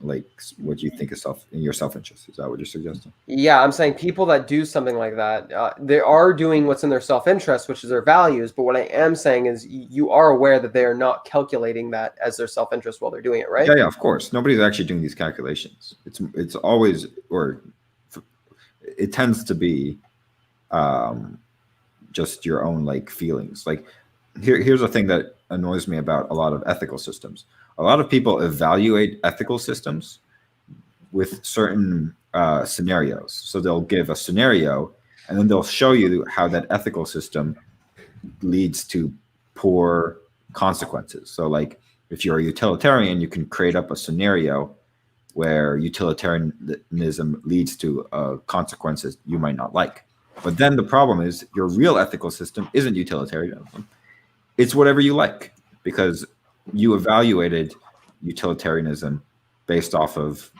like what you think is in your self-interest, is that what you're suggesting? Yeah, I'm saying people that do something like that, they are doing what's in their self-interest, which is their values. But what I am saying is you are aware that they are not calculating that as their self-interest while they're doing it, right? Yeah, of course. Nobody's actually doing these calculations. It's always, or it tends to be just your own like feelings. Like here's the thing that annoys me about a lot of ethical systems. A lot of people evaluate ethical systems with certain scenarios. So they'll give a scenario, and then they'll show you how that ethical system leads to poor consequences. So like if you're a utilitarian, you can create up a scenario where utilitarianism leads to consequences you might not like. But then the problem is your real ethical system isn't utilitarianism. It's whatever you like, because you evaluated utilitarianism based off of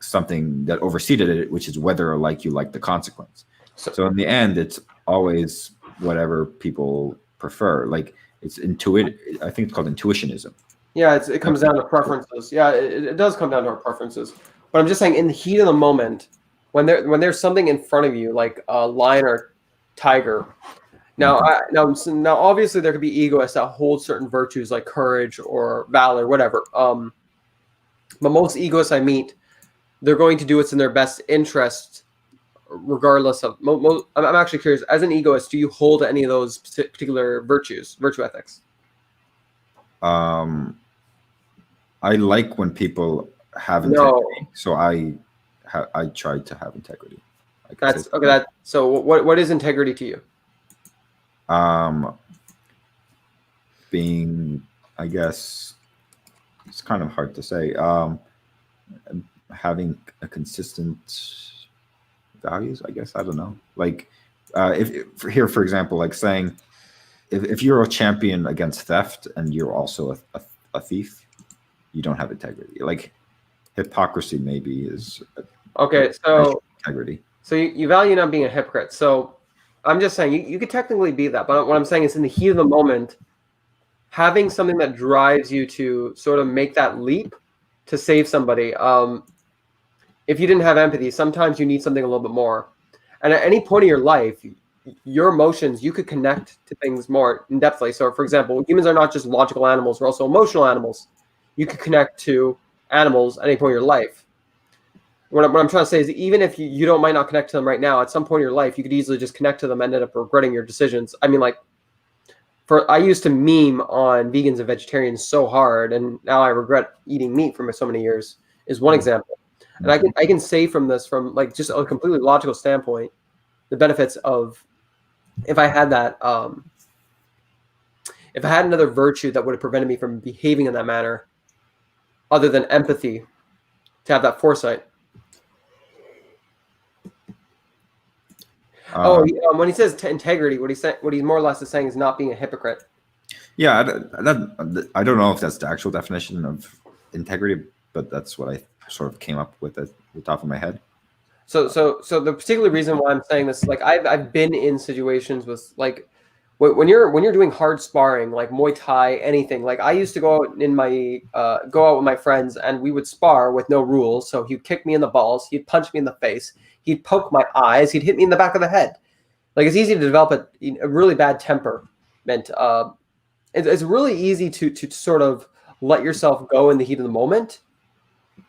something that overseeded it, which is whether or like you like the consequence. So in the end, it's always whatever people prefer. Like it's intuitive. I think it's called intuitionism. Yeah, it comes down to preferences. Yeah, it does come down to our preferences. But I'm just saying, in the heat of the moment, when there's something in front of you, like a lion or tiger. Now, now, obviously, there could be egoists that hold certain virtues like courage or valor, whatever. But most egoists I meet, they're going to do what's in their best interest, regardless of. I'm actually curious. As an egoist, do you hold any of those particular virtues, virtue ethics? I like when people have integrity, so I try to have integrity. That's okay. So what is integrity to you? Being, I guess, it's kind of hard to say. Having a consistent values, I guess. I don't know. Like, for example, like saying, if you're a champion against theft and you're also a thief, you don't have integrity. Like, hypocrisy maybe is okay. So integrity. So you value not being a hypocrite. So I'm just saying you could technically be that, but what I'm saying is in the heat of the moment, having something that drives you to sort of make that leap to save somebody. If you didn't have empathy, sometimes you need something a little bit more. And at any point in your life, your emotions, you could connect to things more in depthly. So for example, humans are not just logical animals, we're also emotional animals. You could connect to animals at any point in your life. What I'm trying to say is even if you might not connect to them right now, at some point in your life, you could easily just connect to them and end up regretting your decisions. I mean, like, I used to meme on vegans and vegetarians so hard, and now I regret eating meat for so many years, is one example. And I can say from this, from like just a completely logical standpoint, the benefits of if I had that, if I had another virtue that would have prevented me from behaving in that manner, other than empathy, to have that foresight. When he says integrity, what he's more or less is saying is not being a hypocrite. Yeah, I don't know if that's the actual definition of integrity, but that's what I sort of came up with at the top of my head. So the particular reason why I'm saying this, like I've been in situations with like when you're doing hard sparring, like Muay Thai, anything. Like I used to go out with my friends and we would spar with no rules. So he'd kick me in the balls, he'd punch me in the face, he'd poke my eyes, he'd hit me in the back of the head. Like it's easy to develop a really bad temperament. It's really easy to sort of let yourself go in the heat of the moment,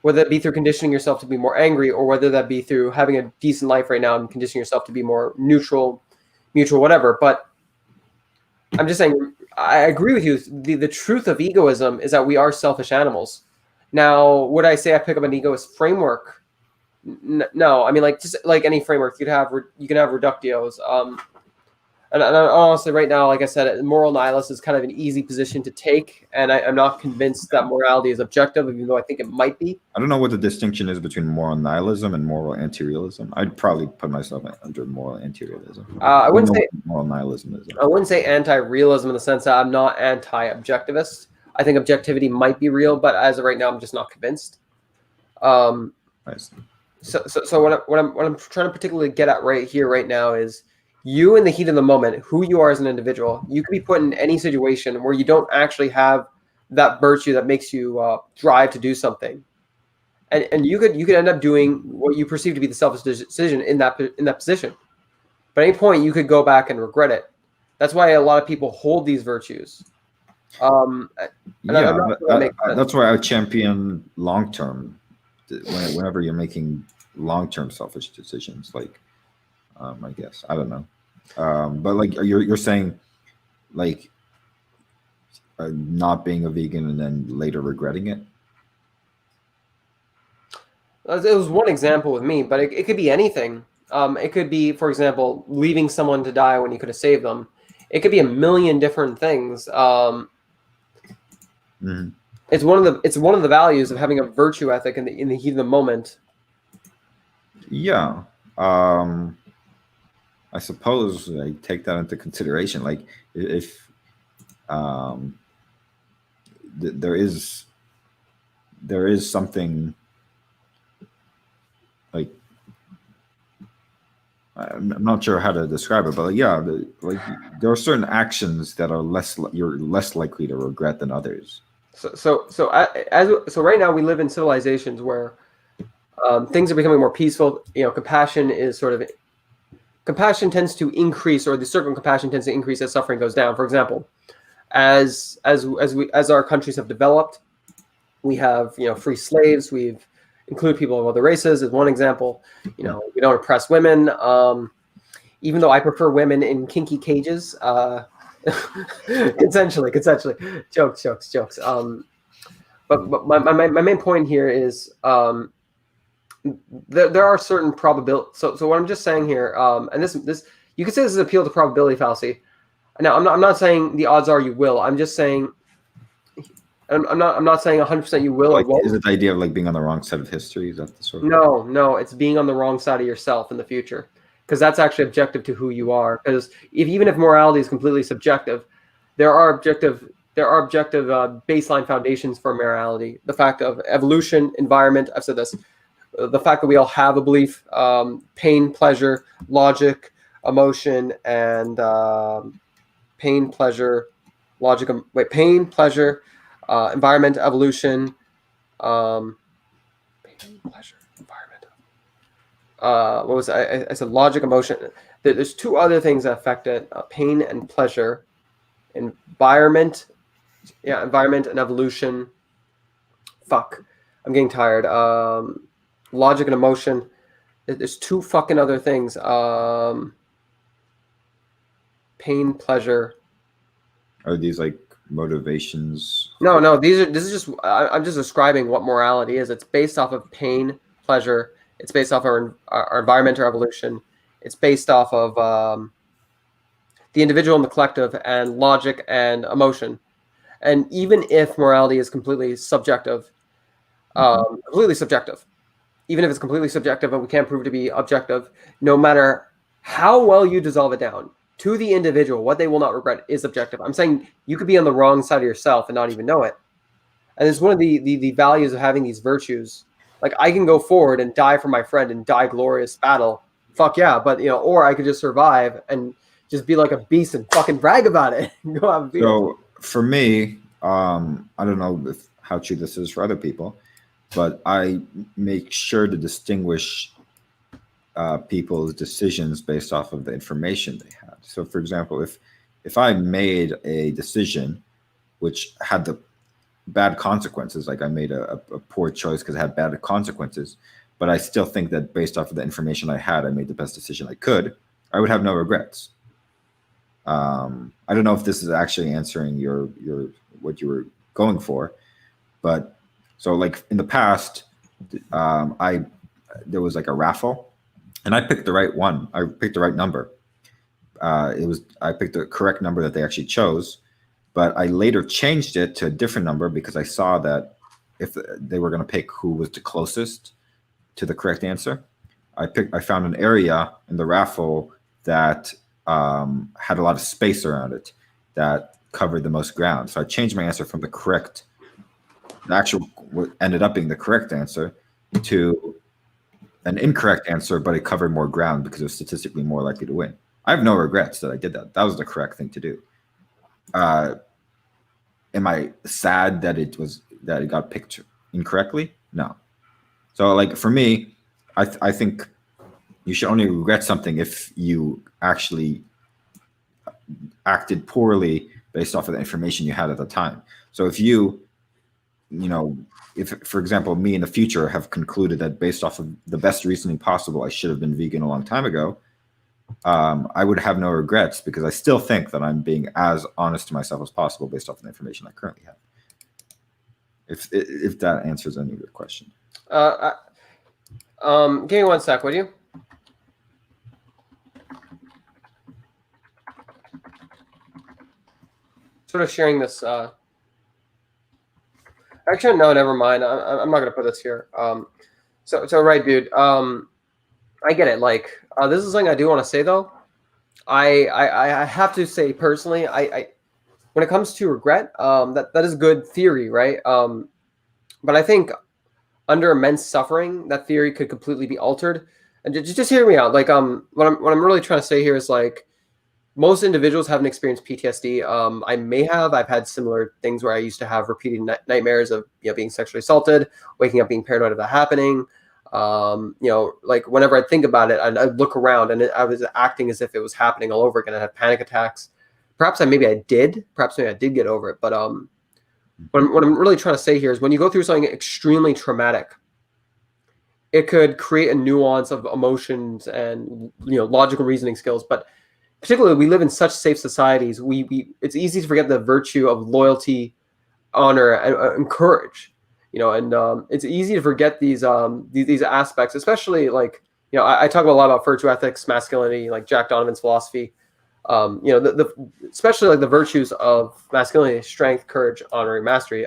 whether that be through conditioning yourself to be more angry, or whether that be through having a decent life right now and conditioning yourself to be more neutral, mutual, whatever. But I'm just saying, I agree with you. The truth of egoism is that we are selfish animals. Now, would I say I pick up an egoist framework? No, I mean, like just like any framework, you can have reductios. And honestly, right now, like I said, moral nihilist is kind of an easy position to take, and I'm not convinced that morality is objective, even though I think it might be. I don't know what the distinction is between moral nihilism and moral anti-realism. I'd probably put myself under moral anti-realism. I wouldn't say moral nihilism is. I wouldn't say anti-realism in the sense that I'm not anti-objectivist. I think objectivity might be real, but as of right now, I'm just not convinced. I see. So what I'm trying to particularly get at right now is you in the heat of the moment, who you are as an individual. You could be put in any situation where you don't actually have that virtue that makes you drive to do something, and you could end up doing what you perceive to be the selfish decision in that position. But at any point, you could go back and regret it. That's why a lot of people hold these virtues. That's why I champion long term. Whenever you're making long-term selfish decisions, like I guess I don't know, but like you're saying, like not being a vegan and then later regretting it. It was one example with me, but it could be anything. It could be, for example, leaving someone to die when you could have saved them. It could be a million different things. It's one of the values of having a virtue ethic in the heat of the moment. Yeah. I suppose I take that into consideration. Like if there is something like, I'm not sure how to describe it, but like, yeah, like there are certain actions that are you're less likely to regret than others. So right now we live in civilizations where things are becoming more peaceful. Compassion tends to increase, or the circle of compassion tends to increase as suffering goes down. For example, as our countries have developed, we have free slaves. We've included people of other races as one example. We don't oppress women. Even though I prefer women in kinky cages, consensually. Jokes. But my main point here is there are certain probabilities. So what I'm just saying here, and this you could say this is appeal to probability fallacy. Now I'm not saying the odds are you will. I'm just saying I'm not saying 100% you will. Like, or won't. Is it the idea of like being on the wrong side of history? Is that the sort of? No, it's being on the wrong side of yourself in the future, because that's actually objective to who you are. Because even if morality is completely subjective, there are objective baseline foundations for morality. The fact of evolution, environment. I've said this. The fact that we all have a belief, pain, pleasure, logic, emotion, and pain, pleasure, environment, evolution, pain, pleasure, environment. What was I said? Logic, emotion. There's two other things that affect it: pain and pleasure, environment. Yeah, environment and evolution. Fuck, I'm getting tired. Logic and emotion. There's two fucking other things. Pain, pleasure. Are these like motivations? No. This is just. I'm just describing what morality is. It's based off of pain, pleasure. It's based off our environment or evolution. It's based off of the individual and the collective, and logic and emotion. And even if morality is completely subjective, even if it's completely subjective and we can't prove it to be objective, no matter how well you dissolve it down to the individual, what they will not regret is objective. I'm saying you could be on the wrong side of yourself and not even know it. And it's one of the values of having these virtues. Like, I can go forward and die for my friend and die glorious battle. Fuck yeah. But, or I could just survive and just be like a beast and fucking brag about it. Go have a beer. So for me, I don't know how true this is for other people, but I make sure to distinguish people's decisions based off of the information they had. So, for example, if I made a decision which had the bad consequences, like I made a poor choice because it had bad consequences, but I still think that based off of the information I had, I made the best decision I could, I would have no regrets. I don't know if this is actually answering your what you were going for, but so like in the past, there was like a raffle, and I picked the right one. I picked the right number. I picked the correct number that they actually chose, but I later changed it to a different number because I saw that if they were going to pick who was the closest to the correct answer, I found an area in the raffle that had a lot of space around it that covered the most ground. So I changed my answer from what ended up being the correct answer to an incorrect answer, but it covered more ground because it was statistically more likely to win. I have no regrets that I did that. That was the correct thing to do. Am I sad that it got picked incorrectly? No. So like for me, I think you should only regret something if you actually acted poorly based off of the information you had at the time. So if if, for example, me in the future have concluded that based off of the best reasoning possible, I should have been vegan a long time ago, I would have no regrets because I still think that I'm being as honest to myself as possible based off of the information I currently have. If that answers any of your question. Give me one sec, would you? Sort of sharing this. Actually, no, never mind. I'm not gonna put this here. So right, dude. I get it. Like, this is something I do want to say though. I have to say personally, I when it comes to regret, that is good theory, right? But I think under immense suffering, that theory could completely be altered. And just hear me out. Like, what I'm really trying to say here is like, most individuals haven't experienced PTSD. I've had similar things where I used to have repeated nightmares of being sexually assaulted, waking up being paranoid of that happening. Like whenever I think about it, I'd look around and I was acting as if it was happening all over again. I had panic attacks. Perhaps maybe I did get over it. But what I'm really trying to say here is when you go through something extremely traumatic, it could create a nuance of emotions and logical reasoning skills. But particularly, we live in such safe societies. It's easy to forget the virtue of loyalty, honor, and courage. And it's easy to forget these aspects, especially like I talk a lot about virtue ethics, masculinity, like Jack Donovan's philosophy. Especially like the virtues of masculinity, strength, courage, honor, and mastery.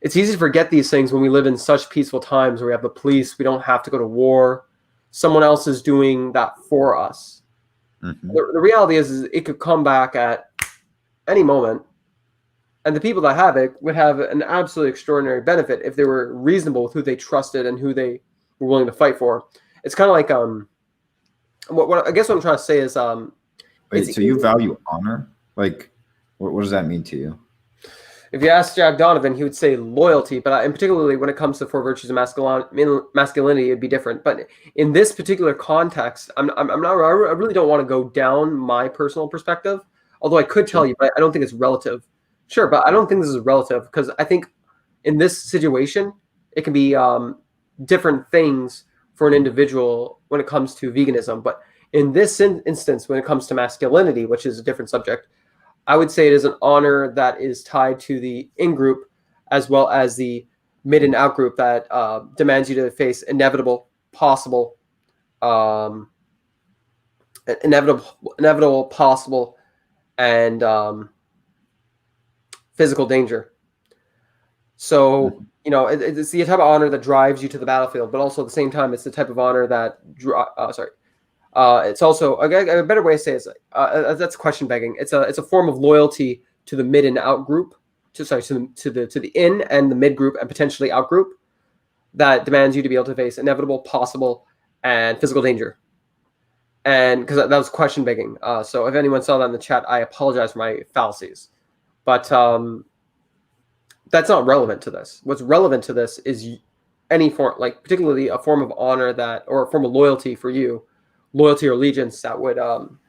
It's easy to forget these things when we live in such peaceful times where we have the police. We don't have to go to war. Someone else is doing that for us. Mm-hmm. The reality is it could come back at any moment. And the people that have it would have an absolutely extraordinary benefit if they were reasonable with who they trusted and who they were willing to fight for. It's kind of like what I guess what I'm trying to say is wait, so you value honor? Like, what does that mean to you? If you ask Jack Donovan, he would say loyalty, but in particularly when it comes to four virtues of masculinity, it'd be different. But in this particular context, I really don't want to go down my personal perspective, although I could tell you, but I don't think it's relative. Sure, but I don't think this is relative because I think in this situation, it can be different things for an individual when it comes to veganism. But in this instance, when it comes to masculinity, which is a different subject, I would say it is an honor that is tied to the in-group as well as the mid and out-group that demands you to face inevitable, possible, and physical danger. So, it's the type of honor that drives you to the battlefield, but also at the same time, it's the type of honor that it's also a better way to say it is that's question begging. It's a form of loyalty to the mid and out group, to the in and the mid group and potentially out group that demands you to be able to face inevitable, possible, and physical danger. And because that was question begging. So if anyone saw that in the chat, I apologize for my fallacies. But that's not relevant to this. What's relevant to this is any form, like particularly a form of honor or a form of loyalty for you, loyalty or allegiance that would, and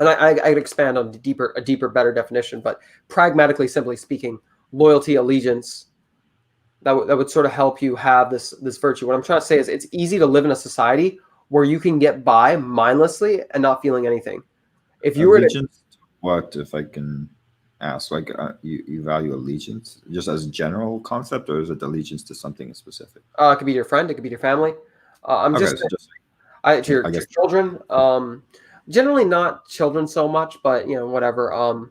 I'd expand on a deeper, better definition. But pragmatically, simply speaking, loyalty, allegiance, that would sort of help you have this virtue. What I'm trying to say is it's easy to live in a society where you can get by mindlessly and not feeling anything. If you allegiance, what if I can ask, like you value allegiance just as a general concept, or is it allegiance to something specific? It could be your friend, it could be your family. To your children. Generally not children so much, but whatever.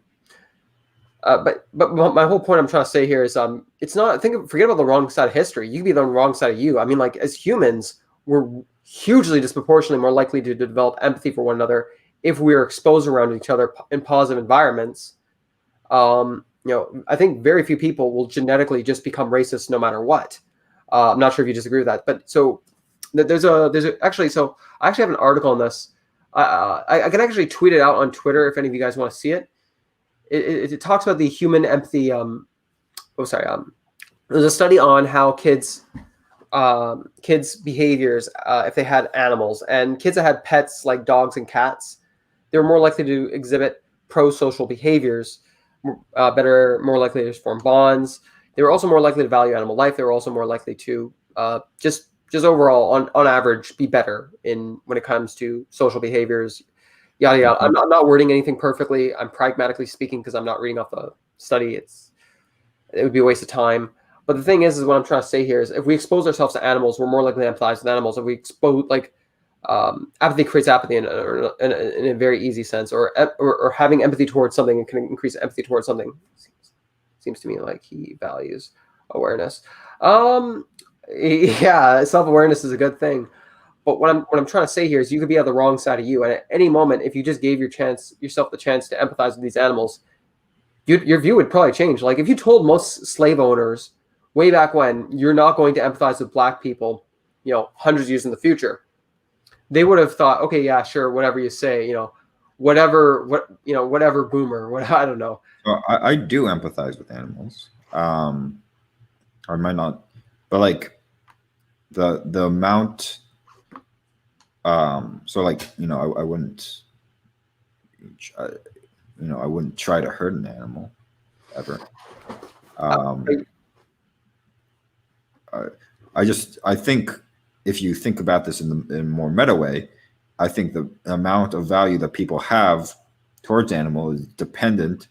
But my whole point I'm trying to say here is it's not forget about the wrong side of history. You could be the wrong side of you. I mean, like as humans, we're hugely disproportionately more likely to develop empathy for one another if we're exposed around each other in positive environments. I think very few people will genetically just become racist no matter what. I'm not sure if you disagree with that, but so actually I actually have an article on this. I can actually tweet it out on Twitter if any of you guys want to see it. It talks about the human empathy. There's a study on how kids behaviors if they had animals, and kids that had pets like dogs and cats, they were more likely to exhibit pro-social behaviors, more likely to form bonds. They were also more likely to value animal life. They were also more likely to just overall on average be better when it comes to social behaviors, yada yada. I'm not wording anything perfectly. I'm pragmatically speaking because I'm not reading off the study. It would be a waste of time. But the thing is what I'm trying to say here is if we expose ourselves to animals, we're more likely to empathize with animals. If we expose apathy creates apathy in a very easy sense, or having empathy towards something can increase empathy towards something. Seems to me like he values awareness. Yeah, self-awareness is a good thing. But what I'm trying to say here is you could be on the wrong side of you, and at any moment, if you just gave yourself the chance to empathize with these animals, your view would probably change. Like if you told most slave owners way back when you're not going to empathize with black people, hundreds of years in the future, they would have thought, okay, yeah, sure, whatever you say, whatever boomer, what I don't know. Well, I do empathize with animals, or I might not, but like the amount. So like I wouldn't, I wouldn't try to hurt an animal ever. I think if you think about this in a more meta way, I think the amount of value that people have towards animal is dependent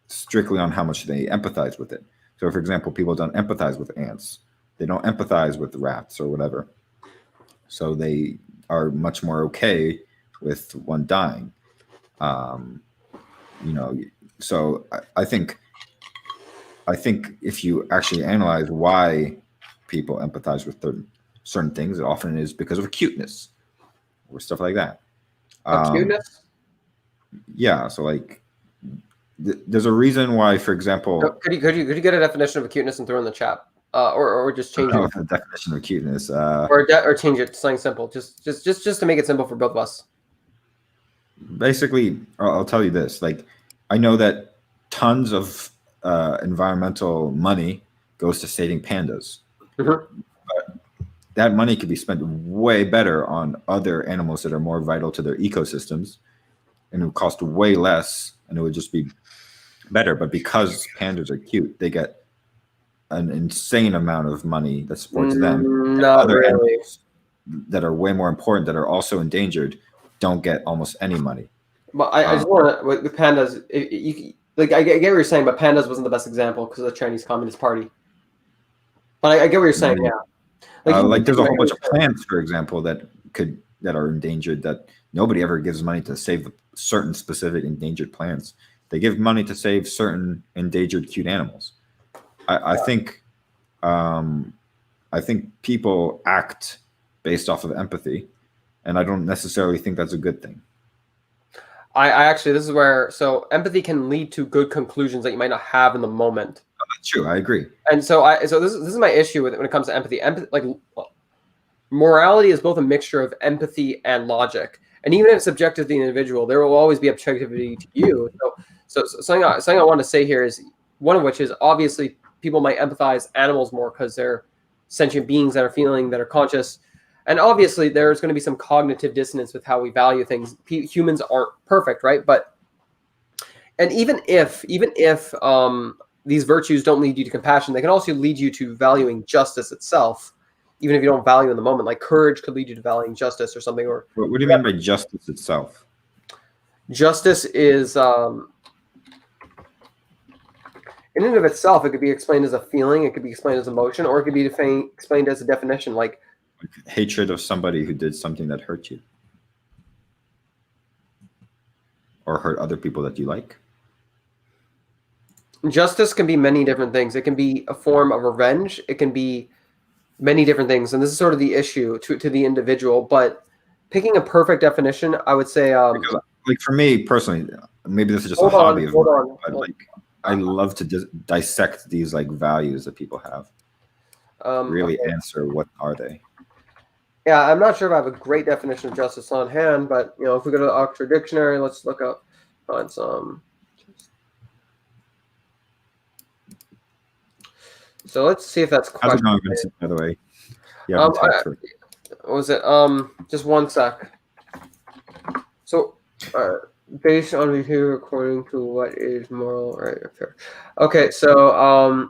strictly on how much they empathize with it. So, for example, people don't empathize with ants. They don't empathize with rats or whatever. So they are much more okay with one dying. So I think if you actually analyze why people empathize with certain things, it often is because of cuteness or stuff like that. Cuteness? Yeah. So like, there's a reason why, for example, could you get a definition of cuteness and throw in the chat, or just change it? The definition of cuteness, or change it to something simple, just to make it simple for both of us. Basically, I'll tell you this: like, I know that tons of environmental money goes to saving pandas. Mm-hmm. But that money could be spent way better on other animals that are more vital to their ecosystems, and it would cost way less, and it would just be better. But because pandas are cute, they get an insane amount of money that supports them. Not other really. animals that are way more important, that are also endangered, don't get almost any money. But I just want to, with pandas, I get what you're saying, but pandas wasn't the best example because of the Chinese Communist Party. But I get what you're saying, yeah. Like there's a whole bunch of plants, for example, that are endangered that nobody ever gives money to save certain specific endangered plants. They give money to save certain endangered cute animals. I think people act based off of empathy, and I don't necessarily think that's a good thing. I actually, this is where, so empathy can lead to good conclusions that you might not have in the moment. That's true. I agree. And so this is my issue with it when it comes to empathy. Morality is both a mixture of empathy and logic. And even if it's subjective to the individual, there will always be objectivity to you. So something I want to say here is, one of which is obviously people might empathize animals more because they're sentient beings that are feeling, that are conscious. And obviously there's going to be some cognitive dissonance with how we value things. Humans aren't perfect, right? And even if these virtues don't lead you to compassion, they can also lead you to valuing justice itself, even if you don't value in the moment. Like courage could lead you to valuing justice or something. Or what do you mean by justice itself? Justice is in and of itself, it could be explained as a feeling, it could be explained as emotion, or it could be explained as a definition, like hatred of somebody who did something that hurt you or hurt other people that you like. Justice can be many different things. It can be a form of revenge. It can be many different things. And this is sort of the issue to the individual. But picking a perfect definition, I would say... because, like, for me personally, maybe this is just a hobby of mine, but like, I love to dissect these like values that people have. Really answer, what are they? Yeah, I'm not sure if I have a great definition of justice on hand, but if we go to the Oxford Dictionary, let's look up on some. So let's see if that's question. How's it going, Vincent, by the way? Yeah. What was it? Just one sec. So, based on behavior according to what is moral, right? Fair. Okay, so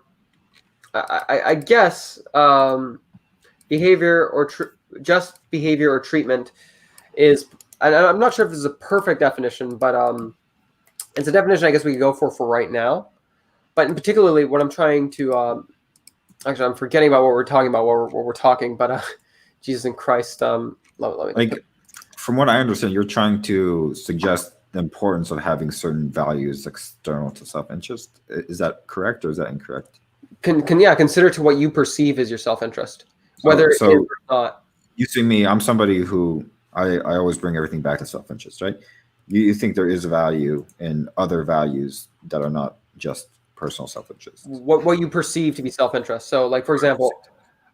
I guess behavior or just behavior or treatment is, and I'm not sure if this is a perfect definition, but it's a definition I guess we could go for right now. But in particularly, what I'm trying to Actually, I'm forgetting about what we're talking about. What we're talking, but Jesus in Christ. Let me Like, from what I understand, you're trying to suggest the importance of having certain values external to self-interest. Is that correct or is that incorrect? Consider to what you perceive as your self-interest, whether it is or not. You see me, I'm somebody who I always bring everything back to self-interest, right? You think there is value in other values that are not just personal self-interest. What you perceive to be self-interest. So, like, for example,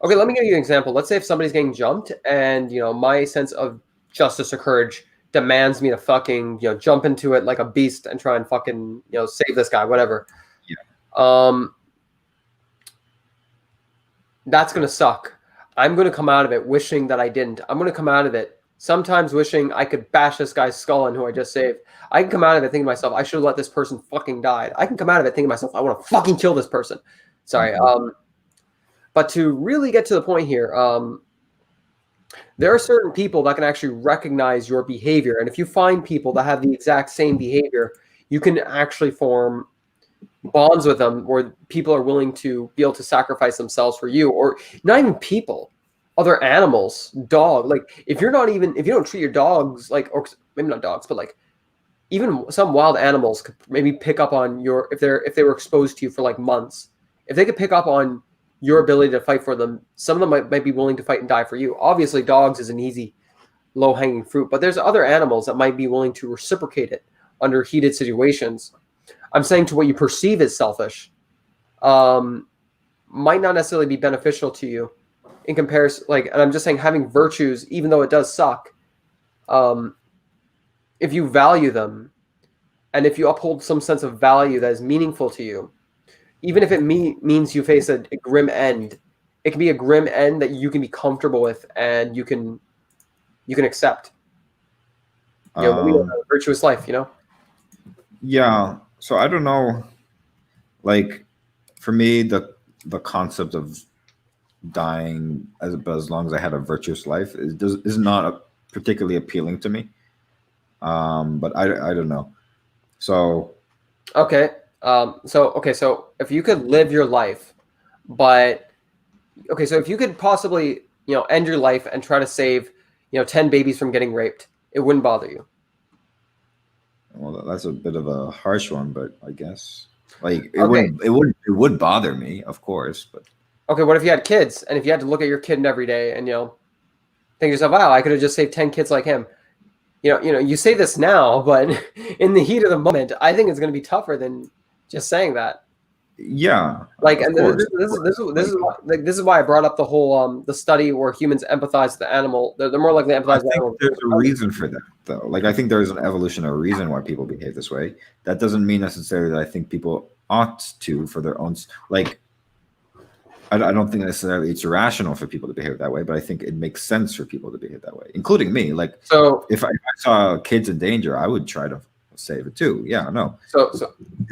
okay, let me give you an example. Let's say if somebody's getting jumped and, my sense of justice or courage demands me to fucking, jump into it like a beast and try and fucking, save this guy, whatever. Yeah. That's going to suck. I'm going to come out of it wishing that I didn't. I'm going to come out of it sometimes wishing I could bash this guy's skull in who I just saved. I can come out of it thinking to myself, I should have let this person fucking die. I can come out of it thinking to myself, I want to fucking kill this person. Sorry. But to really get to the point here, there are certain people that can actually recognize your behavior. And if you find people that have the exact same behavior, you can actually form bonds with them where people are willing to be able to sacrifice themselves for you, or not even people, other animals, dog. Like if you don't treat your dogs like, or maybe not dogs, but like even some wild animals could maybe pick up on your, if they were exposed to you for like months, if they could pick up on your ability to fight for them, some of them might be willing to fight and die for you. Obviously dogs is an easy low hanging fruit, but there's other animals that might be willing to reciprocate it under heated situations. I'm saying to what you perceive as selfish might not necessarily be beneficial to you in comparison. Like, and I'm just saying having virtues, even though it does suck, if you value them and if you uphold some sense of value that is meaningful to you, even if it means you face a grim end, it can be a grim end that you can be comfortable with and you can accept. We have a virtuous life, Yeah. So I don't know, like for me, the concept of dying as long as I had a virtuous life is not particularly appealing to me. But I don't know. So okay. So if you could live your life, but okay, so if you could possibly end your life and try to save 10 babies from getting raped, it wouldn't bother you. Well, that's a bit of a harsh one, but I guess like it would bother me, of course. But okay, what if you had kids and if you had to look at your kid every day and think to yourself, wow, I could have just saved 10 kids like him. You say this now, but in the heat of the moment, I think it's going to be tougher than just saying that. Yeah, like, and this is why I brought up the whole the study where humans empathize with the animal. They're more likely to empathize with the animal. There's a reason for that, though. Like, I think there's an evolutionary reason why people behave this way. That doesn't mean necessarily that I think people ought to for their own. Like, I don't think necessarily it's irrational for people to behave that way, but I think it makes sense for people to behave that way, including me. Like, so if I saw kids in danger, I would try to save it too. Yeah, no. So is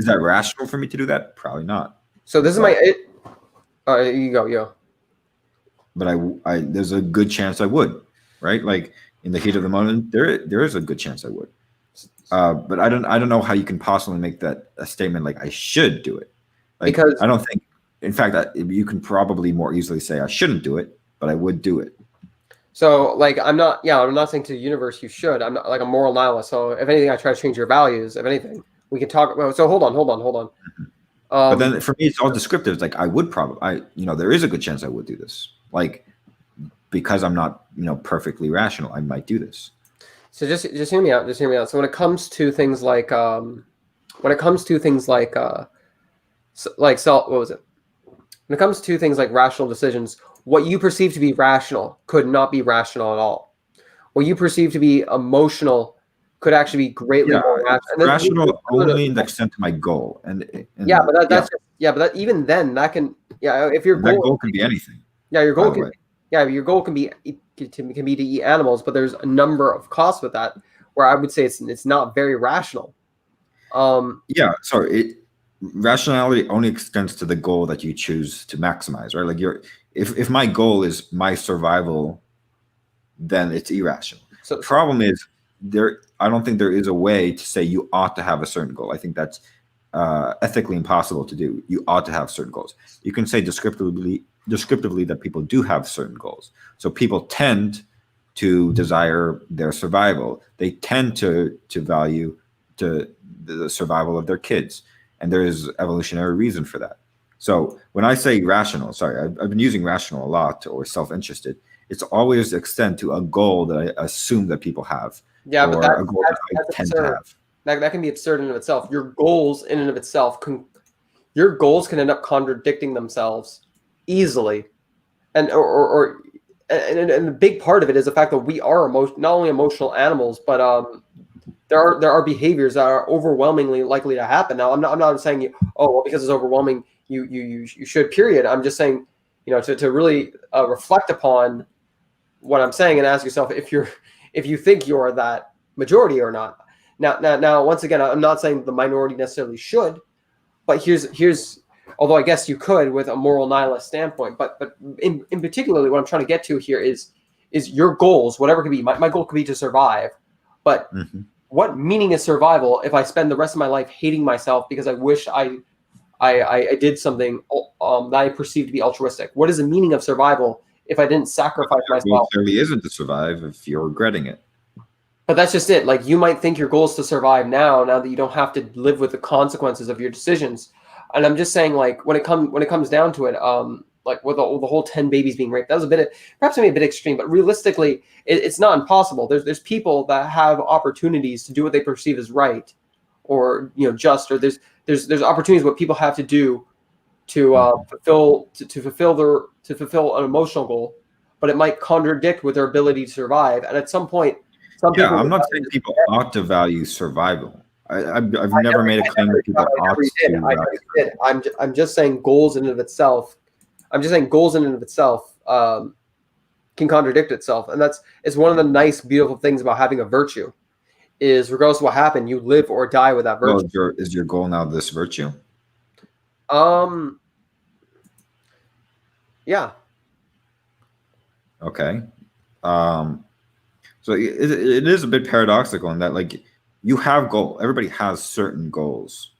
that rational for me to do that? Probably not. So this is you go, yo. But I there's a good chance I would, right? Like in the heat of the moment, there is a good chance I would. But I don't know how you can possibly make that a statement like I should do it. Like, because I don't think, in fact, you can probably more easily say I shouldn't do it, but I would do it. So like I'm not saying to the universe you should. I'm not like a moral nihilist. So if anything, I try to change your values. If anything, we can talk about. So hold on. Mm-hmm. But then for me, it's all descriptive. It's like I would probably, there is a good chance I would do this. Like, because I'm not, perfectly rational, I might do this. So just hear me out. Just hear me out. So when it comes to things like, what was it? When it comes to things like rational decisions, what you perceive to be rational could not be rational at all. What you perceive to be emotional could actually be greatly more rational. Rational only in the extent to my goal, and even then that can if your goal can be anything. Yeah, your goal can be to eat animals, but there's a number of costs with that where I would say it's not very rational. Rationality only extends to the goal that you choose to maximize, right? Like if my goal is my survival, then it's irrational. So the problem is I don't think there is a way to say you ought to have a certain goal. I think that's ethically impossible to do, you ought to have certain goals. You can say descriptively that people do have certain goals. So people tend to desire their survival. They tend to value the survival of their kids, and there is evolutionary reason for that. So when I say rational, sorry, I've been using rational a lot, or self-interested. It's always extend to a goal that I assume that people have. Yeah, or but a goal that I tend to have. That can be absurd in and of itself. Your goals in and of itself your goals can end up contradicting themselves easily, and a big part of it is the fact that we are not only emotional animals, but there are behaviors that are overwhelmingly likely to happen. Now, I'm not saying because it's overwhelming, you should. Period. I'm just saying, to really reflect upon what I'm saying and ask yourself if you think you're that majority or not. Now, once again, I'm not saying the minority necessarily should, but here's although I guess you could with a moral nihilist standpoint, but in particularly what I'm trying to get to here is your goals, whatever it could be. My goal could be to survive, but what meaning is survival if I spend the rest of my life hating myself because I wish I did something that I perceive to be altruistic? What is the meaning of survival if I didn't sacrifice myself? It clearly isn't to survive if you're regretting it. But that's just it. Like, you might think your goal is to survive now that you don't have to live with the consequences of your decisions. And I'm just saying, like, when it comes down to it, like with the whole 10 babies being raped, that was perhaps maybe a bit extreme, but realistically, it's not impossible. There's people that have opportunities to do what they perceive as right, or just, or there's opportunities what people have to do to fulfill an emotional goal, but it might contradict with their ability to survive. And at some point, I'm not saying people ought to value survival. I've never made a claim that people ought to. I'm just saying goals in and of itself. I'm just saying goals in and of itself can contradict itself, and it's one of the nice, beautiful things about having a virtue. Is regardless of what happened, you live or die with that virtue. Well, is your goal now this virtue? Yeah. Okay. So it is a bit paradoxical in that, like, you have goals. Everybody has certain goals.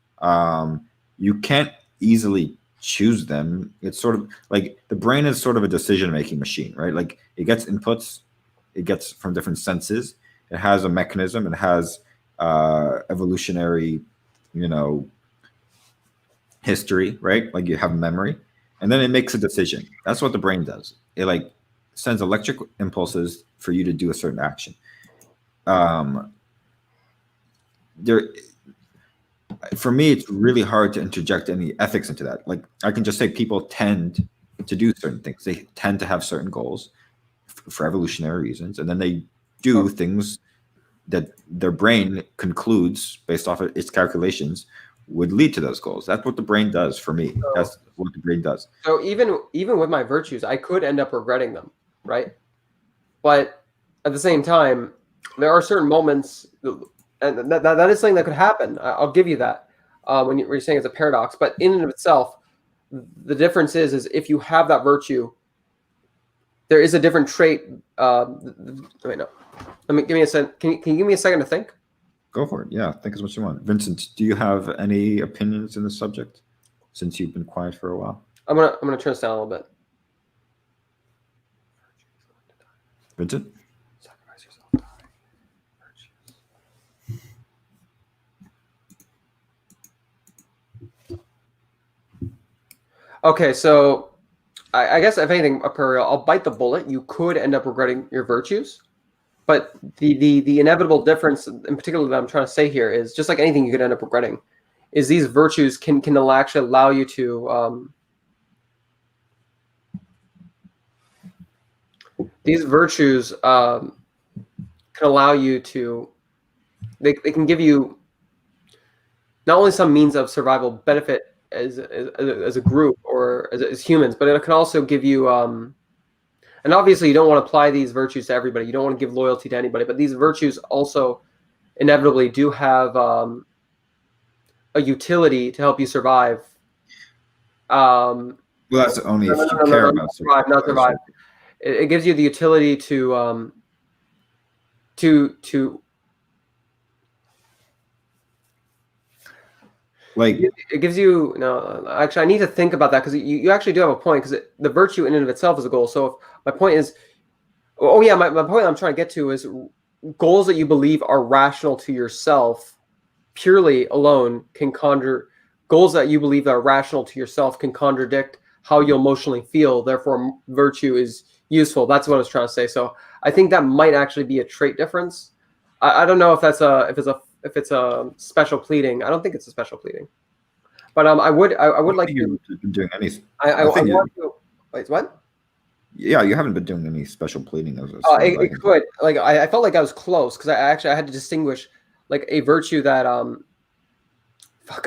You can't easily choose them. It's sort of like the brain is sort of a decision-making machine, right? Like, it gets inputs, it gets from different senses. It has a mechanism. It has evolutionary, history, right? Like, you have memory, and then it makes a decision. That's what the brain does. It like sends electric impulses for you to do a certain action. For me, it's really hard to interject any ethics into that. Like, I can just say people tend to do certain things. They tend to have certain goals for evolutionary reasons, and then they do things that their brain concludes based off of its calculations would lead to those goals. That's what the brain does for me. That's what the brain does. So even with my virtues, I could end up regretting them, right? But at the same time, there are certain moments, and that is something that could happen. I'll give you that when you're saying it's a paradox. But in and of itself, the difference is if you have that virtue, there is a different trait. Wait, no. Give me a second. Can you give me a second to think? Go for it. Yeah, think as much as you want. Vincent, do you have any opinions in the subject since you've been quiet for a while? I'm gonna turn this down a little bit. Vincent? Sacrifice yourself. Okay, so I guess if anything, Apurio, I'll bite the bullet. You could end up regretting your virtues. But the inevitable difference, in particular, that I'm trying to say here is just like anything you could end up regretting, is these virtues can actually allow you to these virtues can allow you to they can give you not only some means of survival benefit as a group or as humans, but it can also give you and obviously, you don't want to apply these virtues to everybody. You don't want to give loyalty to anybody. But these virtues also inevitably do have a utility to help you survive. Well, that's only if you care about survive, not survive. It gives you the utility to Like, it gives you no. Actually, I need to think about that because you actually do have a point because the virtue in and of itself is a goal. So if my point is, oh yeah, my point I'm trying to get to is goals that you believe are rational to yourself purely alone can goals that you believe are rational to yourself can contradict how you emotionally feel. Therefore, virtue is useful. That's what I was trying to say. So I think that might actually be a trait difference. I don't know if that's if it's a special pleading. I don't think it's a special pleading. But I would like to. You've been doing any. I want to. Wait, what? Yeah, you haven't been doing any special pleading as it could. Like I felt like I was close because I had to distinguish like a virtue that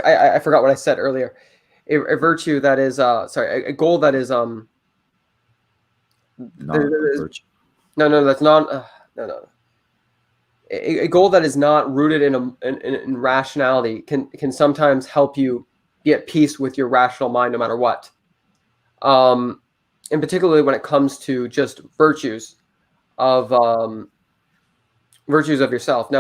I forgot what I said earlier. A virtue that is a goal that is not virtue. No, that's not no. A goal that is not rooted in rationality can sometimes help you be at peace with your rational mind no matter what. And particularly when it comes to just virtues of yourself.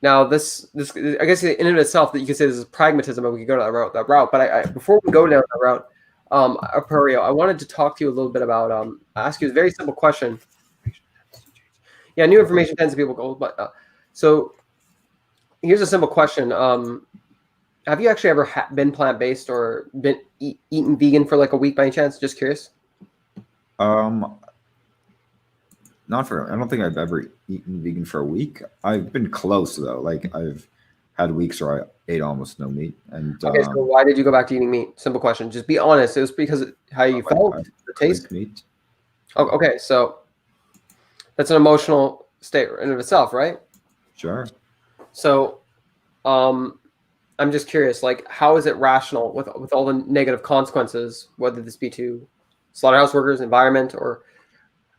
Now this I guess in and of itself that you could say this is pragmatism, and we could go down that route. But before we go down that route, Aperio, I wanted to talk to you a little bit about ask you a very simple question. Yeah, new information tends to people go, but so here's a simple question. Have you actually ever been plant-based or been eaten vegan for like a week by any chance? Just curious. Not for. I don't think I've ever eaten vegan for a week. I've been close though. Like I've had weeks where I ate almost no meat. And okay, so why did you go back to eating meat? Simple question. Just be honest. It was because how you felt, the taste. Meat. Oh, okay, so that's an emotional state in of itself, right? Sure. So, I'm just curious. Like, how is it rational with all the negative consequences, whether this be to slaughterhouse workers, environment, or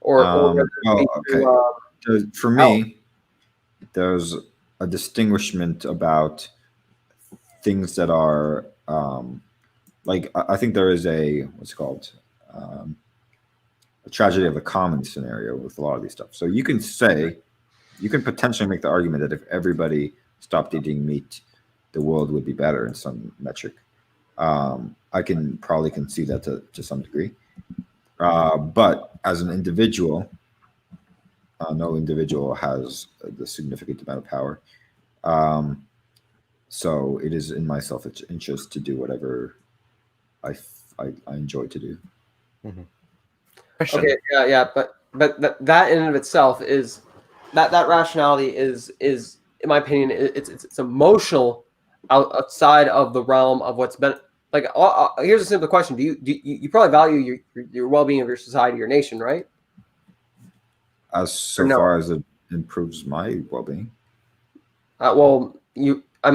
okay. For me, there's a distinguishment about things that are like I think there is a what's it called a tragedy of the commons scenario with a lot of these stuff. So you can potentially make the argument that if everybody stopped eating meat, the world would be better in some metric. I can probably concede that to some degree. But as an individual, no individual has the significant amount of power. So it is in my self-interest to do whatever I enjoy to do. Mm-hmm. Okay, yeah, but that in and of itself is that rationality is in my opinion it's emotional outside of the realm of what's been like. Here's a simple question: Do you probably value your well-being of your society, your nation, right? As far as it improves my well-being. Well, I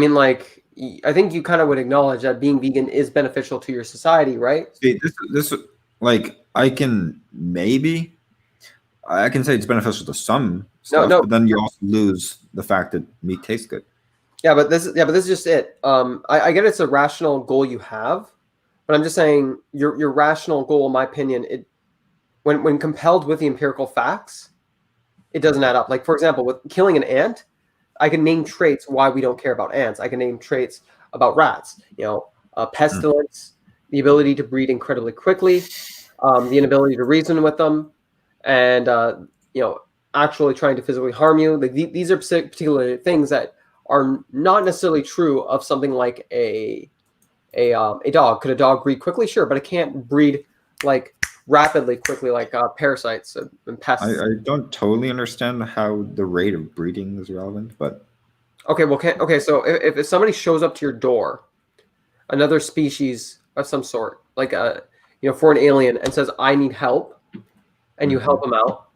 think you kind of would acknowledge that being vegan is beneficial to your society, right? See, this like I can say it's beneficial to some stuff, but then you also lose the fact that meat tastes good. Yeah, but this is just it. I get it's a rational goal you have, but I'm just saying your rational goal, in my opinion, when compelled with the empirical facts, it doesn't add up. Like for example, with killing an ant, I can name traits why we don't care about ants. I can name traits about rats. Pestilence, the ability to breed incredibly quickly, the inability to reason with them, and actually trying to physically harm you. These are particular things that are not necessarily true of something like a dog. Could a dog breed quickly? Sure, but it can't breed like rapidly, quickly, like parasites and pests. I don't totally understand how the rate of breeding is relevant, but okay. So if somebody shows up to your door, another species of some sort, like for an alien, and says, "I need help," and you help him out,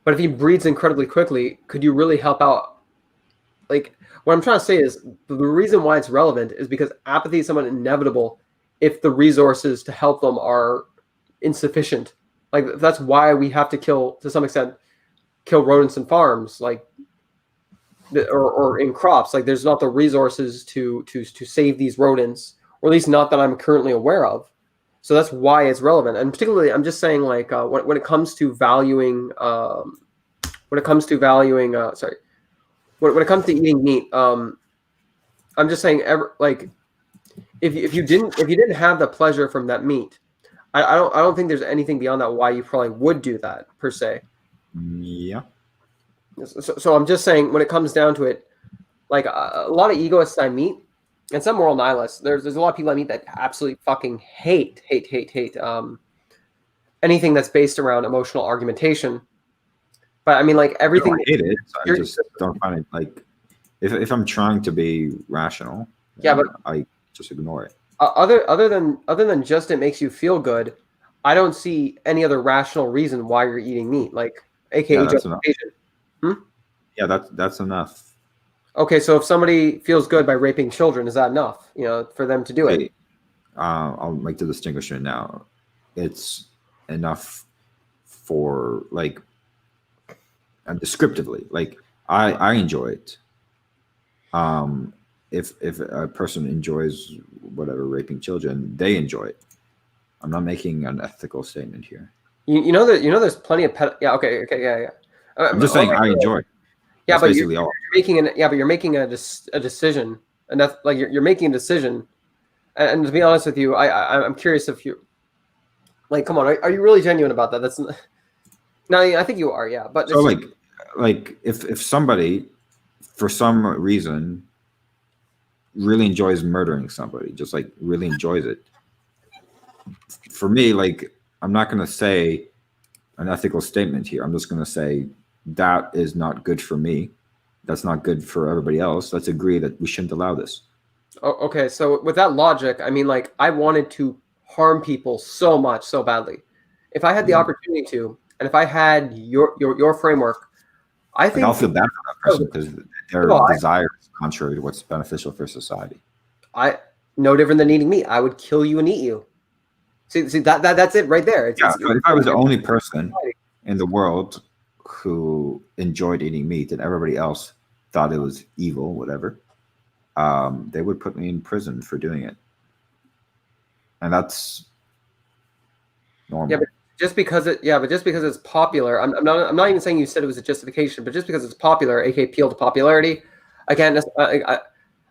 but if he breeds incredibly quickly, could you really help out? Like what I'm trying to say is the reason why it's relevant is because apathy is somewhat inevitable if the resources to help them are insufficient. Like that's why we have to some extent kill rodents in farms, like or in crops. Like there's not the resources to save these rodents, or at least not that I'm currently aware of. So that's why it's relevant. And particularly, I'm just saying, like when it comes to valuing, when it comes to eating meat, I'm just saying, if you didn't have the pleasure from that meat, I don't think there's anything beyond that why you probably would do that per se. Yeah. So I'm just saying, when it comes down to it, like a lot of egoists I meet, and some moral nihilists. There's a lot of people I meet that absolutely fucking hate anything that's based around emotional argumentation. But I mean, like everything. I hate it. So I just don't find it like if I'm trying to be rational. Yeah, but I just ignore it. Other than just it makes you feel good, I don't see any other rational reason why you're eating meat. Like, aka justification. Yeah, that's enough. Okay, so if somebody feels good by raping children, is that enough? For them to do it? I'll make the distinction now. It's enough for like, descriptively. Like I enjoy it. If a person enjoys whatever raping children, they enjoy it. I'm not making an ethical statement here. You know that there's plenty of yeah. Okay. Yeah. I'm just saying I enjoy it. Yeah, That's but you're making a decision, and that's like you're making a decision. And to be honest with you, I'm curious if you, like, come on, are you really genuine about that? That's no, I think you are, yeah. But so like if somebody for some reason really enjoys murdering somebody, just like really enjoys it. For me, like I'm not going to say an ethical statement here. I'm just going to say that is not good for me. That's not good for everybody else. Let's agree that we shouldn't allow this. Oh, okay, so with that logic, I mean, like I wanted to harm people so much, so badly. If I had the opportunity to, and if I had your framework, I think I'll feel bad for that person because their desire is contrary to what's beneficial for society. No different than eating meat. I would kill you and eat you. See that's it right there. If I was the only person in the world who enjoyed eating meat and everybody else thought it was evil, whatever, they would put me in prison for doing it. And that's normal. Yeah, but just because it's popular, I'm not even saying you said it was a justification, but just because it's popular, aka appeal to popularity, again, I'm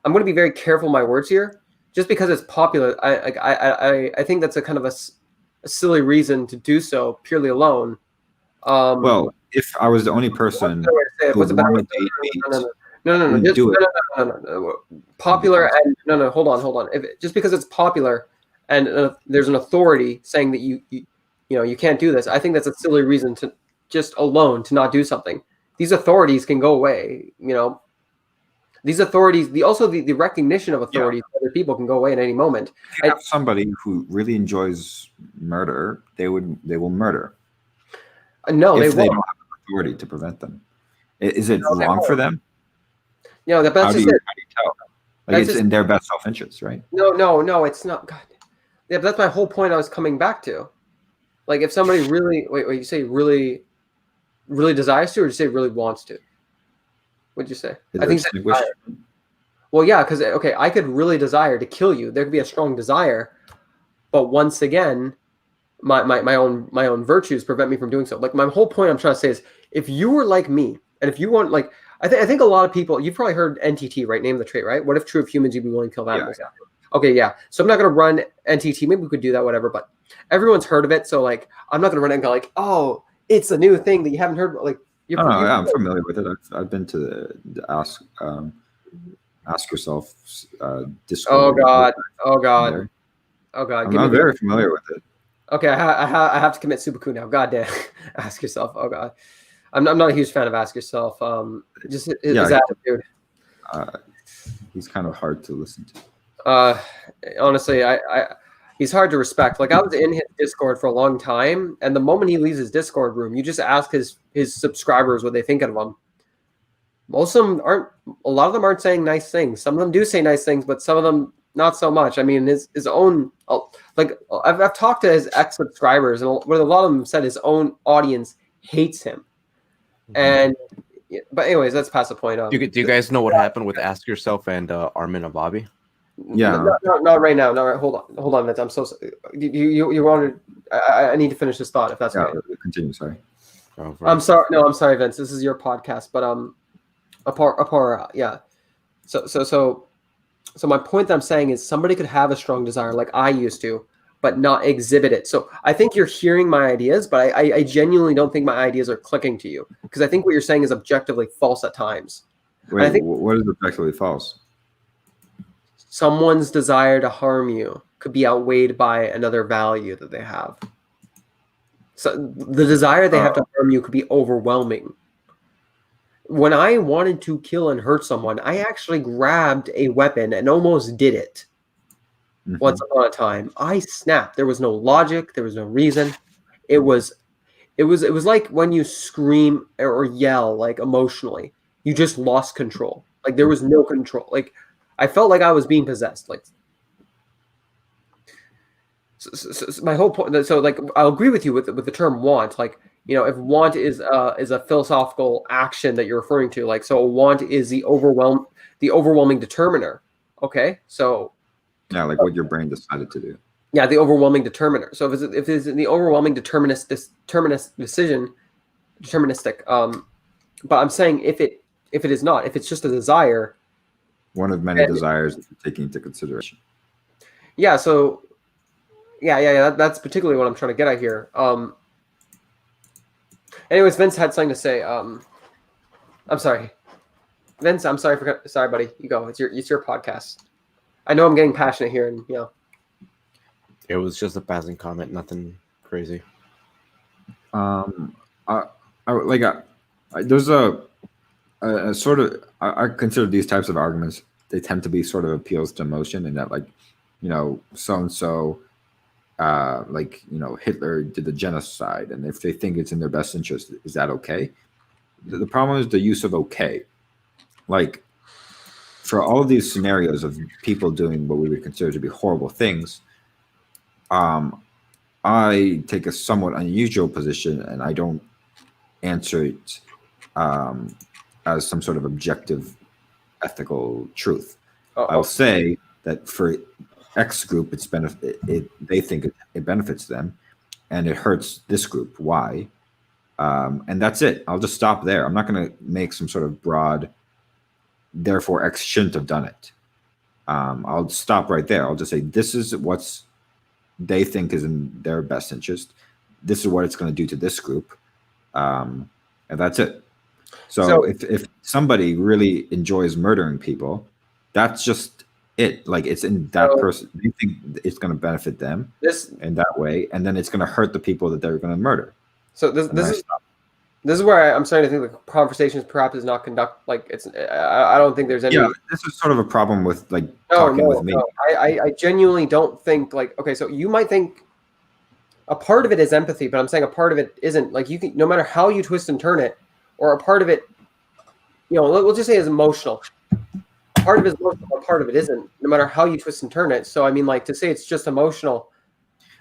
going to be very careful with my words here. Just because it's popular, I think that's a kind of a silly reason to do so purely alone. Well, if I was the only person who wanted to eat meat, no. Popular and no. Hold on. Just because it's popular and there's an authority saying that you can't do this, I think that's a silly reason to just alone to not do something. These authorities can go away. These authorities, the recognition of authorities, other people can go away at any moment. If you have somebody who really enjoys murder, they will murder. No, if they don't have authority to prevent them. Is it wrong for them? No, that's how do just you it. tell? Like it's in their best self-interest, right? No, it's not. God. Yeah, but that's my whole point I was coming back to. Like if somebody really, wait, you say really, really desires to, or you say really wants to? What'd you say? I think well, yeah, because I could really desire to kill you. There could be a strong desire, but once again, my own virtues prevent me from doing so. Like my whole point I'm trying to say is, if you were like me, and if you want, like, I think a lot of people, you've probably heard NTT, right? Name of the trait, right? What if true of humans, you'd be willing to kill animals? Yeah. Okay, yeah. So I'm not going to run NTT. Maybe we could do that, whatever. But everyone's heard of it, so like I'm not going to run it and go like, oh, it's a new thing that you haven't heard. Like, I'm familiar with it. I've been to the ask yourself Discord. Oh god. I'm very familiar with it. Okay, I have to commit seppuku now. God damn. Ask yourself. Oh god. I'm not a huge fan of Ask Yourself. Just his attitude. He's kind of hard to listen to. Honestly, he's hard to respect. Like I was in his Discord for a long time, and the moment he leaves his Discord room, you just ask his subscribers what they think of him. Most of them aren't. A lot of them aren't saying nice things. Some of them do say nice things, but some of them not so much. I mean, his own, like I've talked to his ex subscribers, and what a lot of them said his own audience hates him. And but anyways, let's pass the point on. Do you guys know what happened with Ask Yourself and Armin Avabi? Yeah, not right now. No, hold on, Vince. I'm so sorry. You wanted. I need to finish this thought if that's okay. Continue. Sorry. I'm sorry. No, I'm sorry, Vince. This is your podcast, but yeah. So So my point that I'm saying is somebody could have a strong desire like I used to, but not exhibit it. So I think you're hearing my ideas, but I genuinely don't think my ideas are clicking to you, because I think what you're saying is objectively false at times. Wait, I think what is objectively false? someone's desire to harm you could be outweighed by another value that they have. So the desire they have to harm you could be overwhelming. When I wanted to kill and hurt someone, I actually grabbed a weapon and almost did it. Mhm. Once upon a time, I snapped. There was no logic. There was no reason. It was like when you scream or yell, like emotionally, you just lost control. Like there was no control. Like I felt like I was being possessed. Like so my whole point. So like I'll agree with you with the term want. Like, you know, if want is a philosophical action that you're referring to, like, so want is the overwhelming determiner. Okay, so Yeah, like what your brain decided to do. yeah, the overwhelming determiner. So if it's the overwhelming deterministic, but I'm saying if it is not, if it's just a desire. One of many desires that you're taking into consideration. Yeah. So yeah. That's particularly what I'm trying to get at here. Anyways, Vince had something to say. I'm sorry, Vince. Sorry, buddy. You go. It's your podcast. I know I'm getting passionate here, and you know. It was just a passing comment, nothing crazy. There's a sort of, I consider these types of arguments, they tend to be sort of appeals to emotion, and that, like, you know, so and so, like, you know, Hitler did the genocide, and if they think it's in their best interest, is that okay? The problem is the use of okay. Like, for all of these scenarios of people doing what we would consider to be horrible things, I take a somewhat unusual position, and I don't answer it as some sort of objective ethical truth. I'll say that for X group, they think it benefits them, and it hurts this group, Y, and that's it. I'll just stop there. I'm not going to make some sort of broad, therefore X shouldn't have done it. I'll stop right there. I'll just say this is what's they think is in their best interest. This is what it's going to do to this group, and that's it. So if somebody really enjoys murdering people, that's just it. Like, it's in that person. They think it's going to benefit them in that way, and then it's going to hurt the people that they're going to murder. So this is where I'm starting to think the conversation perhaps is not conduct. Like, it's I don't think there's any. Yeah, this is sort of a problem with like talking with me. No. I genuinely don't think, like, okay, so you might think a part of it is empathy, but I'm saying a part of it isn't. Like, you can, no matter how you twist and turn it, or a part of it, you know, we'll just say is emotional. Part of it is emotional, a part of it isn't, no matter how you twist and turn it. So I mean, like, to say it's just emotional.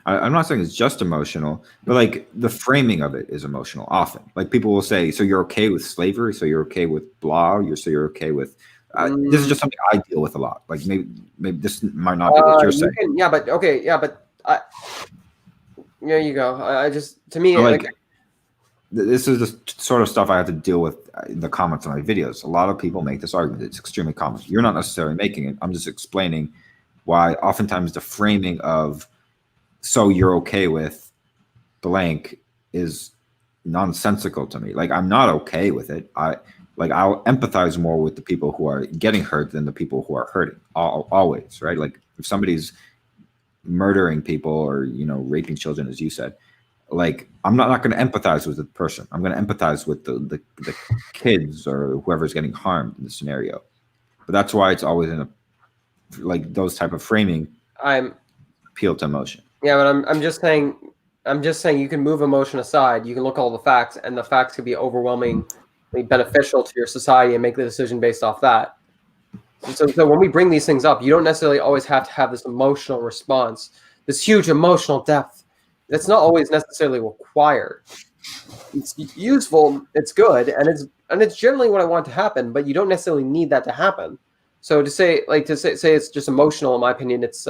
I'm not saying it's just emotional, but like the framing of it is emotional often. Like, people will say, so you're okay with slavery, so you're okay with blah, you're okay with this is just something I deal with a lot. Like, maybe this might not be what you're saying. There you go. I just, to me, like this is the sort of stuff I have to deal with in the comments on my videos. A lot of people make this argument. It's extremely common. You're not necessarily making it. I'm just explaining why oftentimes the framing of so you're okay with blank is nonsensical to me. Like, I'm not okay with it. I'll empathize more with the people who are getting hurt than the people who are hurting. Always, right? Like, if somebody's murdering people or, you know, raping children, as you said, like, I'm not going to empathize with the person. I'm going to empathize with the kids or whoever's getting harmed in the scenario. But that's why it's always in a, like, those type of framing. Appeal to emotion. Yeah, but I'm just saying you can move emotion aside. You can look at all the facts, and the facts could be overwhelmingly beneficial to your society, and make the decision based off that. So when we bring these things up, you don't necessarily always have to have this emotional response, this huge emotional depth. That's not always necessarily required. It's useful, it's good, and it's generally what I want to happen, but you don't necessarily need that to happen. So to say it's just emotional, in my opinion, it's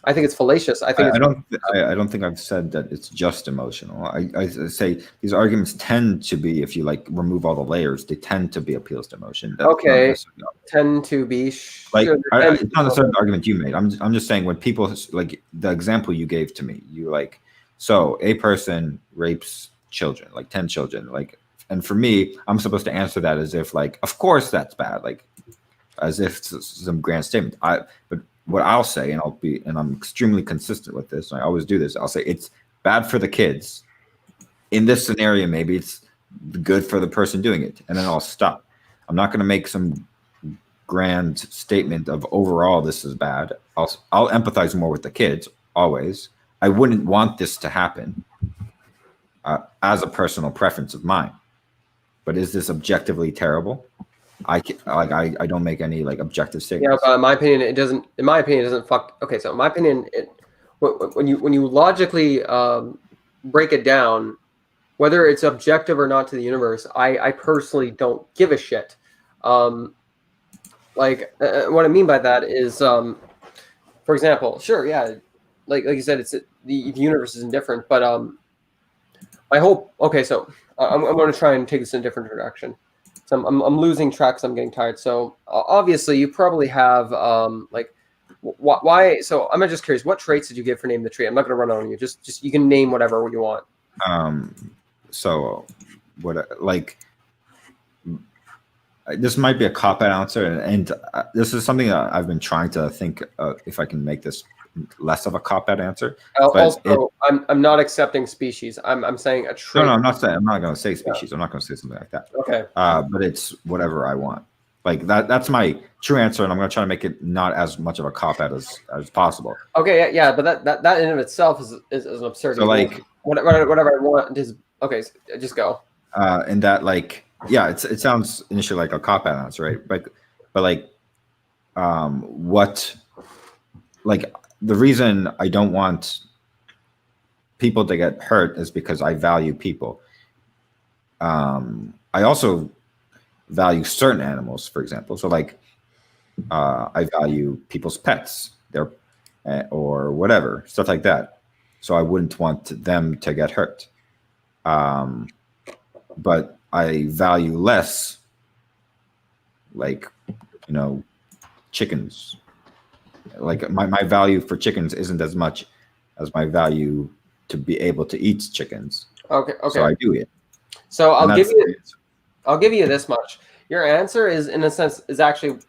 I think it's fallacious. I think I don't think I've said that it's just emotional. I say these arguments tend to be, if you like remove all the layers, they tend to be appeals to emotion. That's okay, tend to be like it's not necessarily the argument you made. I'm just saying when people like the example you gave to me, you like, so a person rapes children, like 10 children, like, and for me, I'm supposed to answer that as if like, of course that's bad, like as if it's some grand statement. But what I'll say, and I'm extremely consistent with this, and I always do this, I'll say it's bad for the kids. In this scenario, maybe it's good for the person doing it, and then I'll stop. I'm not going to make some grand statement of overall this is bad. I'll empathize more with the kids always. I wouldn't want this to happen as a personal preference of mine. But is this objectively terrible? I don't make any like objective statements. Yeah, but in my opinion, it doesn't. In my opinion, it doesn't fuck. Okay, so in my opinion, when you logically break it down, whether it's objective or not to the universe, I personally don't give a shit. What I mean by that is, for example, sure, yeah, like you said, it's the universe is indifferent, but I hope. Okay, so I'm going to try and take this in a different direction. So I'm losing track because I'm getting tired. So obviously you probably have why. So I'm just curious, what traits did you give for name the tree? I'm not going to run on you. Just you can name whatever you want. So what like this might be a cop-out answer, and this is something that I've been trying to think if I can make this less of a cop-out answer. Also, I'm not accepting species. I'm saying a trait. No, I'm not saying. I'm not going to say species. I'm not going to say something like that. Okay. But it's whatever I want. Like that. That's my true answer, and I'm going to try to make it not as much of a cop-out as possible. Okay. Yeah. But that in of itself is an absurd. So like whatever I want is okay. Just go. And that like yeah, it sounds initially like a cop-out answer, right? But like what like. The reason I don't want people to get hurt is because I value people. I also value certain animals, for example. So like I value people's pets, or whatever, stuff like that. So I wouldn't want them to get hurt. But I value less, like, chickens. Like my value for chickens isn't as much as my value to be able to eat chickens. Okay. So I do it. So I'll give you this much. Your answer is, in a sense, is actually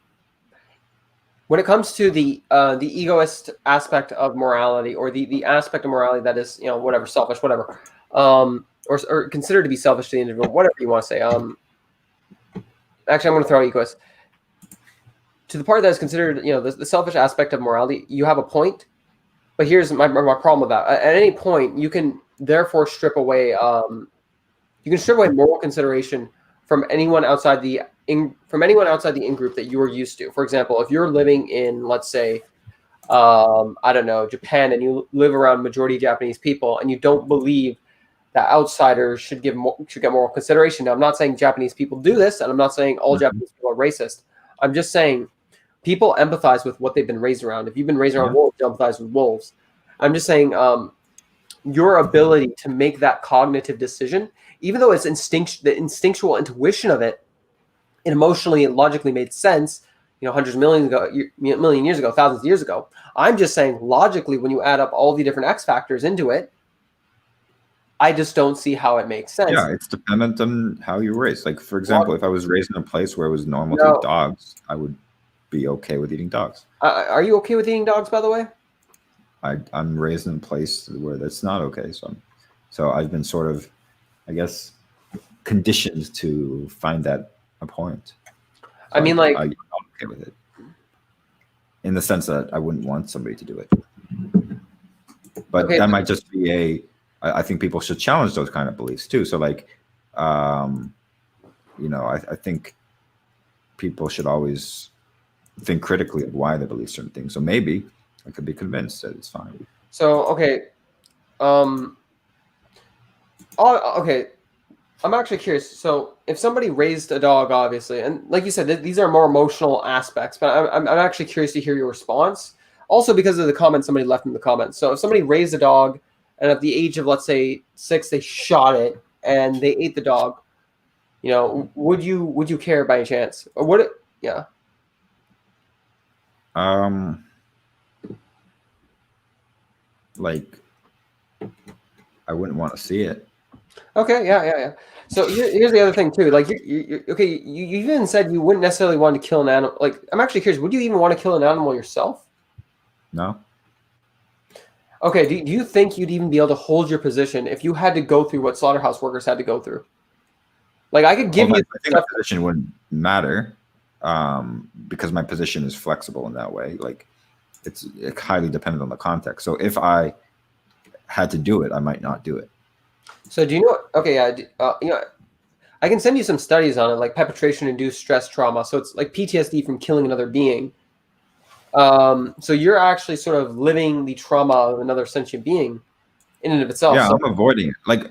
when it comes to the egoist aspect of morality, or the aspect of morality that is whatever, selfish, whatever, or considered to be selfish to the individual, whatever you want to say. Actually, I'm going to throw egoist. To the part that is considered, the selfish aspect of morality, you have a point, but here's my problem with that. At any point, you can therefore strip away moral consideration from anyone outside the in-group that you are used to. For example, if you're living in, let's say, I don't know, Japan, and you live around majority Japanese people, and you don't believe that outsiders should get moral consideration. Now, I'm not saying Japanese people do this, and I'm not saying all Japanese people are racist. I'm just saying people empathize with what they've been raised around. If you've been raised around wolves, you empathize with wolves. I'm just saying your ability to make that cognitive decision, even though it's the instinctual intuition of it emotionally and logically made sense, hundreds of million years ago, thousands of years ago. I'm just saying logically, when you add up all the different X factors into it, I just don't see how it makes sense. Yeah, it's dependent on how you were raised. Like, for example, if I was raised in a place where it was normal to eat dogs, I would be okay with eating dogs. Are you okay with eating dogs, by the way? I'm raised in a place where that's not okay. So I've been sort of, I guess, conditioned to find that abhorrent. So I mean, like, I'm okay with it, in the sense that I wouldn't want somebody to do it. But that might just be I think people should challenge those kind of beliefs too. So like, I think people should always think critically of why they believe certain things. So maybe I could be convinced that it's fine. So, okay. Okay. I'm actually curious. So if somebody raised a dog, obviously, and like you said, these are more emotional aspects, but I'm actually curious to hear your response. Also because of the comments somebody left in the comments. So if somebody raised a dog and at the age of, let's say 6, they shot it and they ate the dog, you know, would you care by any chance? Or would it? Yeah. Like, I wouldn't want to see it. Okay, yeah. So here's the other thing too. Like, you even said you wouldn't necessarily want to kill an animal. Like, I'm actually curious. Would you even want to kill an animal yourself? No. Okay. Do you think you'd even be able to hold your position if you had to go through what slaughterhouse workers had to go through? Like, I could give you. I think my position wouldn't matter, because my position is flexible in that way. Like, it's highly dependent on the context. So if I had to do it, I might not do it. So do you know? Okay, yeah. You know, I can send you some studies on it, like perpetration-induced stress trauma. So it's like PTSD from killing another being. So you're actually sort of living the trauma of another sentient being in and of itself. Yeah, so, I'm avoiding it. Like,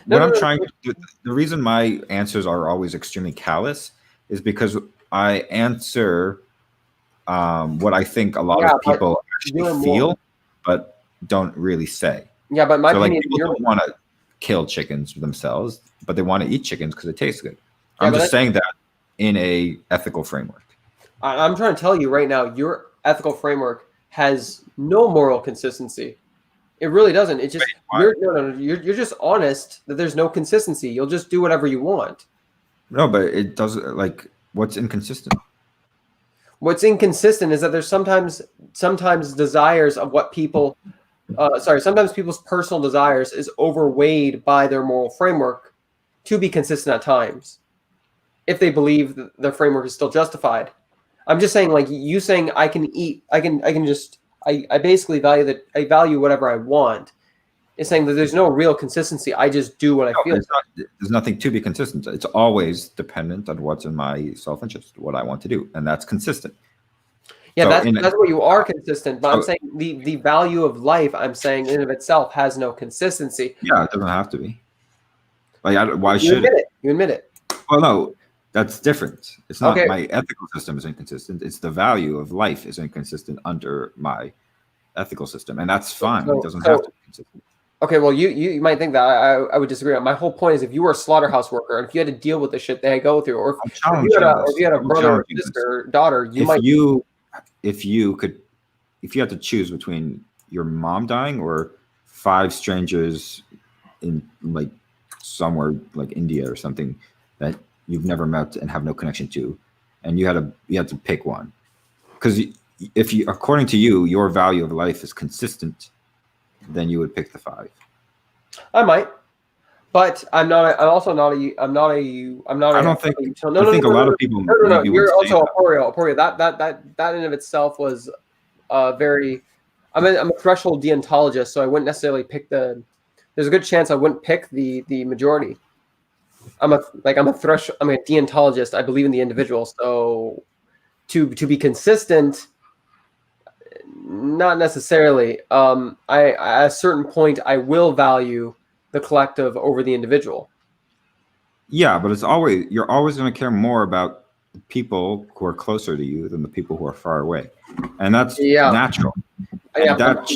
the reason my answers are always extremely callous is because I answer what I think a lot of people actually feel, but don't really say. Yeah, but my opinion, people don't want to kill chickens themselves, but they want to eat chickens because it tastes good. Yeah, I'm just saying that in a ethical framework. I'm trying to tell you right now, your ethical framework has no moral consistency. It really doesn't. It's just you're just honest that there's no consistency. You'll just do whatever you want. No, but it doesn't. Like, what's inconsistent? What's inconsistent is that there's sometimes desires of what people, sometimes people's personal desires is overweighed by their moral framework to be consistent at times, if they believe that their framework is still justified. I'm just saying, like you saying, I basically value whatever I want. Is saying that there's no real consistency. I just do what I feel. There's nothing to be consistent. It's always dependent on what's in my self-interest, what I want to do, and that's consistent. Yeah, so that's where you are consistent. But I'm saying the value of life, I'm saying in and of itself has no consistency. Yeah, it doesn't have to be. Like, why should it? You admit it. Well, no, that's different. It's not my ethical system is inconsistent. It's the value of life is inconsistent under my ethical system, and that's fine. It doesn't have to be consistent. Okay, well, you might think that I would disagree. My whole point is, if you were a slaughterhouse worker and if you had to deal with the shit they go through, or if you had a brother or sister or daughter, if you had to choose between your mom dying or 5 strangers in like somewhere like India or something that you've never met and have no connection to, and you had to pick one, because according to you, your value of life is consistent, then you would pick the 5. I might, but I'm not. I'm also not a. I'm not a. I'm not. I don't think. I think a lot of people. No. You're also Aporio. That in of itself was very. I'm a threshold deontologist, so I wouldn't necessarily pick the. There's a good chance I wouldn't pick the majority. I'm a deontologist. I believe in the individual. So, to be consistent. Not necessarily. At a certain point, I will value the collective over the individual. Yeah, but you're always going to care more about the people who are closer to you than the people who are far away, and that's natural. And that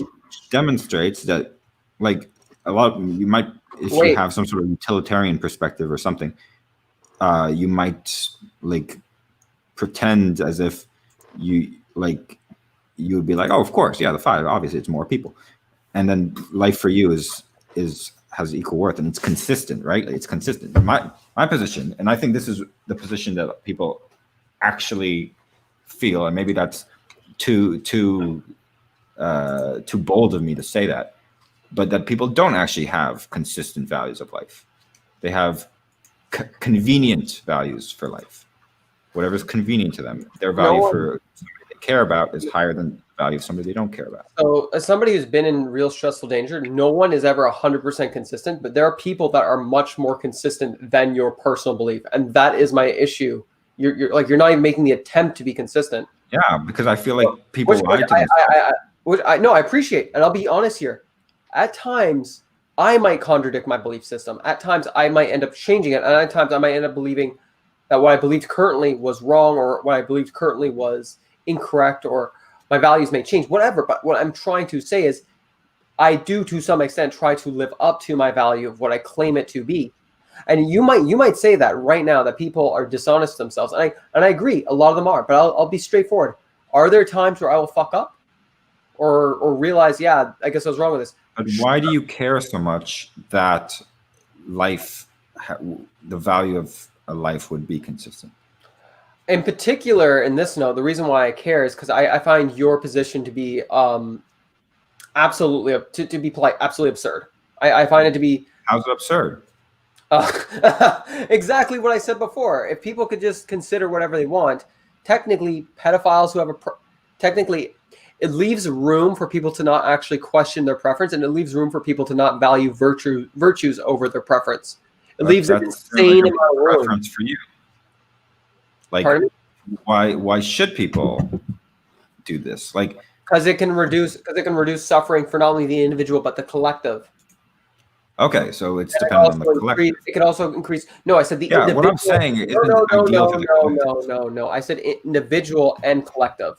demonstrates that, like, you might, if you have some sort of utilitarian perspective or something, you might like pretend as if you would be like, oh, of course, yeah, the 5, obviously it's more people, and then life for you has equal worth, and it's consistent, right? It's consistent. My position, and I think this is the position that people actually feel, and maybe that's too bold of me to say that, but that people don't actually have consistent values of life. They have convenient values for life. Whatever's convenient to them, their value for somebody they care about is higher than the value of somebody they don't care about. So as somebody who's been in real stressful danger, no one is ever 100% consistent, but there are people that are much more consistent than your personal belief. And that is my issue. You're not even making the attempt to be consistent. Yeah, because I feel like people lie to themselves. I appreciate, and I'll be honest here. At times, I might contradict my belief system. At times, I might end up changing it. And at times, I might end up believing that what I believed currently was wrong, or what I believed currently was incorrect, or my values may change, whatever. But what I'm trying to say is I do to some extent try to live up to my value of what I claim it to be. And you might say that right now that people are dishonest to themselves. And I agree, a lot of them are, but I'll be straightforward. Are there times where I will fuck up or realize, yeah, I guess I was wrong with this? But why do you care so much that the value of a life would be consistent? In particular, in this note, the reason why I care is because I find your position to be absolutely, to be polite, absolutely absurd. I find it to be... How's it absurd? Exactly what I said before. If people could just consider whatever they want, technically pedophiles who have technically it leaves room for people to not actually question their preference, and it leaves room for people to not value virtues over their preference. It leaves an insane amount of room. Preference for you. Like, pardon me? Why should people do this? Like, because it can reduce suffering for not only the individual but the collective. Okay, so it's dependent on the collective. It can also increase. No, I said the individual. What I'm saying is no. I said individual and collective.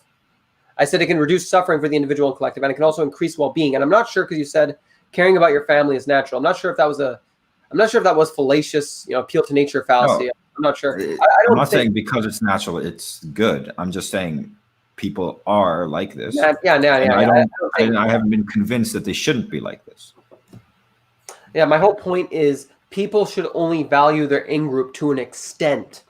I said it can reduce suffering for the individual and collective, and it can also increase well-being. And I'm not sure, because you said caring about your family is natural. I'm not sure if that was fallacious, appeal to nature fallacy. No, I'm not sure. I'm not saying because it's natural, it's good. I'm just saying people are like this. Yeah. I haven't been convinced that they shouldn't be like this. Yeah, my whole point is people should only value their in-group to an extent.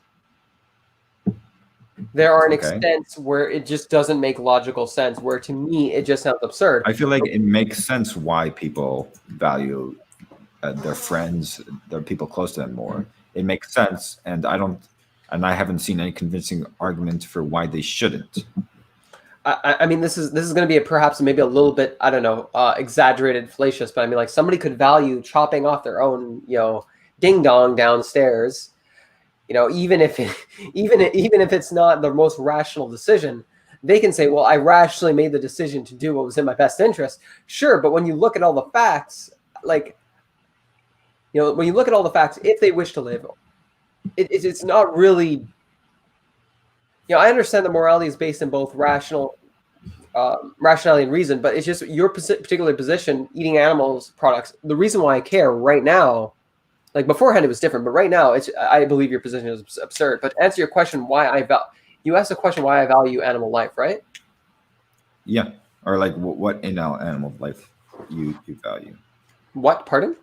There are extents where it just doesn't make logical sense, where to me it just sounds absurd. I feel like it makes sense why people value their friends, their people close to them more. It makes sense, and I haven't seen any convincing argument for why they shouldn't. I mean, this is going to be perhaps maybe a little bit, I don't know, exaggerated, fallacious, but I mean, like, somebody could value chopping off their own, ding dong downstairs, even if it's not the most rational decision. They can say, well, I rationally made the decision to do what was in my best interest. Sure, but when you look at all the facts, when you look at all the facts, if they wish to live, it's not really. I understand that morality is based in both rationality and reason, but it's just your particular position, eating animals products. The reason why I care right now, like beforehand it was different, but right now I believe your position is absurd. But to answer your question, you asked the question why I value animal life, right? Yeah, or like what in animal life you value? What? Pardon?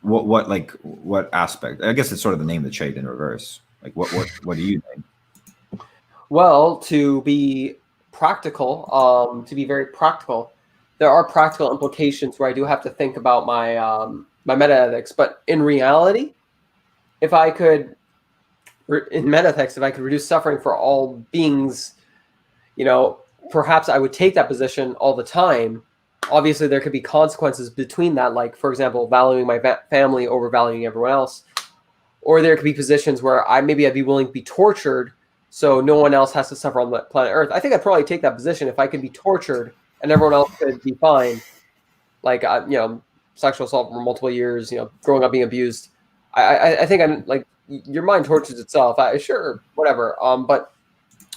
What aspect? I guess it's sort of the name of the trade in reverse. Like what do you think? Well, to be practical, to be very practical, there are practical implications where I do have to think about my my metaethics. But in reality, if I could reduce suffering for all beings, perhaps I would take that position all the time. Obviously, there could be consequences between that, like, for example, valuing my family over valuing everyone else. Or there could be positions where I'd be willing to be tortured so no one else has to suffer on the planet Earth. I think I'd probably take that position if I could be tortured and everyone else could be fine. Like, sexual assault for multiple years, growing up being abused. I think I'm like, your mind tortures itself. Sure, whatever. But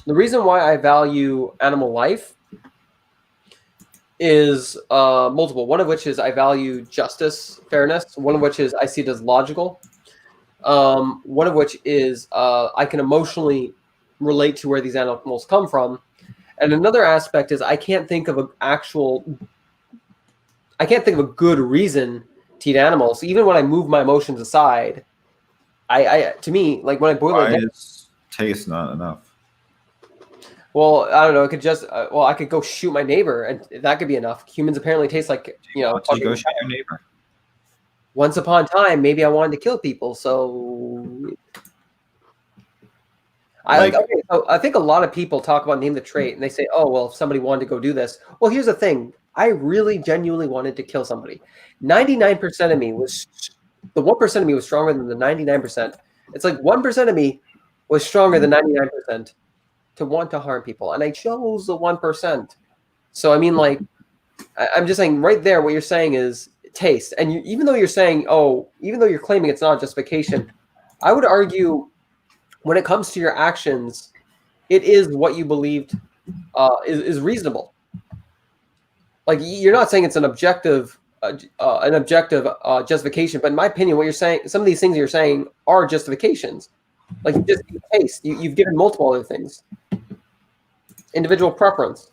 the reason why I value animal life is multiple. One of which is I value justice, fairness. One of which is I see it as logical. One of which is I can emotionally relate to where these animals come from. And another aspect is I can't think of a good reason to eat animals. Even when I move my emotions aside, to me, like when I boil it down, is taste not enough? Well, I don't know. It could just I could go shoot my neighbor, and that could be enough. Humans apparently taste like go shoot your neighbor. Once upon a time, maybe I wanted to kill people, so so I think a lot of people talk about name the trait, and they say, "Oh, well, if somebody wanted to go do this." Well, here's the thing: I really, genuinely wanted to kill somebody. 99% of me was the 1% of me was stronger than the 99%. It's like 1% of me was stronger than 99% to want to harm people, and I chose the 1%. So I mean, like, I'm just saying, right there, what you're saying is taste. And even though you're claiming it's not justification, I would argue when it comes to your actions, it is what you believed is reasonable. Like, you're not saying it's an objective justification, but in my opinion, what you're saying, some of these things you're saying are justifications. Like, you just case, you've given multiple other things. Individual preference.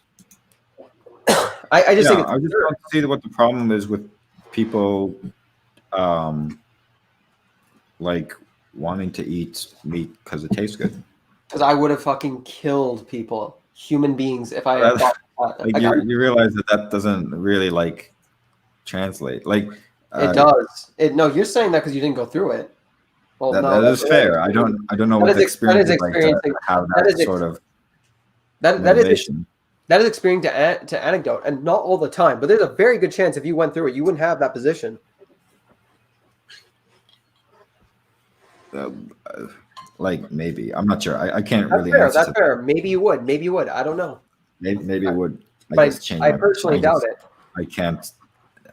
I just think I just don't see what the problem is with people, like wanting to eat meat because it tastes good. Because I would have fucking killed people, human beings, if I had thought that. Like, you realize that doesn't really like translate. Like it does. No, you're saying that because you didn't go through it. Well, that is fair. I don't know what the experience is like to have that sort of motivation. That is experiencing to anecdote, and not all the time. But there's a very good chance if you went through it, you wouldn't have that position. Like, maybe. I'm not sure. I can't That's really fair. answer. That's fair. Maybe you would. Maybe you would. I don't know. Maybe it would. I personally doubt it. I can't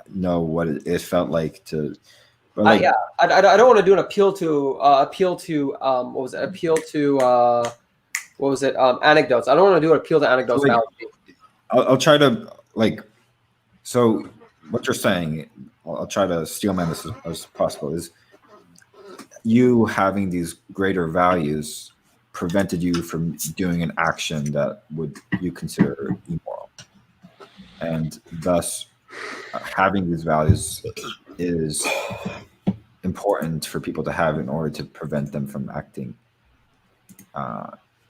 know what it felt like to. But like, yeah, I don't want to do an appeal to what was it? Anecdotes. I don't want to do an appeal to anecdotes. Like, I'll try to like. So what you're saying, I'll try to steelman this as possible. Is you having these greater values prevented you from doing an action that would you consider immoral, and thus having these values is important for people to have in order to prevent them from acting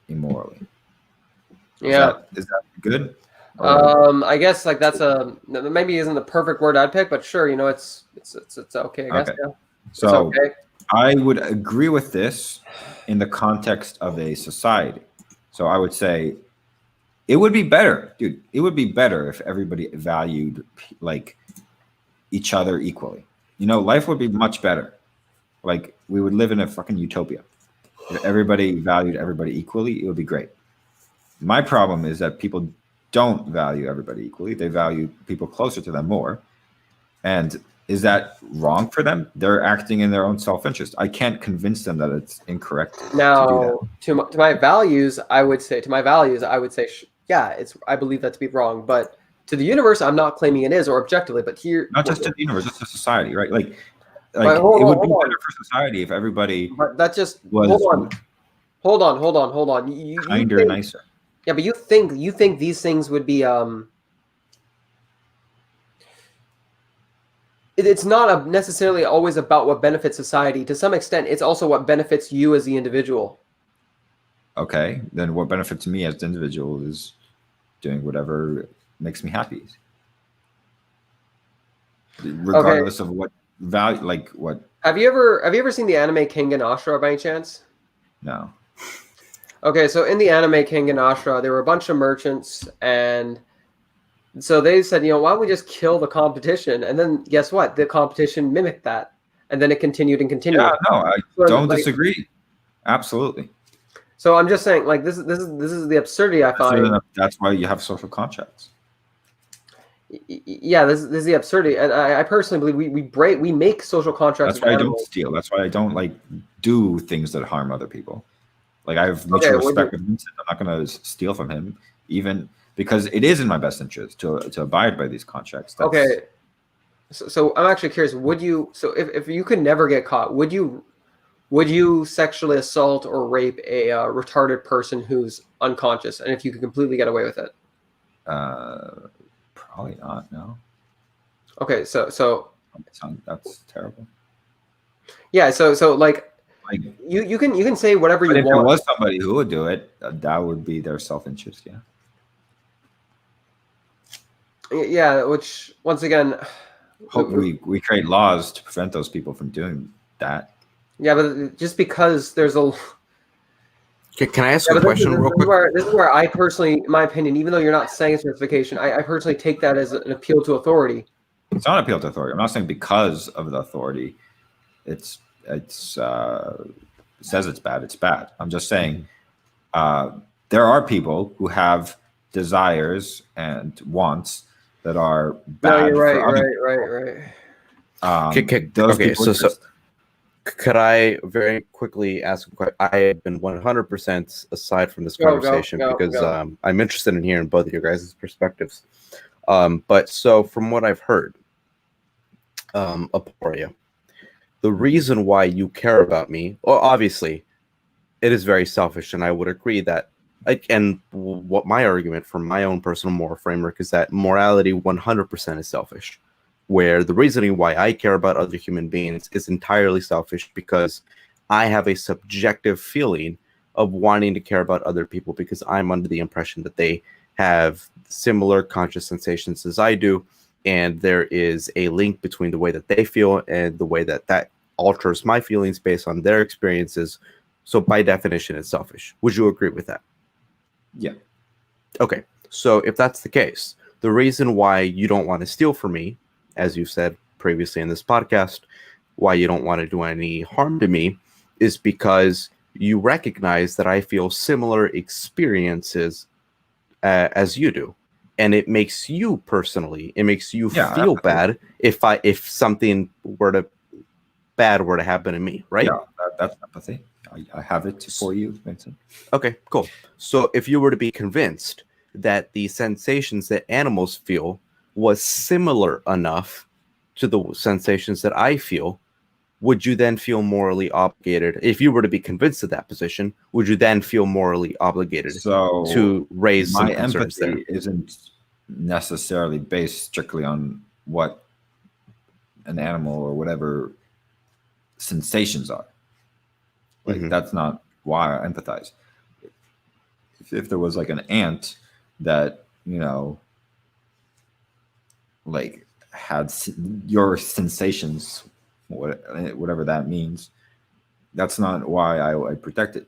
immorally. Is that good? I guess like that's maybe isn't the perfect word I'd pick, but sure, it's okay. I guess. Okay. Yeah. So okay. I would agree with this in the context of a society. So I would say it would be better, dude. It would be better if everybody valued like each other equally. Life would be much better. Like, we would live in a fucking utopia. If everybody valued everybody equally, it would be great. My problem is that people don't value everybody equally. They value people closer to them more. And is that wrong for them? They're acting in their own self-interest. I can't convince them that it's incorrect. Now, to my values, I would say, yeah, I believe that to be wrong. But to the universe, I'm not claiming it is, or objectively. But here, not just to the universe, just to society, right? Like it would be better for society if everybody. But that just was hold on. You kinder, nicer. Yeah, but you think these things would be It's not necessarily always about what benefits society. To some extent, it's also what benefits you as the individual. Okay, then what benefits me as the individual is doing whatever makes me happy, regardless of what value, like what. Have you ever seen the anime Kengan Ashura by any chance? No. Okay, so in the anime Kengan Ashura, there were a bunch of merchants, and so they said, why don't we just kill the competition? And then guess what? The competition mimicked that, and then it continued and continued. Yeah, no, I don't disagree. Absolutely. So I'm just saying, like, this is the absurdity I find. That's why you have social contracts. Yeah, this is the absurdity, and I personally believe we make social contracts. That's why I don't steal. That's why I don't like do things that harm other people. Like, I have mutual respect with Vincent. I'm not going to steal from him, even because it is in my best interest to abide by these contracts. Okay, so I'm actually curious. Would you? So if you could never get caught, would you sexually assault or rape a retarded person who's unconscious, and if you could completely get away with it? Probably not. No. Okay, so that's terrible. Yeah, so like you can say whatever you want. If there was somebody who would do it, that would be their self-interest. Yeah. Yeah, which once again, hope we create laws to prevent those people from doing that. Yeah, but just because there's a. Can I ask a question real quick? This is where I personally, in my opinion, even though you're not saying it's justification, I personally take that as an appeal to authority. It's not an appeal to authority. I'm not saying because of the authority. It says it's bad. It's bad. I'm just saying there are people who have desires and wants that are bad. No, you're right. Okay, so Could I very quickly ask? I have been 100% aside from this conversation because I'm interested in hearing both of your guys' perspectives. But so from what I've heard, Aporia, the reason why you care about me, well, obviously, it is very selfish, and I would agree that. And what my argument from my own personal moral framework is that morality 100% is selfish. Where the reasoning why I care about other human beings is entirely selfish because I have a subjective feeling of wanting to care about other people because I'm under the impression that they have similar conscious sensations as I do, and there is a link between the way that they feel and the way that that alters my feelings based on their experiences. So by definition, it's selfish. Would you agree with that? Yeah. Okay. So if that's the case, the reason why you don't want to steal from me, as you said previously in this podcast, why you don't want to do any harm to me is because you recognize that I feel similar experiences as you do. And it makes you personally, it makes you feel bad if something bad were to happen to me, right? Yeah, that's empathy. I have it for you, Vincent. Okay, cool. So if you were to be convinced that the sensations that animals feel was similar enough to the sensations that I feel, would you then feel morally obligated? If you were to be convinced of that position, would you then feel morally obligated to raise some concerns there? My empathy isn't necessarily based strictly on what an animal or whatever sensations are. Like that's not why I empathize. If there was like an ant that, you know, like had your sensations, whatever that means, that's not why I protect it.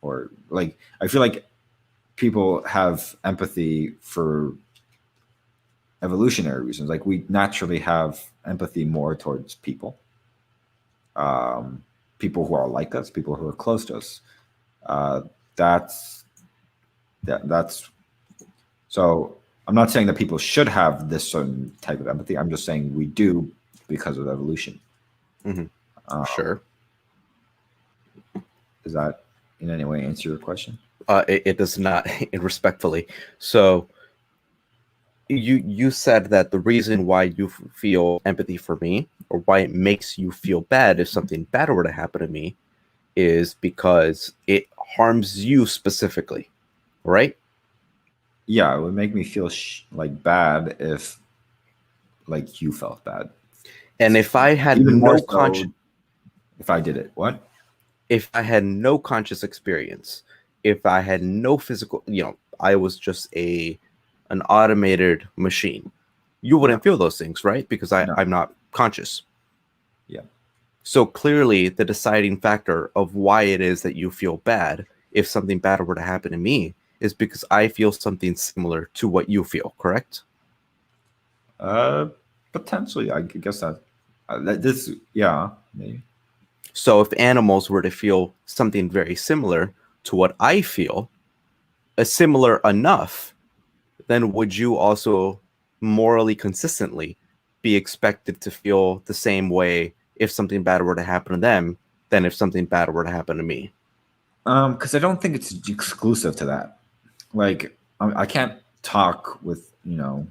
Or like, I feel like people have empathy for evolutionary reasons. Like we naturally have empathy more towards people. People who are like us, people who are close to us. That's so I'm not saying that people should have this certain type of empathy. I'm just saying we do because of evolution. Sure. Does that in any way answer your question? It does not, respectfully. So you said that the reason why you feel empathy for me, or why it makes you feel bad if something bad were to happen to me, is because it harms you specifically, right? Yeah, it would make me feel like bad if like you felt bad. And if I had no conscious, if I did it, what? If I had no conscious experience, if I had no physical, I was just an automated machine, you wouldn't feel those things, right? Because I'm not conscious. Yeah. So clearly the deciding factor of why it is that you feel bad if something bad were to happen to me is because I feel something similar to what you feel, correct? Potentially, I guess that maybe. So if animals were to feel something very similar to what I feel, similar enough, then would you also morally consistently be expected to feel the same way if something bad were to happen to them than if something bad were to happen to me? Because I don't think it's exclusive to that. Like, I can't talk with, a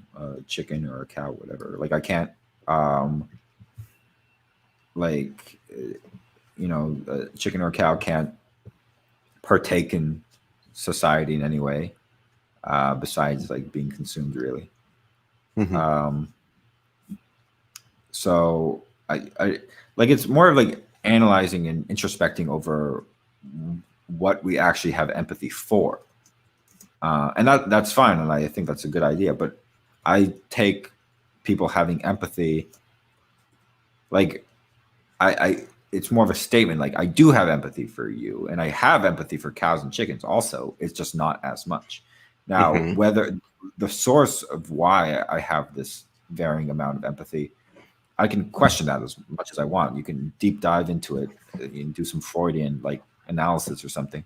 chicken or a cow, whatever. Like, I can't, a chicken or a cow can't partake in society in any way, besides like being consumed, really. So I like, it's more of like analyzing and introspecting over what we actually have empathy for. And that's fine, and I think that's a good idea. But I take people having empathy like it's more of a statement. Like, I do have empathy for you, and I have empathy for cows and chickens also. It's just not as much. Now, whether the source of why I have this varying amount of empathy, I can question that as much as I want. You can deep dive into it. You can do some Freudian like analysis or something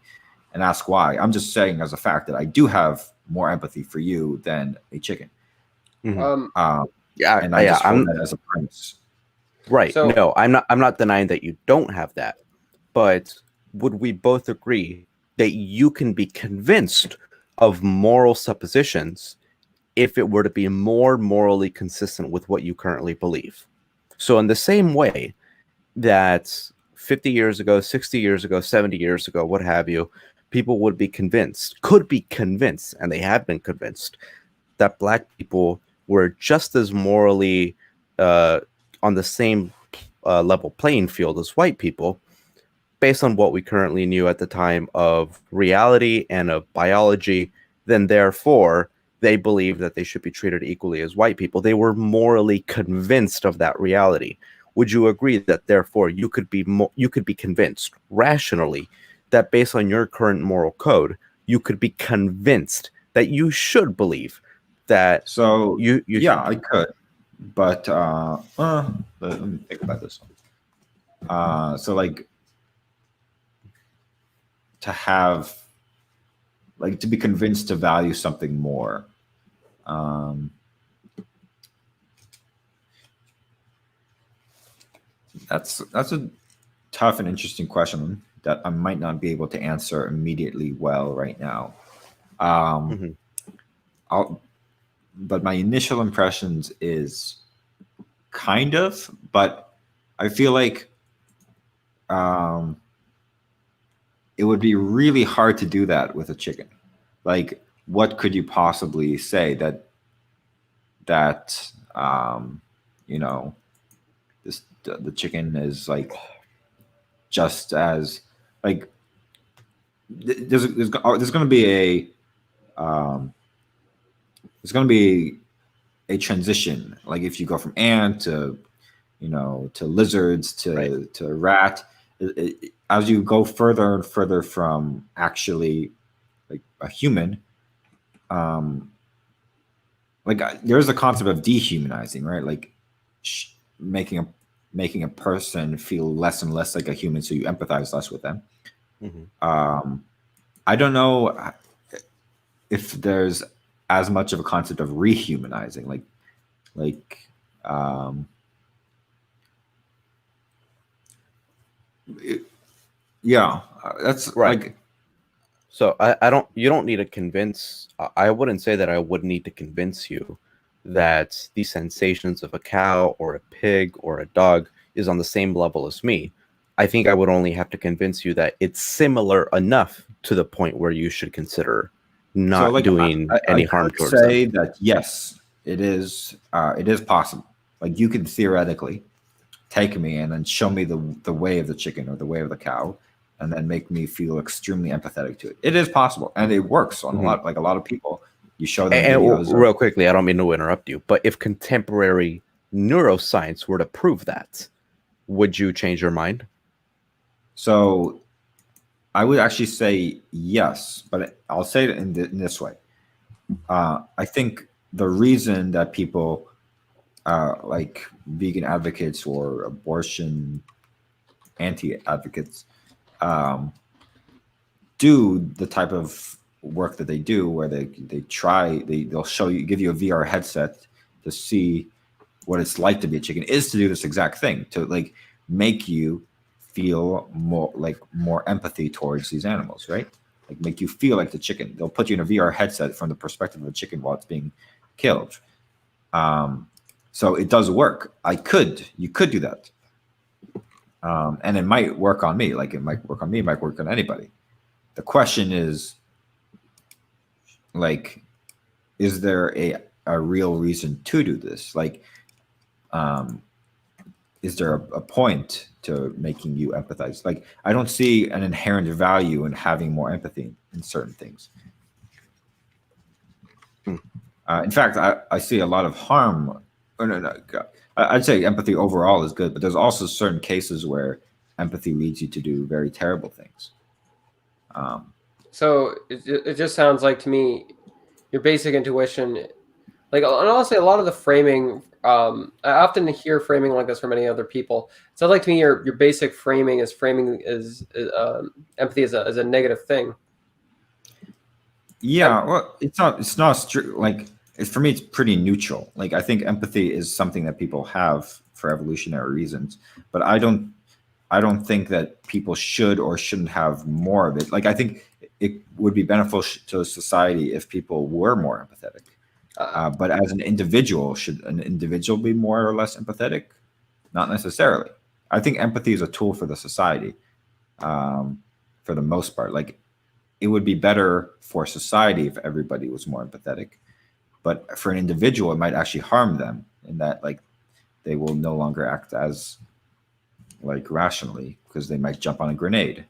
and ask why. I'm just saying as a fact that I do have more empathy for you than a chicken. And I just hold that as a premise. Right. So No, I'm not denying that you don't have that. But would we both agree that you can be convinced of moral suppositions if it were to be more morally consistent with what you currently believe? So in the same way that 50 years ago, 60 years ago, 70 years ago, what have you, people would be convinced, could be convinced, and they have been convinced that black people were just as morally on the same level playing field as white people, based on what we currently knew at the time of reality and of biology, then therefore they believed that they should be treated equally as white people. They were morally convinced of that reality. Would you agree that therefore you could be convinced rationally that based on your current moral code, you could be convinced that you should believe that So you yeah, I could, but let me think about this one. So like to have, like to be convinced to value something more. That's a tough and interesting question that I might not be able to answer immediately well right now. But my initial impressions is kind of, but I feel like it would be really hard to do that with a chicken. Like, what could you possibly say that you know, the chicken is like just as like there's going to be a transition, like if you go from ant to to lizards to rat, as you go further and further from actually like a human, there's a concept of dehumanizing, right? Like making a person feel less and less like a human, so you empathize less with them. I don't know if there's as much of a concept of rehumanizing, yeah, that's right. like. So you don't need to convince, I wouldn't say that I would need to convince you that the sensations of a cow or a pig or a dog is on the same level as me. I think I would only have to convince you that it's similar enough to the point where you should consider not doing any harm towards them. I say that yes, it is possible. Like you can theoretically take me and then show me the way of the chicken or the way of the cow, and then make me feel extremely empathetic to it. It is possible, and it works on a lot of people. You show them videos. And real quickly, I don't mean to interrupt you, but if contemporary neuroscience were to prove that, would you change your mind? So I would actually say yes, but I'll say it in this way. I think the reason that people like vegan advocates or abortion anti-advocates do the type of work that they do, where they'll show you, give you a VR headset to see what it's like to be a chicken, is to do this exact thing, to like make you feel more empathy towards these animals, right? Like make you feel like the chicken. They'll put you in a VR headset from the perspective of a chicken while it's being killed. So it does work. You could do that. And it might work on me. Like it might work on me, it might work on anybody. The question is, like, is there a real reason to do this? Like, is there a point to making you empathize? Like, I don't see an inherent value in having more empathy in certain things. In fact, I see a lot of harm. I'd say empathy overall is good, but there's also certain cases where empathy leads you to do very terrible things. So it just sounds like to me, your basic intuition, like, and honestly, a lot of the framing, I often hear framing like this from many other people. It sounds like to me your basic framing is empathy as a negative thing. Yeah, well, it's not strict. Like for me, it's pretty neutral. Like I think empathy is something that people have for evolutionary reasons. But I don't think that people should or shouldn't have more of it. Like, I think it would be beneficial to society if people were more empathetic. But as an individual, should an individual be more or less empathetic? Not necessarily. I think empathy is a tool for the society, for the most part. Like, it would be better for society if everybody was more empathetic. But for an individual, it might actually harm them in that, like, they will no longer act as, like, rationally, because they might jump on a grenade.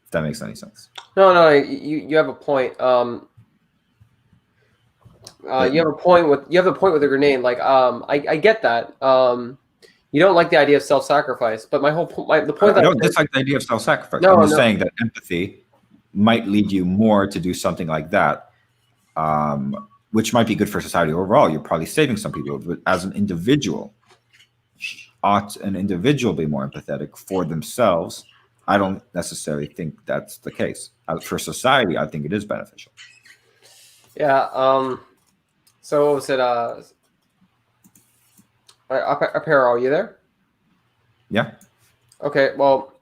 If that makes any sense. No, you have a point. You have a point with the grenade. Like, I get that. You don't like the idea of self-sacrifice, but the point I don't dislike the idea of self-sacrifice. I'm just saying that empathy might lead you more to do something like that, which might be good for society overall. You're probably saving some people, but as an individual, ought an individual be more empathetic for themselves? I don't necessarily think that's the case. For society, I think it is beneficial. Yeah. So what was it? Apparel, are you there? Yeah. Okay. Well,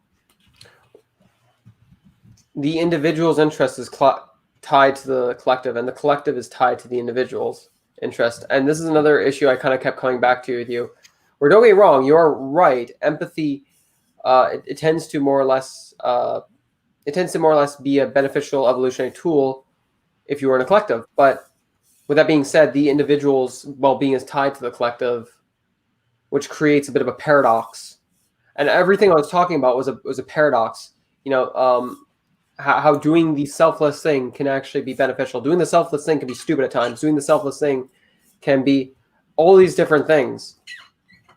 the individual's interest is tied to the collective, and the collective is tied to the individual's interest. And this is another issue I kind of kept coming back to with you. Where, don't get me wrong, you're right. Empathy, it tends to more or less be a beneficial evolutionary tool if you were in a collective. But with that being said, the individual's well-being is tied to the collective, which creates a bit of a paradox. And everything I was talking about was a paradox. You know, how doing the selfless thing can actually be beneficial. Doing the selfless thing can be stupid at times. Doing the selfless thing can be all these different things.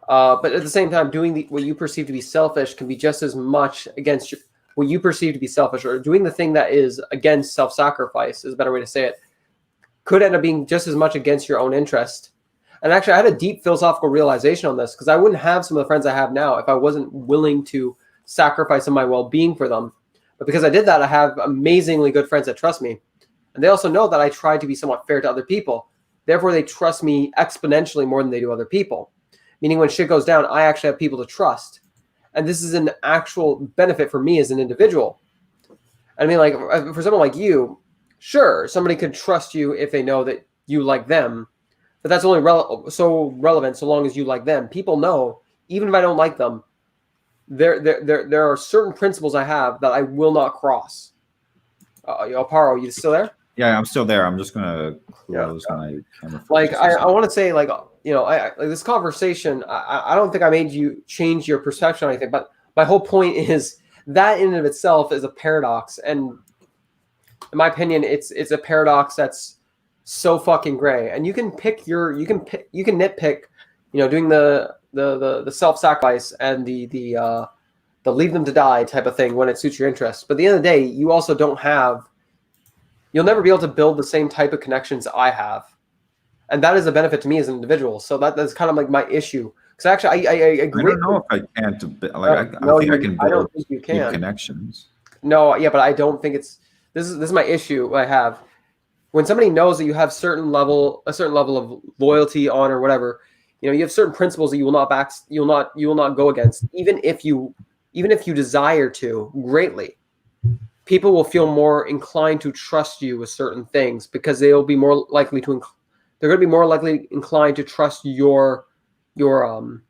But at the same time, doing what you perceive to be selfish can be just as much against what you perceive to be selfish, or doing the thing that is against self-sacrifice is a better way to say it, could end up being just as much against your own interest. And actually, I had a deep philosophical realization on this, because I wouldn't have some of the friends I have now if I wasn't willing to sacrifice some of my well-being for them. But because I did that, I have amazingly good friends that trust me. And they also know that I try to be somewhat fair to other people. Therefore, they trust me exponentially more than they do other people. Meaning when shit goes down, I actually have people to trust. And this is an actual benefit for me as an individual. I mean, like, for someone like you, sure, somebody could trust you if they know that you like them. But that's only relevant so long as you like them. People know, even if I don't like them, there are certain principles I have that I will not cross. Paro, you still there? Yeah, I'm still there. I'm just gonna close my camera. Like, I want to say, like, you know, like this conversation, I don't think I made you change your perception or anything, but my whole point is that in and of itself is a paradox, and in my opinion, it's a paradox that's so fucking gray. And you can nitpick, you know, doing the self-sacrifice and the leave them to die type of thing when it suits your interests. But at the end of the day, you also you'll never be able to build the same type of connections I have. And that is a benefit to me as an individual. So that's kind of like my issue. Because actually, I agree. I don't know if I can. Like, I think I can build I don't think you can. Connections. No, yeah, but I don't think it's. This is my issue. I have when somebody knows that you have a certain level of loyalty, honor, whatever. You know, you have certain principles that you will not go against, even if you desire to greatly. People will feel more inclined to trust you with certain things because they'll be more likely to. They're going to be more likely inclined to trust your. They're going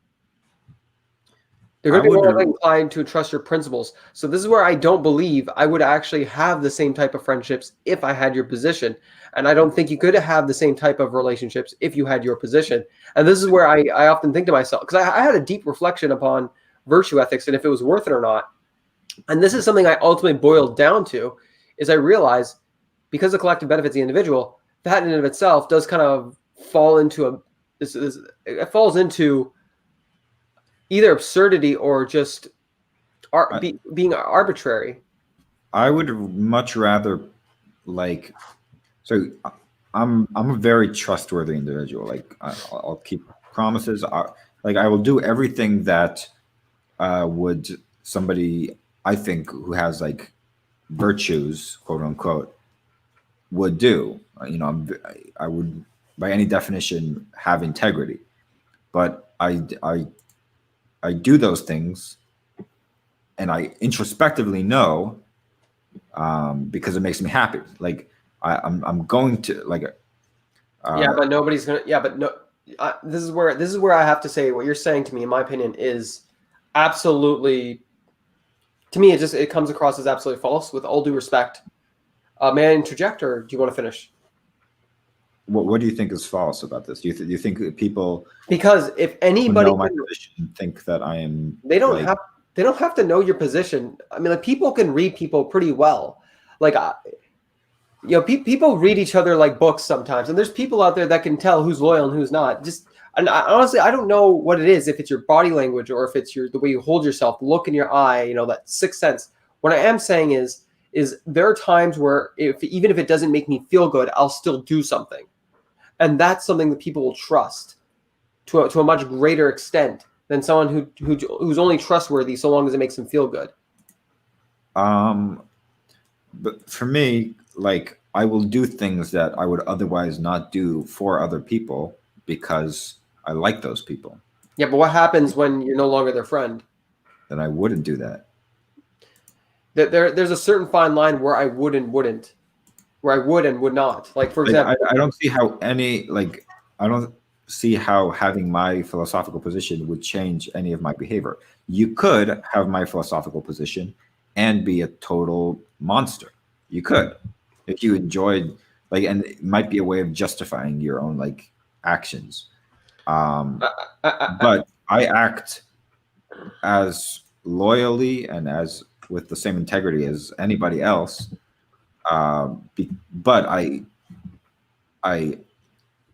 to be more likely inclined to trust your principles. So this is where I don't believe I would actually have the same type of friendships if I had your position. And I don't think you could have the same type of relationships if you had your position. And this is where I often think to myself, because I had a deep reflection upon virtue ethics and if it was worth it or not. And this is something I ultimately boiled down to, is I realized because the collective benefits the individual, that in and of itself does kind of fall into it falls into either absurdity or just being arbitrary. I would much rather so I'm a very trustworthy individual. Like I'll keep promises. I will do everything that would somebody I think who has like virtues, quote unquote, would do. You know, I would by any definition have integrity, but I do those things, and I introspectively know, because it makes me happy. Like I'm going to like. Yeah, but nobody's gonna. Yeah, but no. This is where I have to say what you're saying to me, in my opinion, is absolutely. To me, it comes across as absolutely false. With all due respect, may I interject, or do you want to finish? What do you think is false about this? Do you think that people, because if anybody know my position, think that I am, they don't have to know your position. I mean, like, people can read people pretty well. Like, people read each other like books sometimes, and there's people out there that can tell who's loyal and who's not. Honestly, I don't know what it is, if it's your body language or if it's the way you hold yourself, the look in your eye, that sixth sense. What I am saying is there are times where even if it doesn't make me feel good, I'll still do something. And that's something that people will trust to a much greater extent than someone who's only trustworthy so long as it makes them feel good. But for me, like, I will do things that I would otherwise not do for other people because I like those people. Yeah, but what happens when you're no longer their friend? Then I wouldn't do that. There's a certain fine line where I would and wouldn't, where I would and would not. Like, for example, I don't see how I don't see how having my philosophical position would change any of my behavior. You could have my philosophical position and be a total monster. You could, if you enjoyed, like, and it might be a way of justifying your own, like, actions. But I act as loyally and as with the same integrity as anybody else. But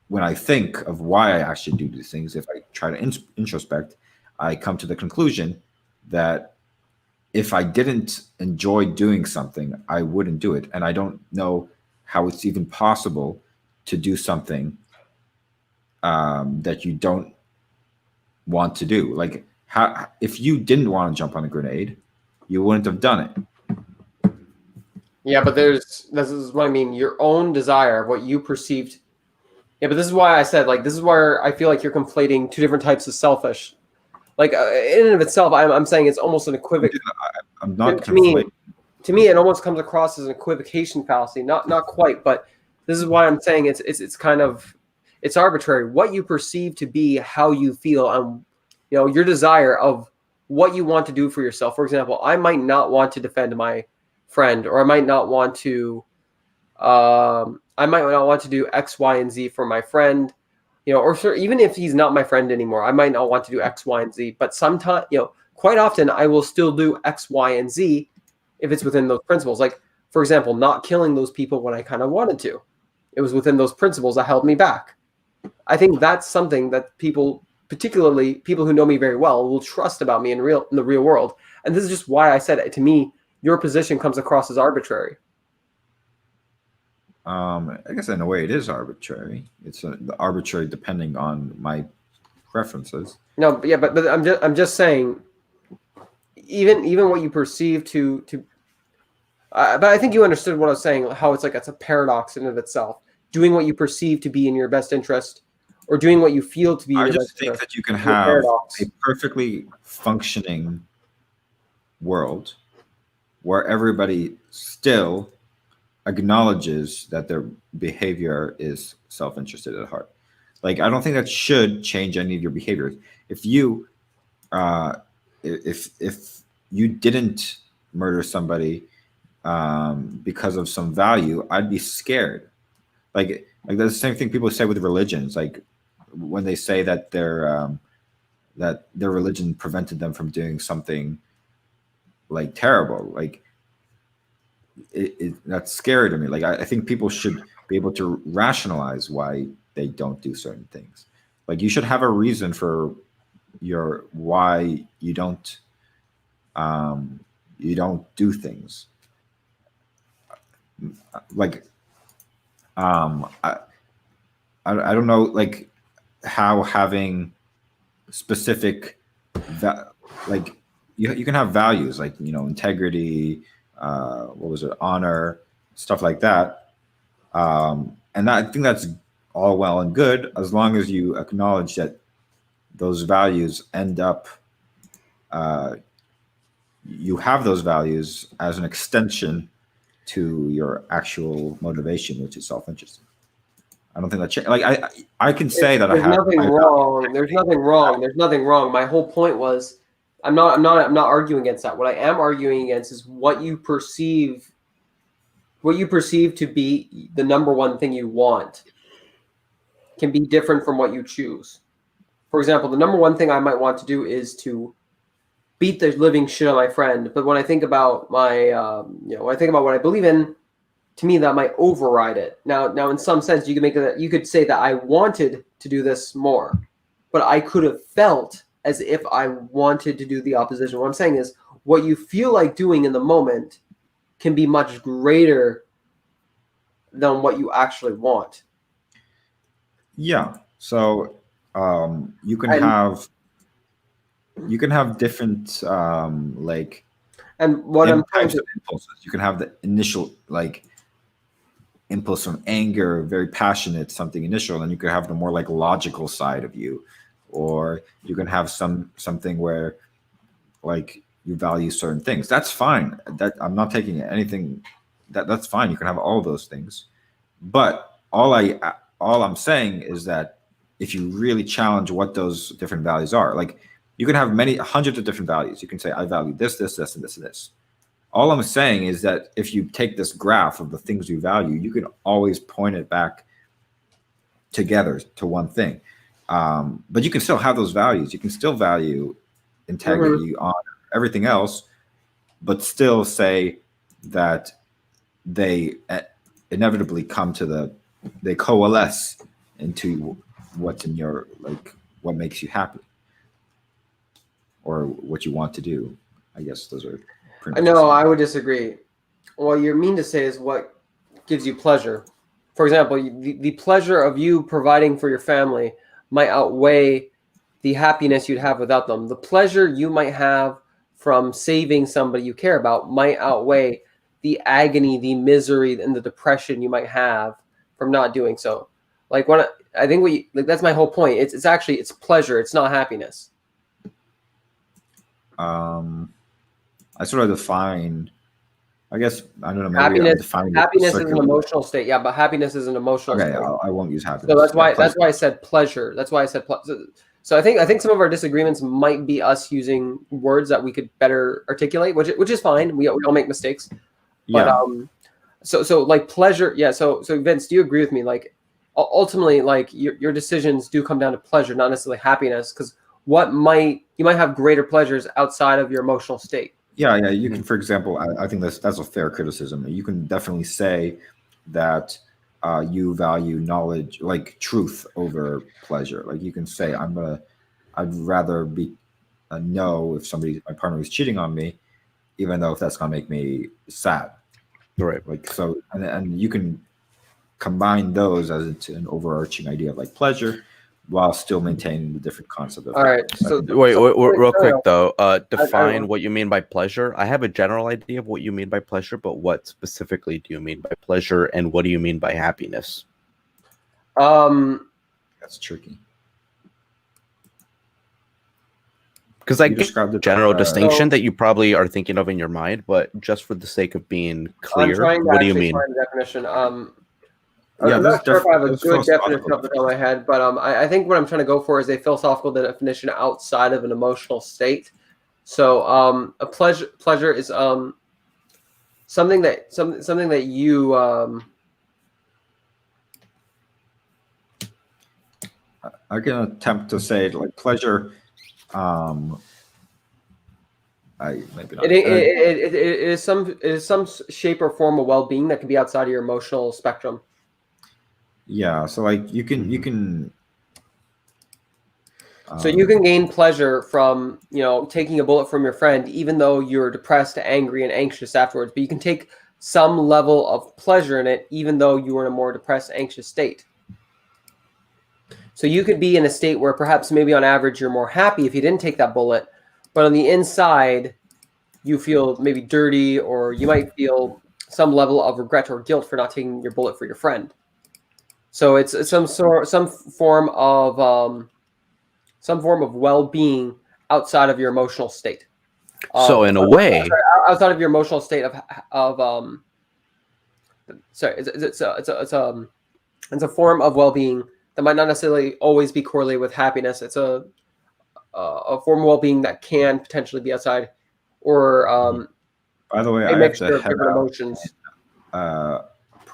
when I think of why I actually do these things, if I try to introspect, I come to the conclusion that if I didn't enjoy doing something, I wouldn't do it. And I don't know how it's even possible to do something that you don't want to do. Like, if you didn't want to jump on a grenade, you wouldn't have done it. Yeah, but this is what I mean. Your own desire, what you perceived. Yeah, but this is why I said, like, this is where I feel like you're conflating two different types of selfish. Like, in and of itself, I'm saying it's almost an equivocation. I'm not to me, it almost comes across as an equivocation fallacy. Not quite, but this is why I'm saying it's kind of, it's arbitrary. What you perceive to be how you feel, and your desire of what you want to do for yourself. For example, I might not want to defend my friend, or I might not want to do X, Y, and Z for my friend, or even if he's not my friend anymore, I might not want to do X, Y, and Z. But sometimes, quite often, I will still do X, Y, and Z if it's within those principles. Like, for example, not killing those people when I kind of wanted to. It was within those principles that held me back. I think that's something that people, particularly people who know me very well, will trust about me in the real world. And this is just why I said it. To me, your position comes across as arbitrary. I guess in a way it is arbitrary. It's arbitrary depending on my preferences. No, yeah, but I'm just saying, even what you perceive to but I think you understood what I was saying. How it's a paradox in and of itself. Doing what you perceive to be in your best interest, or doing what you feel to be. I just think that you can have a perfectly functioning world where everybody still acknowledges that their behavior is self-interested at heart. Like, I don't think that should change any of your behaviors. If you if you didn't murder somebody because of some value, I'd be scared. Like that's the same thing people say with religions. Like, when they say that their religion prevented them from doing something like terrible, like that's scary to me. Like, I think people should be able to rationalize why they don't do certain things. Like, you should have a reason for why you don't do things. Like, I don't know, like, how having specific like you can have values like integrity, honor, stuff like that, and I think that's all well and good as long as you acknowledge that those values end up, you have those values as an extension to your actual motivation, which is self-interest. I don't think that like I can say that there's nothing wrong. There's nothing wrong. There's nothing wrong. My whole point was, I'm not arguing against that. What I am arguing against is what you perceive to be the number one thing you want can be different from what you choose. For example, the number one thing I might want to do is to beat the living shit out of my friend. But when I think about my, when I think about what I believe in, to me that might override it. Now, in some sense, you could say that I wanted to do this more, but I could have felt as if I wanted to do the opposition. What I'm saying is, what you feel like doing in the moment can be much greater than what you actually want. Yeah. So you can have different like, and what I'm types of impulses. You can have the initial like impulse from anger, very passionate, something initial, and you could have the more like logical side of you, or you can have something where like you value certain things. That's fine. That I'm not taking anything. That's fine. You can have all those things, but all I'm saying is that if you really challenge what those different values are, like you can have hundreds of different values. You can say, I value this, this, this, and this, and this. All I'm saying is that if you take this graph of the things you value, you can always point it back together to one thing. But you can still have those values. You can still value integrity, honor, everything else, but still say that they inevitably they coalesce into what's in your, like, what makes you happy or what you want to do. I guess those are pretty much the No, same. I would disagree. What you mean to say is what gives you pleasure. For example, the pleasure of you providing for your family might outweigh the happiness you'd have without them. The pleasure you might have from saving somebody you care about might outweigh the agony, the misery, and the depression you might have from not doing so. Like that's my whole point. It's actually pleasure. It's not happiness. I sort of define, I guess, I don't know. Maybe Happiness is an emotional state. Yeah, but happiness is an emotional state. I won't use happiness. So that's why I said pleasure. That's why I said pleasure. So I think some of our disagreements might be us using words that we could better articulate, which is fine. We all make mistakes. But so like pleasure. Yeah. So Vince, do you agree with me? Like ultimately, like your decisions do come down to pleasure, not necessarily happiness, because you might have greater pleasures outside of your emotional state. Yeah. You can, for example, I think that's a fair criticism. You can definitely say that you value knowledge, like truth, over pleasure. Like you can say, I'd rather know if my partner is cheating on me, even though if that's gonna make me sad. Right. Like so, and you can combine those as an overarching idea of like pleasure, while still maintaining the different concept of. All right. So wait, real quick though. Define what you mean by pleasure. I have a general idea of what you mean by pleasure, but what specifically do you mean by pleasure, and what do you mean by happiness? That's tricky. Because I get the general distinction that you probably are thinking of in your mind, but just for the sake of being clear, what do you mean? Find a definition. I'm not sure if I have a good definition off the top of my head, but I think what I'm trying to go for is a philosophical definition outside of an emotional state. So a pleasure is something that you I can attempt to say like pleasure. Maybe not. It is some shape or form of well-being that can be outside of your emotional spectrum. Yeah, so like you can. So you can gain pleasure from taking a bullet from your friend, even though you're depressed, angry, and anxious afterwards. But you can take some level of pleasure in it, even though you were in a more depressed, anxious state. So you could be in a state where perhaps maybe on average you're more happy if you didn't take that bullet, but on the inside you feel maybe dirty, or you might feel some level of regret or guilt for not taking your bullet for your friend. So it's some form of well-being outside of your emotional state. So in a way, outside of your emotional state of sorry, it's a form of well-being that might not necessarily always be correlated with happiness. It's a form of well-being that can potentially be outside, or By the way, a I have mixture to of head different out emotions.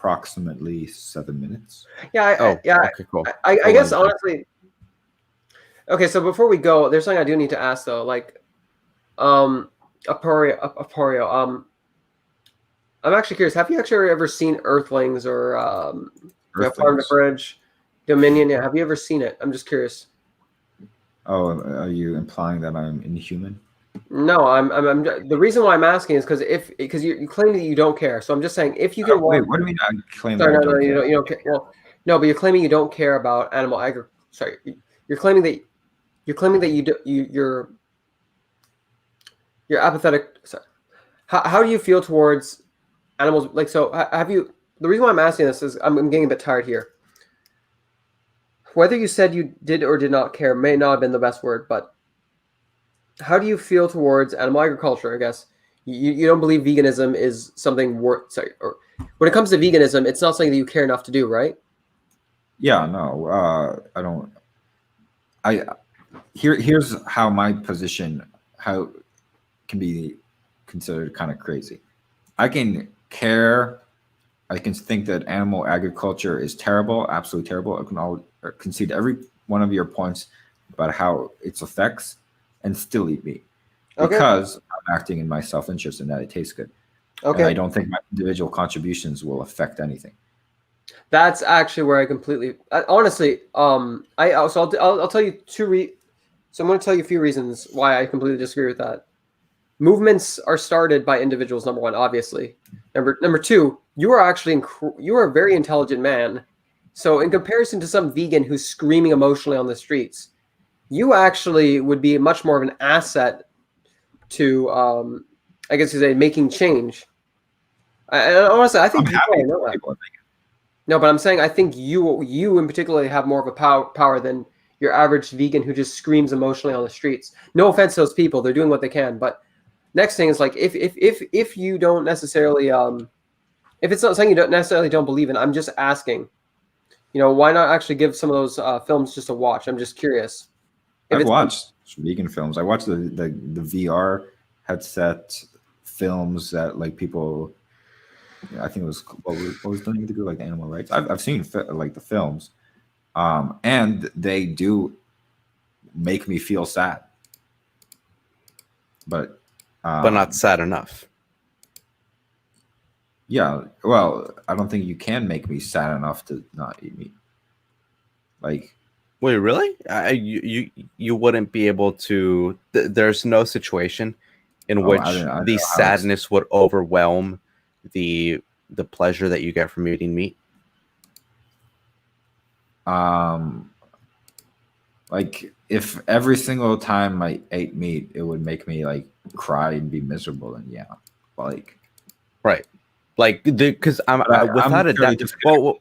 approximately 7 minutes. Yeah, okay, cool. I guess honestly. Okay, so before we go, there's something I do need to ask though. Like, Aporio, I'm actually curious. Have you actually ever seen Earthlings or Farm to Earthlings? Fridge, Dominion? Yeah, have you ever seen it? I'm just curious. Oh, are you implying that I'm inhuman? No, I'm the reason why I'm asking is because you claim that you don't care. So I'm just saying if you can watch. Wait, what do you mean I claim Sorry, that I no, don't you care? don't care. Well, no, but you're claiming you don't care about animal agriculture. Sorry, you're claiming that you're apathetic. Sorry, how do you feel towards animals? Like, so have you? The reason why I'm asking this is I'm getting a bit tired here. Whether you said you did or did not care may not have been the best word, but how do you feel towards animal agriculture? I guess you don't believe veganism is something worth. Sorry, or when it comes to veganism, it's not something that you care enough to do, right? Yeah, no, I don't. Here's how my position can be considered kind of crazy. I can care. I can think that animal agriculture is terrible, absolutely terrible. I can concede every one of your points about how its effects, and still eat meat because I'm acting in my self-interest and that it tastes good. Okay. And I don't think my individual contributions will affect anything. That's actually where I completely, honestly, I'll tell you so I'm going to tell you a few reasons why I completely disagree with that. Movements are started by individuals. Number one, obviously. Number two, you are a very intelligent man. So in comparison to some vegan who's screaming emotionally on the streets, you actually would be much more of an asset to, I guess you say, making change. Honestly, I think I'm happy know that. people are vegan. No, but I'm saying I think you in particular have more of a power than your average vegan who just screams emotionally on the streets. No offense to those people, they're doing what they can. But next thing is like if you don't necessarily if it's not something you don't necessarily don't believe in, I'm just asking, why not actually give some of those films just a watch? I'm just curious. I've watched vegan films. I watched the VR headset films that like people. I think it was what was the name of the group, like Animal Rights. I've seen like the films, and they do make me feel sad, but not sad enough. Yeah, well, I don't think you can make me sad enough to not eat meat. Like, wait, really? You wouldn't be able to. There's no situation in which the sadness would overwhelm the pleasure that you get from eating meat. Like if every single time I ate meat, it would make me like cry and be miserable, then yeah, like right, like because I'm without a doubt. Well,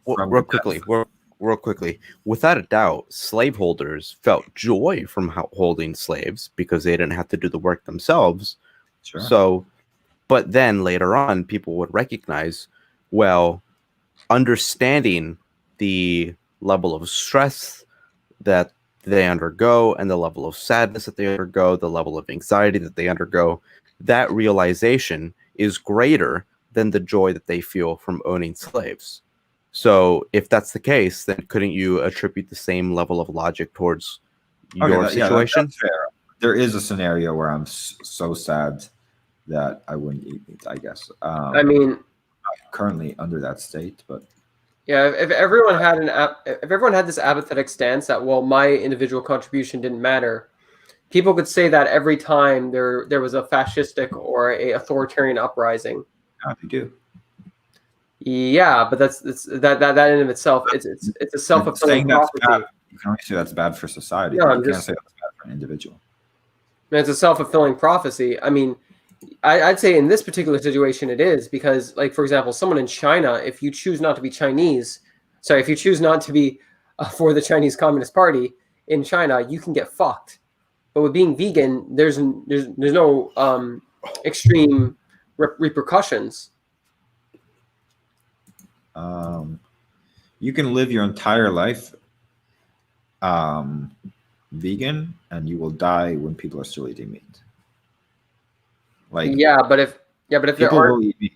real quickly, without a doubt, slaveholders felt joy from holding slaves because they didn't have to do the work themselves. Sure. So, but then later on, people would recognize, well, understanding the level of stress that they undergo and the level of sadness that they undergo, the level of anxiety that they undergo, that realization is greater than the joy that they feel from owning slaves. So if that's the case, then couldn't you attribute the same level of logic towards your situation? That's fair. There is a scenario where I'm so sad that I wouldn't eat meat, I guess. I mean, I'm currently under that state, but yeah, if everyone had this apathetic stance that, well, my individual contribution didn't matter, people could say that every time there was a fascistic or a authoritarian uprising. Yeah, they do. Yeah, but that in of itself, it's a self-fulfilling prophecy. You can only say that's bad for society. No, you can't say that's bad for an individual. It's a self-fulfilling prophecy. I mean, I'd say in this particular situation it is because, like, for example, someone in China, if you choose not to be Chinese, sorry, if you choose not to be for the Chinese Communist Party in China, you can get fucked. But with being vegan, there's no extreme repercussions. You can live your entire life vegan, and you will die when people are still eating meat. Like but if there aren't will eat meat.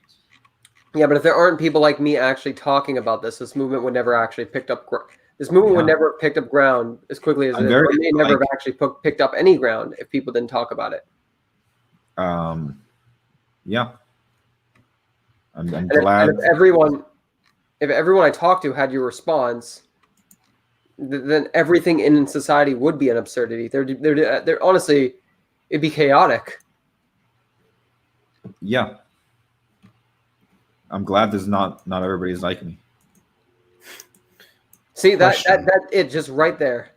but if there aren't people like me actually talking about this movement would never actually picked up. This movement would never have picked up ground as quickly as it is. It may never have actually picked up any ground if people didn't talk about it. Yeah. I'm glad. If everyone I talked to had your response, then everything in society would be an absurdity. They're honestly, it'd be chaotic. Yeah. I'm glad there's not everybody's like me. See that it just right there.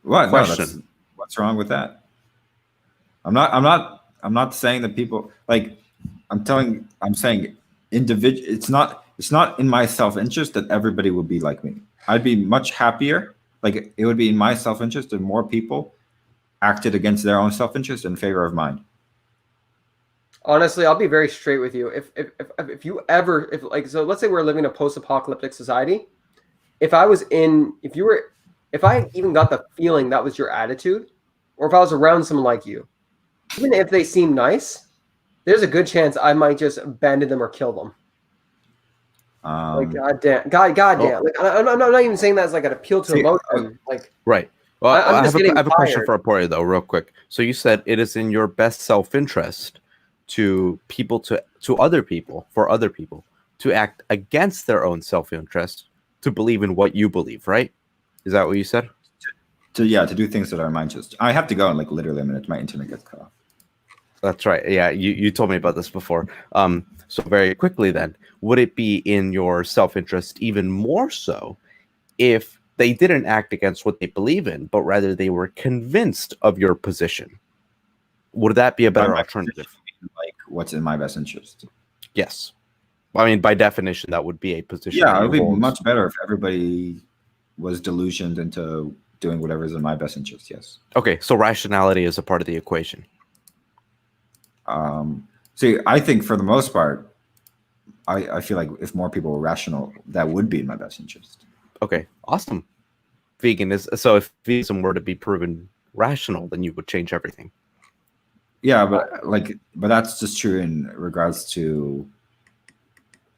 What? No, what's wrong with that? I'm not saying that people like. I'm saying individual. It's not in my self-interest that everybody would be like me. I'd be much happier. Like it would be in my self-interest if more people acted against their own self-interest in favor of mine. Honestly, I'll be very straight with you. If you ever so let's say we're living in a post-apocalyptic society. If I even got the feeling that was your attitude, or if I was around someone like you, even if they seem nice, there's a good chance I might just abandon them or kill them. Goddamn. Like I'm not even saying that as like an appeal to emotion. Like right. Well, I have a question for Aporia though, real quick. So you said it is in your best self-interest to other people to act against their own self-interest to believe in what you believe, right? Is that what you said? To do things that are in my interest. I have to go in like literally a minute. My internet gets cut off. That's right. Yeah, you told me about this before. So very quickly then, would it be in your self-interest even more so if they didn't act against what they believe in, but rather they were convinced of your position? Would that be a better alternative? Like what's in my best interest? Yes. I mean, by definition, that would be a position. Yeah, it would be much better if everybody was delusioned into doing whatever is in my best interest. Yes. Okay, so rationality is a part of the equation. See, I think for the most part, I feel like if more people were rational, that would be in my best interest. Okay, awesome. So if veganism were to be proven rational, then you would change everything. Yeah, but that's just true in regards to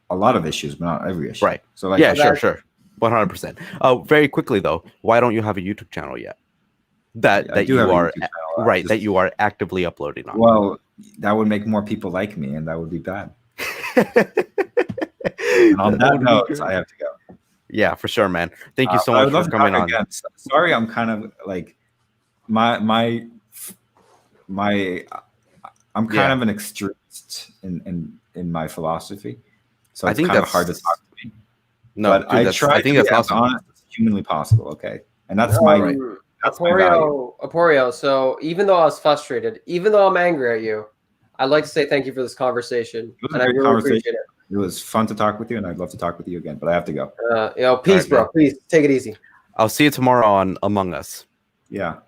a lot of issues, but not every issue. Right. So like, yeah, sure. 100%. Very quickly though, why don't you have a YouTube channel yet? That you are actively uploading on. Well, that would make more people like me, and that would be bad. And on that note, I have to go. Yeah, for sure, man. Thank you so much for coming on. Again. Sorry, I'm kind of like I'm kind of an extremist in my philosophy, so it's kind of hard to talk to me. No, but I try to be as honest as humanly possible. Okay, and that's my right. Aporio, so even though I was frustrated, even though I'm angry at you, I'd like to say thank you for this conversation. And I really appreciate it. It was fun to talk with you, and I'd love to talk with you again, but I have to go. Peace, bro. Please take it easy. I'll see you tomorrow on Among Us. Yeah. All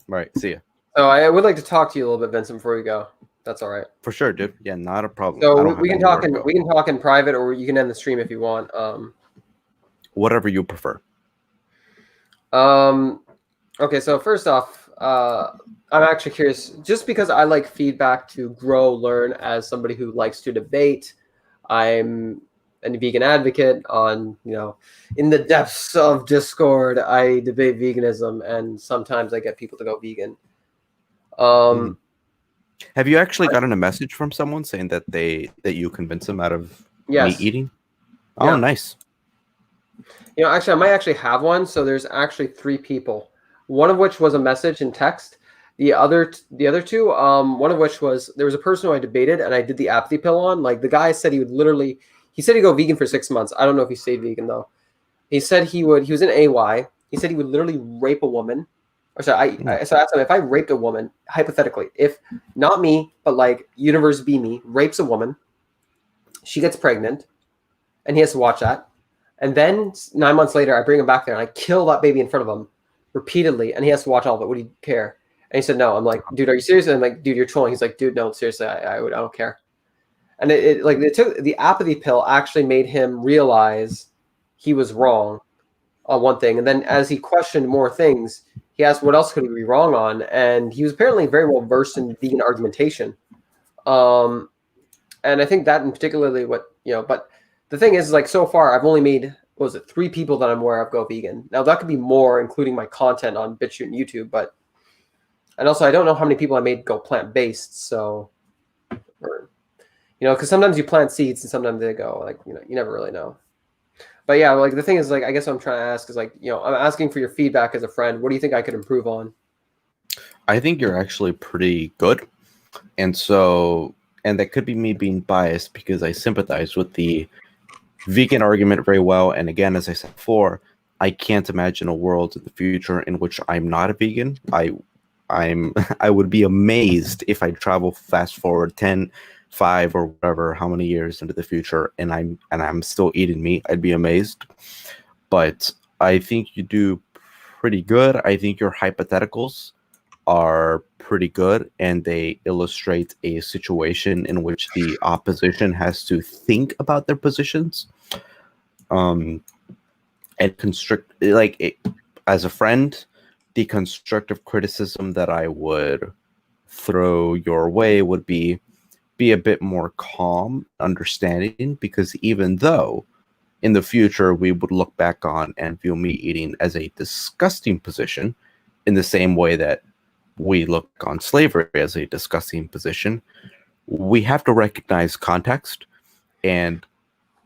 right. See you. So I would like to talk to you a little bit, Vincent, before we go. That's all right. For sure, dude. Yeah, not a problem. So we can talk in private, or you can end the stream if you want. Whatever you prefer. Okay, so first off, I'm actually curious, just because I like feedback to grow, learn as somebody who likes to debate. I'm a vegan advocate on, in the depths of Discord, I debate veganism, and sometimes I get people to go vegan. Have you actually gotten a message from someone saying that you convince them out of meat eating? Oh, nice. Actually, I might actually have one. So there's actually 3 people. One of which was a message in text. The other two, one of which was, there was a person who I debated and I did the apathy pill on. Like the guy said he said he'd go vegan for 6 months. I don't know if he stayed vegan though. He said he was in AY. He said he would literally rape a woman. So I asked him, if I raped a woman, hypothetically, if not me, but like universe be me, rapes a woman, she gets pregnant, and he has to watch that. And then 9 months later, I bring him back there and I kill that baby in front of him repeatedly, and he has to watch all of it. Would he care? And he said, no. I'm like, dude, are you serious? And I'm like, dude, you're trolling. He's like, dude, no, seriously, I don't care. And it took the apathy pill actually made him realize he was wrong on one thing. And then as he questioned more things, he asked what else could he be wrong on. And he was apparently very well versed in vegan argumentation. And I think that in particularly but the thing is like so far I've only made, 3 people that I'm aware of go vegan. Now that could be more, including my content on BitChute and YouTube, and also I don't know how many people I made go plant-based. So, because sometimes you plant seeds and sometimes they go like, you never really know. But yeah, like the thing is like, I guess what I'm trying to ask is like, I'm asking for your feedback as a friend. What do you think I could improve on? I think you're actually pretty good. And that could be me being biased because I sympathize with the vegan argument very well. And again, as I said before, I can't imagine a world in the future in which I'm not a vegan. I would be amazed if I travel fast forward 10, 5 or whatever, how many years into the future, and I'm still eating meat. I'd be amazed. But I think you do pretty good. I think your hypotheticals are pretty good, and they illustrate a situation in which the opposition has to think about their positions. And as a friend, the constructive criticism that I would throw your way would be a bit more calm, understanding, because even though in the future we would look back on and view meat eating as a disgusting position, in the same way that we look on slavery as a disgusting position, we have to recognize context and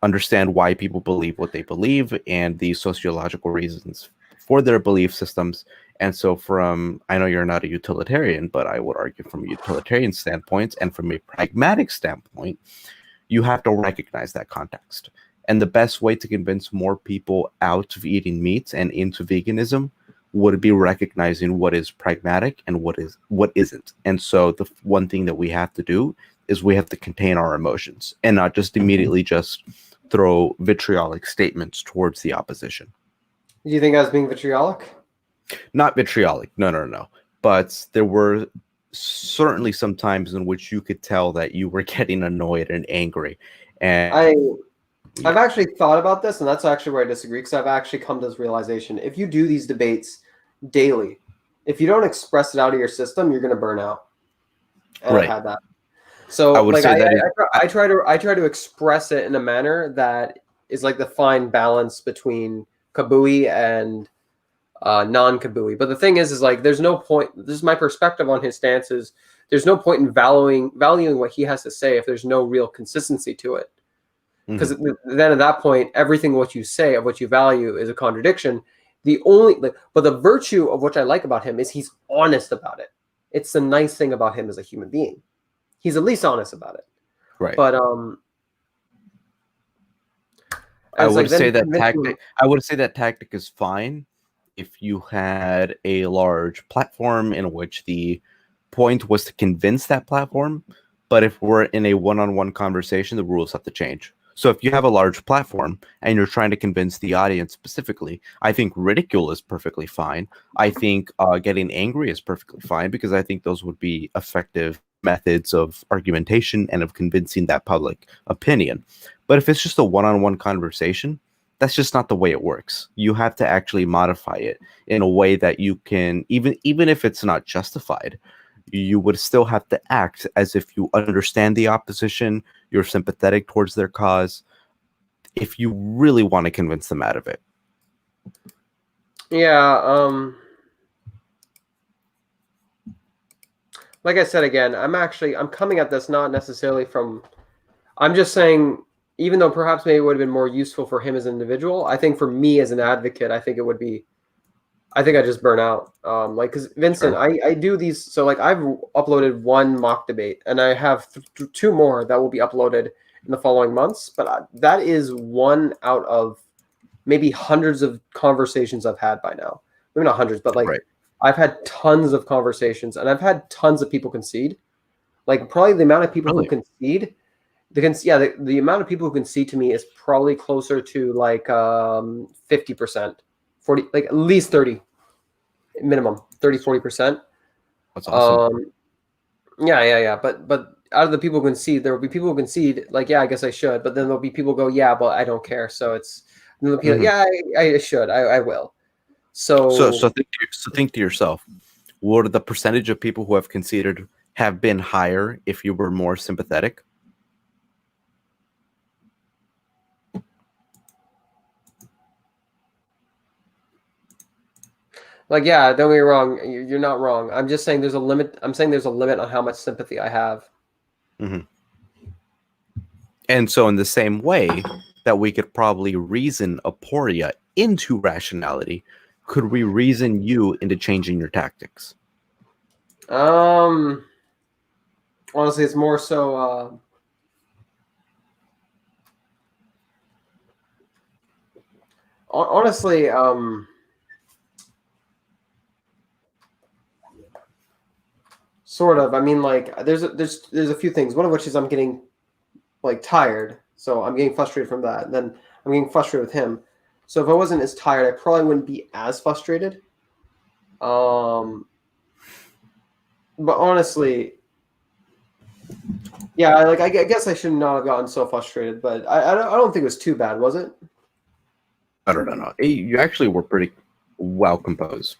understand why people believe what they believe and the sociological reasons for their belief systems. And so I know you're not a utilitarian, but I would argue from a utilitarian standpoint and from a pragmatic standpoint, you have to recognize that context. And the best way to convince more people out of eating meat and into veganism would be recognizing what is pragmatic and what isn't. And so the one thing that we have to do is we have to contain our emotions and not just immediately just throw vitriolic statements towards the opposition. Do you think I was being vitriolic? Not vitriolic, no. But there were certainly some times in which you could tell that you were getting annoyed and angry. And I've actually thought about this, and that's actually where I disagree, because I've actually come to this realization. If you do these debates daily, if you don't express it out of your system, you're going to burn out. And right. I've had that. So I would say I try to express it in a manner that is like the fine balance between kabui and non-kabui. But the thing is like there's no point. This is my perspective on his stances. There's no point in valuing what he has to say if there's no real consistency to it. Because then at that point, everything what you say of what you value is a contradiction. But the virtue of what I like about him is he's honest about it. It's the nice thing about him as a human being. He's at least honest about it. Right. But I would say that tactic is fine if you had a large platform in which the point was to convince that platform. But if we're in a one-on-one conversation, the rules have to change. So if you have a large platform and you're trying to convince the audience specifically, I think ridicule is perfectly fine. I think getting angry is perfectly fine, because I think those would be effective methods of argumentation and of convincing that public opinion. But if it's just a one-on-one conversation, that's just not the way it works. You have to actually modify it in a way that you can, even if it's not justified, you would still have to act as if you understand the opposition, you're sympathetic towards their cause, if you really want to convince them out of it. Yeah, like I said again, I'm coming at this not necessarily from, I'm just saying, even though perhaps maybe it would have been more useful for him as an individual, I think for me as an advocate, I think I just burn out. Because Vincent, sure. I do these. So like I've uploaded one mock debate, and I have 2 more that will be uploaded in the following months. But that is one out of maybe hundreds of conversations I've had by now. Maybe not hundreds, but like I've had tons of conversations, and I've had tons of people concede. Like probably the amount of people who concede the amount of people who concede to me is probably closer to like 50%, 40, like at least 30, minimum 30-40%. That's awesome. Yeah. But out of the people who concede, there will be people who concede like, yeah, I guess I should. But then there'll be people who go, yeah, but I don't care. So it's yeah, I should, I will. So think to yourself, would the percentage of people who have conceded have been higher if you were more sympathetic? Like, yeah, don't get me wrong. You're not wrong. I'm just saying there's a limit. I'm saying there's a limit on how much sympathy I have. Mm-hmm. And so in the same way that we could probably reason Aporia into rationality, could we reason you into changing your tactics? Honestly, it's more so honestly, sort of. I mean, like, there's a few things. One of which is I'm getting like tired, so I'm getting frustrated from that. And then I'm getting frustrated with him. So if I wasn't as tired, I probably wouldn't be as frustrated. But honestly, yeah, like I guess I should not have gotten so frustrated. But I don't think it was too bad, was it? I don't know. You actually were pretty well composed.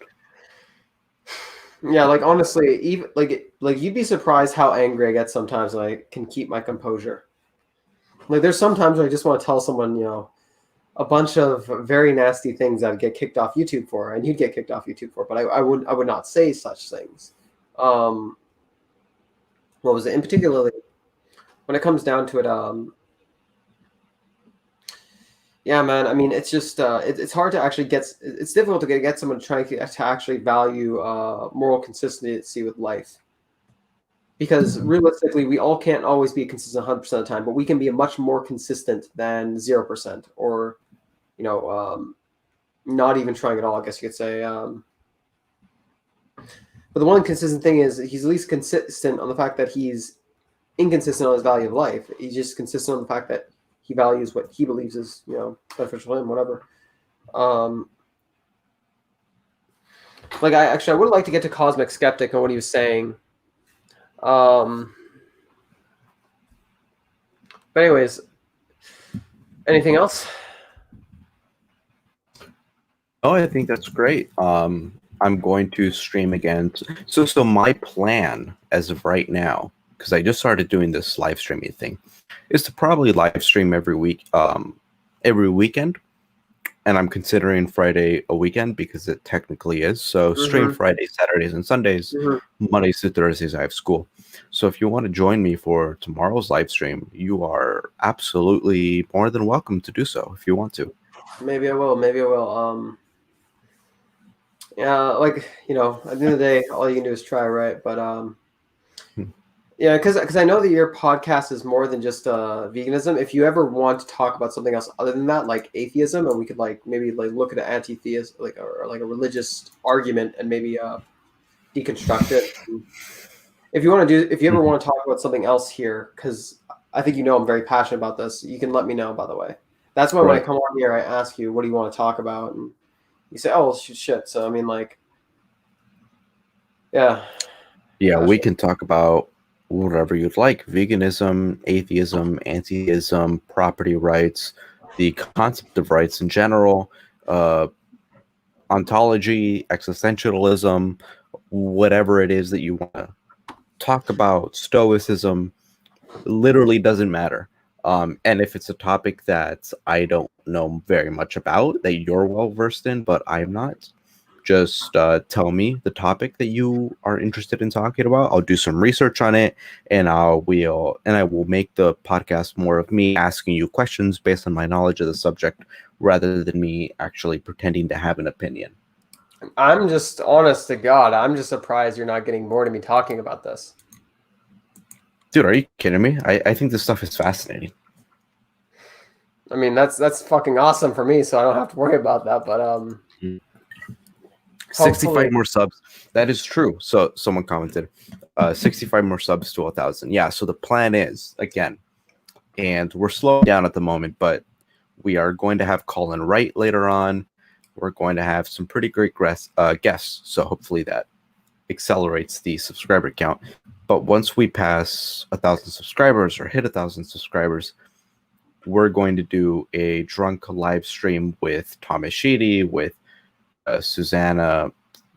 Yeah, like honestly, even like you'd be surprised how angry I get sometimes, and I can keep my composure. Like there's sometimes I just want to tell someone, a bunch of very nasty things I'd get kicked off YouTube for, and you'd get kicked off YouTube for, but I would not say such things. What was it? In particularly, when it comes down to it, yeah, man. I mean, it's just it's hard to actually it's difficult to get someone to try to actually value moral consistency with life. Because realistically, we all can't always be consistent 100% of the time, but we can be much more consistent than 0% or, not even trying at all, I guess you could say. But the one consistent thing is he's at least consistent on the fact that he's inconsistent on his value of life. He's just consistent on the fact that he values what he believes is, beneficial to him, whatever. Like I would like to get to Cosmic Skeptic and what he was saying. But anyways, anything else? Oh, I think that's great. I'm going to stream again. So my plan as of right now, because I just started doing this live streaming thing, is to probably live stream every week, every weekend. And I'm considering Friday a weekend because it technically is. So stream Fridays, Saturdays, and Sundays. Mondays to Thursdays, I have school. So if you want to join me for tomorrow's live stream, you are absolutely more than welcome to do so if you want to. Maybe I will. Yeah, like, at the end of the day, all you can do is try, right? But yeah, because I know that your podcast is more than just veganism. If you ever want to talk about something else other than that, like atheism, and we could maybe look at an anti-theist, or a religious argument, and maybe deconstruct it. If you ever want to talk about something else here, because I think I'm very passionate about this, you can let me know. By the way, that's why when I come on here, I ask you, what do you want to talk about, and you say, oh, shit. So I mean, yeah, we can talk about whatever you'd like: veganism, atheism, anti-ism, property rights, the concept of rights in general, ontology, existentialism, whatever it is that you want to talk about. Stoicism, literally doesn't matter. And if it's a topic that I don't know very much about, that you're well versed in, but I'm not, just tell me the topic that you are interested in talking about. I'll do some research on it, and I will make the podcast more of me asking you questions based on my knowledge of the subject, rather than me actually pretending to have an opinion. I'm just, honest to God, I'm just surprised you're not getting bored of me talking about this. Dude, are you kidding me? I think this stuff is fascinating. I mean, that's fucking awesome for me, so I don't have to worry about that. But 65 more subs. That is true. So someone commented, 65 more subs to 1,000. Yeah. So the plan is, again, and we're slowing down at the moment, but we are going to have Colin Wright later on. We're going to have some pretty great guests, so hopefully that accelerates the subscriber count. But once we pass 1,000 subscribers or hit 1,000 subscribers, we're going to do a drunk live stream with Thomas Sheedy, with Susanna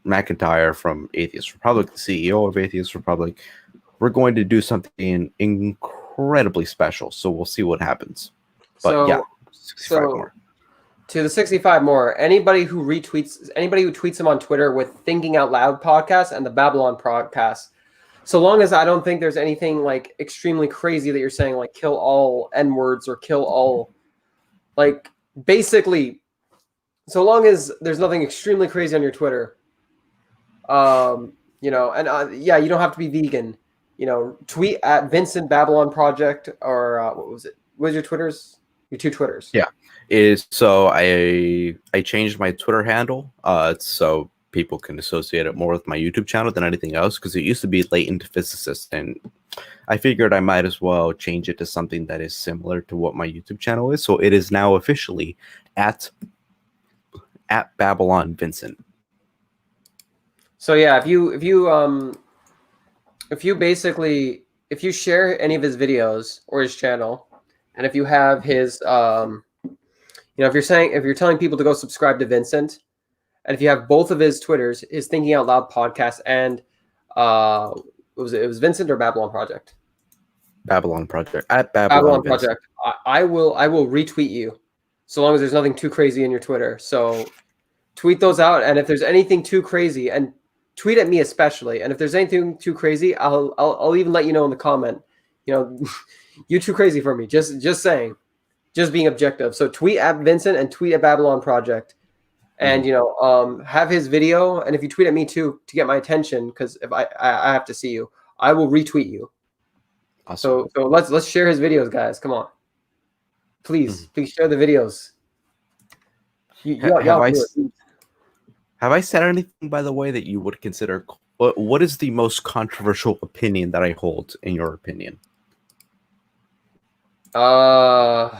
McIntyre from Atheist Republic, the CEO of Atheist Republic. We're going to do something incredibly special, so we'll see what happens. But So- yeah, 65 more. To the 65 more, anybody who tweets them on Twitter with Thinking Out Loud podcast and the Babylon podcast, so long as I don't think there's anything like extremely crazy that you're saying, like kill all N-words or kill all, like basically, so long as there's nothing extremely crazy on your Twitter, you know, and yeah, you don't have to be vegan, you know, tweet at Vincent Babylon Project or what was it? What was your Twitters? Your two Twitters. Yeah. So I changed my Twitter handle so people can associate it more with my YouTube channel than anything else, because it used to be Latent Physicist, and I figured I might as well change it to something that is similar to what my YouTube channel is. So it is now officially at Babylon Vincent. So yeah, if you share any of his videos or his channel, and if you have his you know, if you're telling people to go subscribe to Vincent, and if you have both of his Twitters, his Thinking Out Loud podcast and it was Vincent or Babylon Project? Babylon Project at Babylon Vincent. Project. I will retweet you, so long as there's nothing too crazy in your Twitter. So tweet those out, and if there's anything too crazy, and tweet at me especially. And if there's anything too crazy, I'll even let you know in the comment. You know, you too crazy for me. Just saying, just being objective. So tweet at Vincent and tweet at Babylon Project, and you know, have his video. And if you tweet at me too to get my attention, because if I have to see you, I will retweet you. Awesome. So let's share his videos, guys. Come on, please share the videos. Have I said anything, by the way, that you would consider? What is the most controversial opinion that I hold, in your opinion? I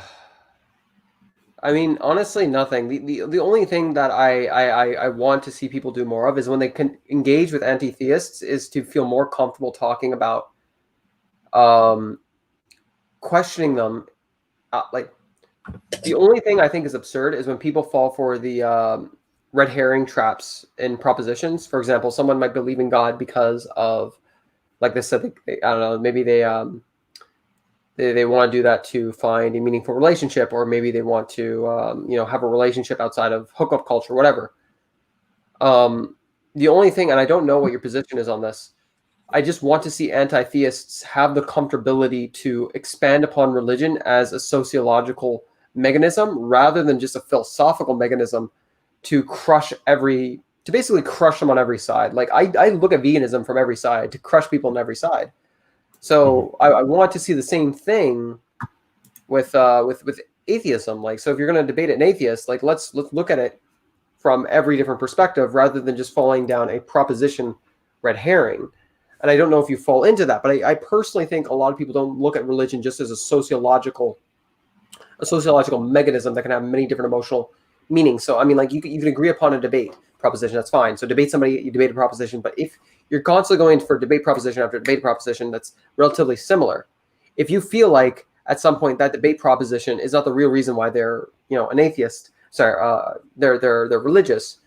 mean, honestly, nothing. The only thing that I want to see people do more of is when they can engage with anti-theists, is to feel more comfortable talking about questioning them. Like, the only thing I think is absurd is when people fall for the red herring traps in propositions. For example, someone might believe in God because of, like they said, I don't know, maybe they want to do that to find a meaningful relationship, or maybe they want to you know, have a relationship outside of hookup culture, whatever. The only thing, and I don't know what your position is on this, I just want to see anti-theists have the comfortability to expand upon religion as a sociological mechanism rather than just a philosophical mechanism to basically crush them on every side. Like I look at veganism from every side to crush people on every side. So I want to see the same thing with atheism. Like, so if you're going to debate an atheist, like let's look at it from every different perspective rather than just falling down a proposition red herring. And I don't know if you fall into that, but I personally think a lot of people don't look at religion just as a sociological mechanism that can have many different emotional meanings. So I mean, like you can agree upon a debate proposition, that's fine. So debate somebody, you debate a proposition, but if you're constantly going for debate proposition after debate proposition that's relatively similar, if you feel like at some point that debate proposition is not the real reason why they're, you know, an atheist, they're religious,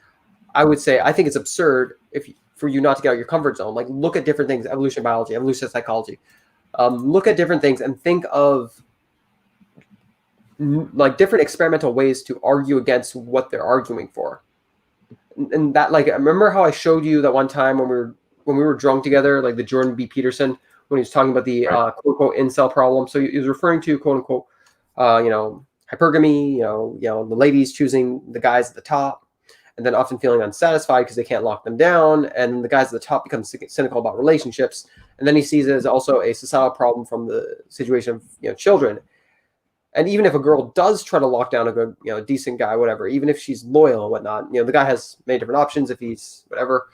I would say I think it's absurd for you not to get out of your comfort zone. Like, look at different things: evolution biology, evolution psychology. Look at different things and think of like different experimental ways to argue against what they're arguing for. And that, like, I remember how I showed you that one time when we were drunk together, like the Jordan B. Peterson, when he was talking about the quote unquote incel problem. So he was referring to quote unquote, you know, hypergamy, you know, the ladies choosing the guys at the top, and then often feeling unsatisfied because they can't lock them down, and the guys at the top become cynical about relationships. And then he sees it as also a societal problem from the situation of, you know, children. And even if a girl does try to lock down a good, you know, decent guy, whatever, even if she's loyal and whatnot, you know, the guy has many different options if he's whatever,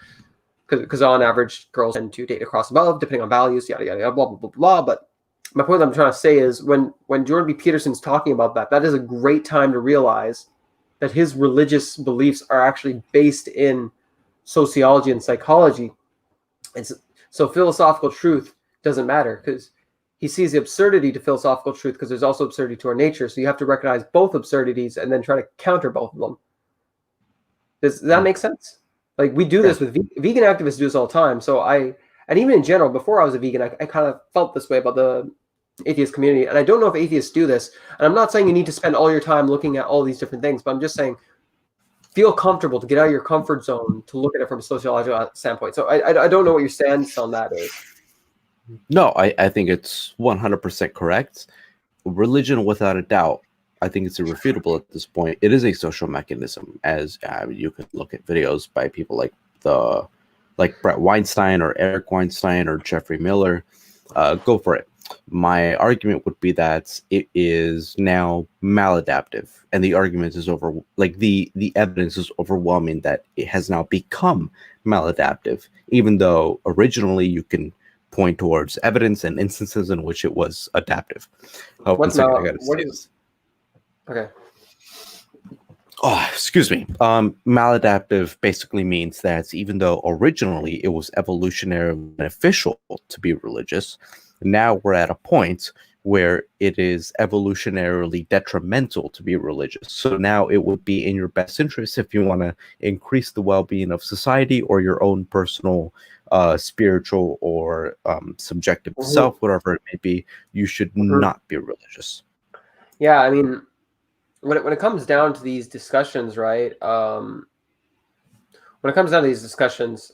because on average, girls tend to date across above, depending on values, yada, yada, yada, blah, blah, blah, blah. But my point that I'm trying to say is when Jordan B. Peterson's talking about that, that is a great time to realize that his religious beliefs are actually based in sociology and psychology. So philosophical truth doesn't matter because he sees the absurdity to philosophical truth because there's also absurdity to our nature. So you have to recognize both absurdities and then try to counter both of them. Does that make sense? Like we do this with vegan activists do this all the time. So and even in general, before I was a vegan, I kind of felt this way about the atheist community. And I don't know if atheists do this. And I'm not saying you need to spend all your time looking at all these different things, but I'm just saying feel comfortable to get out of your comfort zone to look at it from a sociological standpoint. So I don't know what your stance on that is. No, I think it's 100% correct. Religion, without a doubt, I think it's irrefutable at this point. It is a social mechanism, as you can look at videos by people like Brett Weinstein or Eric Weinstein or Jeffrey Miller. Go for it. My argument would be that it is now maladaptive, and the argument is the evidence is overwhelming that it has now become maladaptive, even though originally you can point towards evidence and instances in which it was adaptive. What's okay. Oh, excuse me. Maladaptive basically means that even though originally it was evolutionarily beneficial to be religious, now we're at a point where it is evolutionarily detrimental to be religious. So now it would be in your best interest if you want to increase the well-being of society or your own personal spiritual or subjective self, whatever it may be, you should not be religious. Yeah, I mean, when it comes down to these discussions, right? When it comes down to these discussions,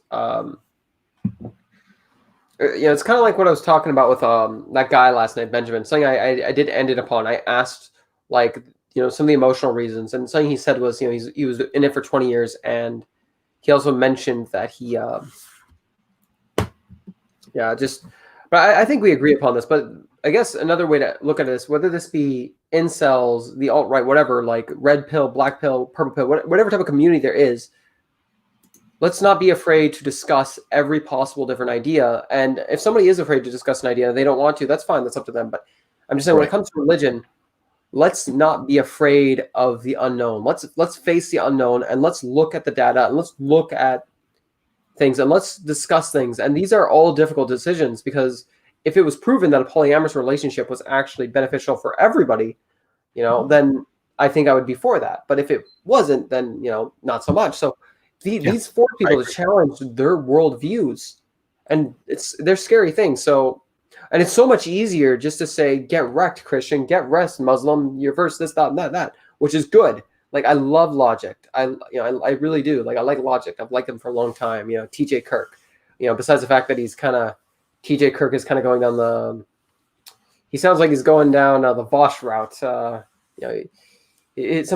it's kind of like what I was talking about with that guy last night, Benjamin. Something I did end it upon. I asked, some of the emotional reasons, and something he said was, he was in it for 20 years, and he also mentioned that he, but I think we agree upon this. But I guess another way to look at this, whether this be incels, the alt-right, whatever, like red pill, black pill, purple pill, whatever type of community there is, let's not be afraid to discuss every possible different idea. And if somebody is afraid to discuss an idea and they don't want to, that's fine. That's up to them. But I'm just saying, when it comes to religion, let's not be afraid of the unknown. Let's face the unknown, and let's look at the data, and let's look at things, and let's discuss things. And these are all difficult decisions, because if it was proven that a polyamorous relationship was actually beneficial for everybody, then I think I would be for that. But if it wasn't, then, not so much. So these force people to challenge their worldviews, and they're scary things. So, and it's so much easier just to say, get wrecked, Christian, get rest, Muslim, your verse, this, that, and that, which is good. Like, I love Logic. I really do. Like, I like Logic. I've liked him for a long time. TJ Kirk, besides the fact that TJ Kirk is kind of going down he sounds like he's going down the Vosh route. Some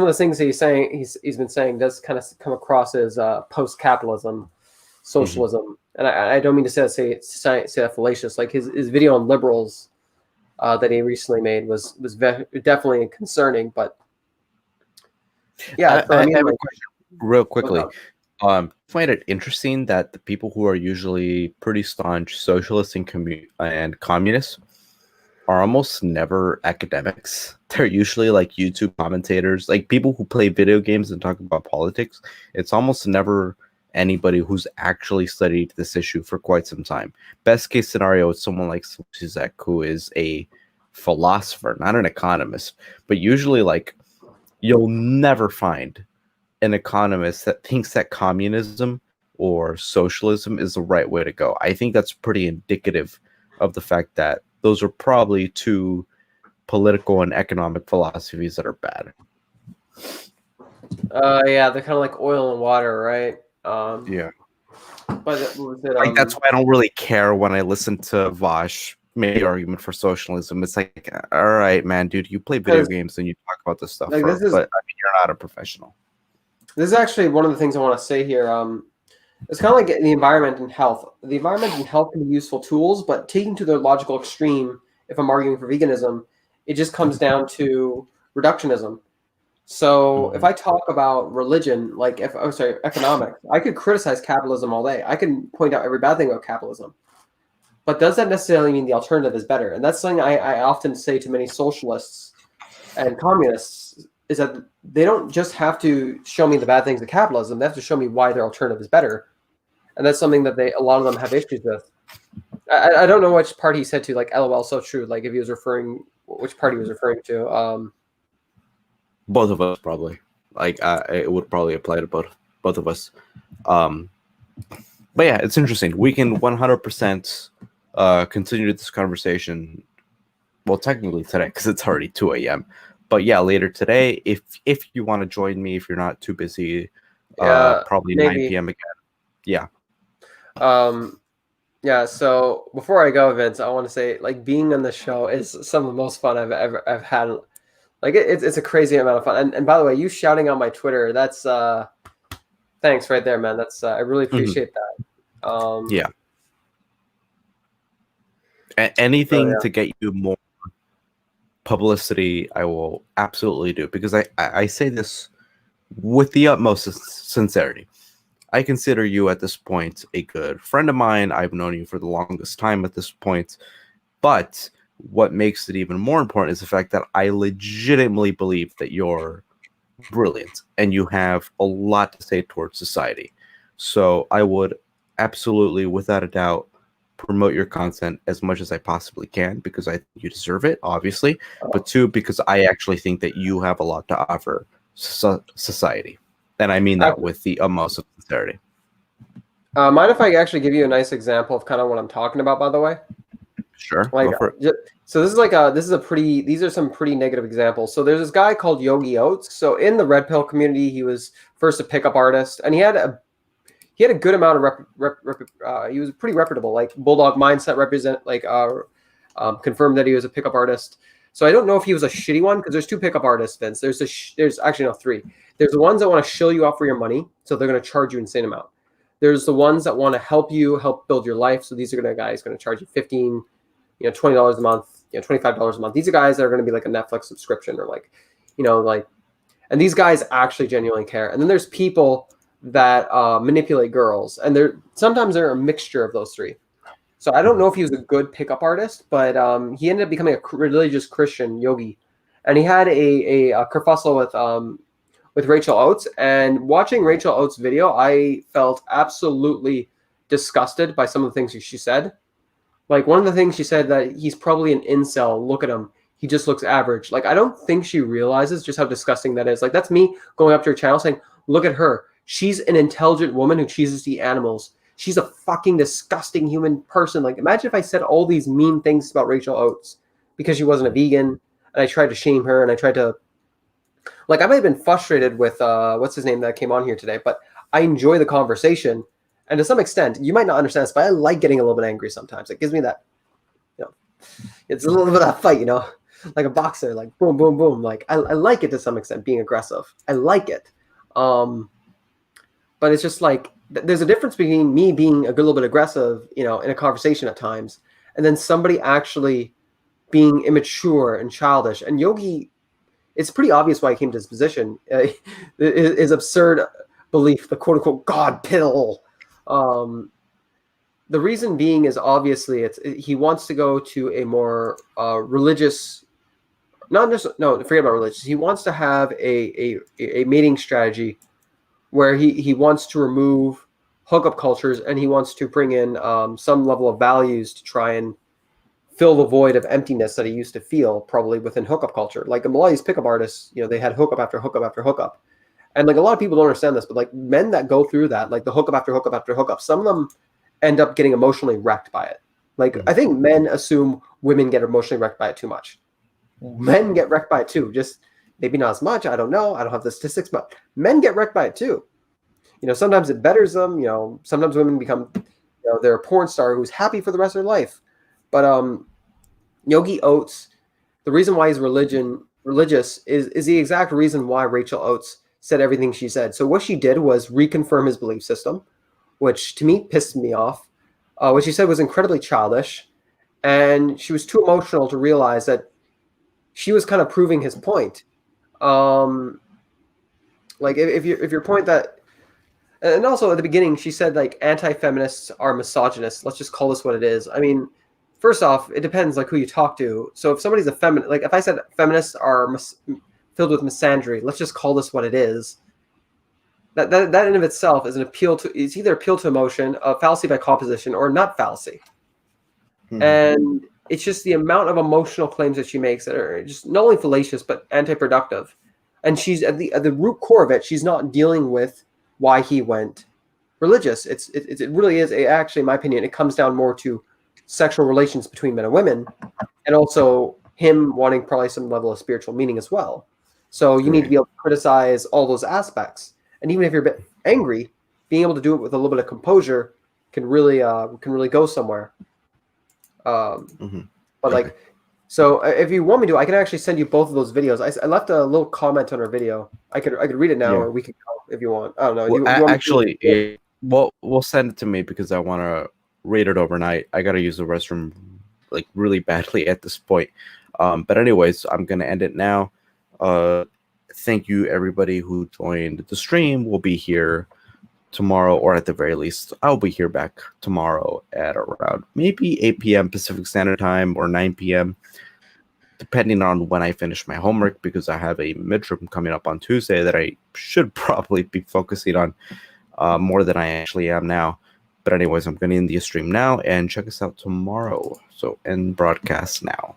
of the things that he's been saying does kind of come across as post-capitalism, socialism. And I don't mean to say that fallacious. Like his video on liberals that he recently made was definitely concerning. But yeah, I have a question real quickly. Find it interesting that the people who are usually pretty staunch socialists and communists are almost never academics. They're usually like YouTube commentators, like people who play video games and talk about politics. It's almost never anybody who's actually studied this issue for quite some time. Best case scenario is someone like Zizek, who is a philosopher, not an economist. But usually, like, you'll never find an economist that thinks that communism or socialism is the right way to go. I think that's pretty indicative of the fact that those are probably two political and economic philosophies that are bad. Yeah, they're kind of like oil and water, right? Yeah. But that's why I don't really care when I listen to Vosh make the argument for socialism. It's like, all right, man, dude, you play video games and you talk about this stuff, but I mean, you're not a professional. This is actually one of the things I want to say here. It's kind of like the environment and health. The environment and health can be useful tools, but taken to their logical extreme, if I'm arguing for veganism, it just comes down to reductionism. So if I talk about religion, economics, I could criticize capitalism all day. I can point out every bad thing about capitalism. but does that necessarily mean the alternative is better? And that's something I often say to many socialists and communists, is that they don't just have to show me the bad things of capitalism. They have to show me why their alternative is better. And that's something that a lot of them have issues with. I don't know which part he said to, like, LOL, so true. Like, if he was referring, which part he was referring to. Both of us, probably. Like, it would probably apply to both of us. But yeah, it's interesting. We can 100% continue this conversation. Well, technically today, because it's already 2 a.m. But yeah, later today, if you want to join me, if you're not too busy, probably maybe 9 p.m. again. Yeah. Yeah. So before I go, Vince, I want to say, like, being on the show is some of the most fun I've had. Like, it's a crazy amount of fun. And by the way, you shouting on my Twitter, that's thanks right there, man. That's I really appreciate that. Yeah. Anything to get you more publicity, I will absolutely do, because I say this with the utmost sincerity. I consider you at this point a good friend of mine. I've known you for the longest time at this point. But what makes it even more important is the fact that I legitimately believe that you're brilliant and you have a lot to say towards society. So I would absolutely, without a doubt, promote your content as much as I possibly can, because I think you deserve it, obviously. But two, because I actually think that you have a lot to offer society. And I mean that with the utmost of sincerity. Mind if I actually give you a nice example of kind of what I'm talking about, by the way? Sure. Like, so this is these are some pretty negative examples. So there's this guy called Yogi Oats. So in the Red Pill community, he was first a pickup artist, and he had a good amount of he was pretty reputable. Like, Bulldog Mindset confirmed that he was a pickup artist. So I don't know if he was a shitty one, because there's two pickup artists, Vince. There's actually no, three. There's the ones that want to shill you out for your money, so they're going to charge you an insane amount. There's the ones that want to help build your life. So these are guys going to charge you $15, $20 a month, $25 a month. These are guys that are going to be like a Netflix subscription, or and these guys actually genuinely care. And then there's people that manipulate girls, and sometimes they're a mixture of those three. So I don't know if he was a good pickup artist, but he ended up becoming a religious Christian yogi, and he had a kerfuffle with Rachel Oates. And watching Rachel Oates' video, I felt absolutely disgusted by some of the things she said. Like, one of the things she said, that he's probably an incel. Look at him. He just looks average. Like, I don't think she realizes just how disgusting that is. Like, that's me going up to her channel saying, look at her. She's an intelligent woman who chooses to eat animals. She's a fucking disgusting human person. Like, imagine if I said all these mean things about Rachel Oates because she wasn't a vegan, and I tried to shame her, and I tried to, like, I might have been frustrated with what's his name that came on here today, but I enjoy the conversation. And to some extent, you might not understand this, but I like getting a little bit angry sometimes. It gives me that, it's a little bit of that fight, like a boxer, like boom, boom, boom. Like, I like it to some extent, being aggressive. I like it. But it's just like, there's a difference between me being a little bit aggressive, in a conversation at times, and then somebody actually being immature and childish. And Yogi, it's pretty obvious why he came to this position. His absurd belief, the quote unquote God pill. The reason being is obviously he wants to go to a more religious, forget about religious. He wants to have a mating strategy where he wants to remove hookup cultures, and he wants to bring in some level of values to try and fill the void of emptiness that he used to feel probably within hookup culture. Like, a lot of these pickup artists, they had hookup after hookup after hookup. And like, a lot of people don't understand this, but like, men that go through that, like the hookup after hookup after hookup, some of them end up getting emotionally wrecked by it. Like, I think men assume women get emotionally wrecked by it too much. Men get wrecked by it too. Just maybe not as much. I don't know. I don't have the statistics, but men get wrecked by it too. Sometimes it betters them. Sometimes women become, they're a porn star who's happy for the rest of their life. But Yogi Oates, the reason why he's religious is the exact reason why Rachel Oates said everything she said. So what she did was reconfirm his belief system, which to me pissed me off. What she said was incredibly childish, and she was too emotional to realize that she was kind of proving his point. Like, if your point that, And also at the beginning, she said like anti-feminists are misogynists. Let's just call this what it is. I mean, first off, it depends like who you talk to. So if somebody's a feminist, like if I said feminists are filled with misandry, let's just call this what it is. That in and of itself is an appeal to, it's either appeal to emotion, a fallacy by composition, or nut fallacy. And it's just the amount of emotional claims that she makes that are just not only fallacious but anti-productive. And she's at the root core of it. She's not dealing with why he went religious. It really is actually, in my opinion, it comes down more to sexual relations between men and women, and also him wanting probably some level of spiritual meaning as well. So you need to be able to criticize all those aspects. And even if you're a bit angry, being able to do it with a little bit of composure can really go somewhere. But like, so if you want me to, I can actually send you both of those videos. I left a little comment on her video. I could read it now, or we could go if you want. I don't know. Well, we'll send it to me because I want to read it overnight. I got to use the restroom like really badly at this point. But anyways, I'm gonna end it now. Thank you everybody who joined the stream. We'll be here tomorrow, or at the very least, I'll be here back tomorrow at around maybe 8 p.m. Pacific Standard Time or 9 p.m. depending on when I finish my homework, because I have a midterm coming up on Tuesday that I should probably be focusing on more than I actually am now. But anyways, I'm going to end the stream now and check us out tomorrow. So end broadcast now.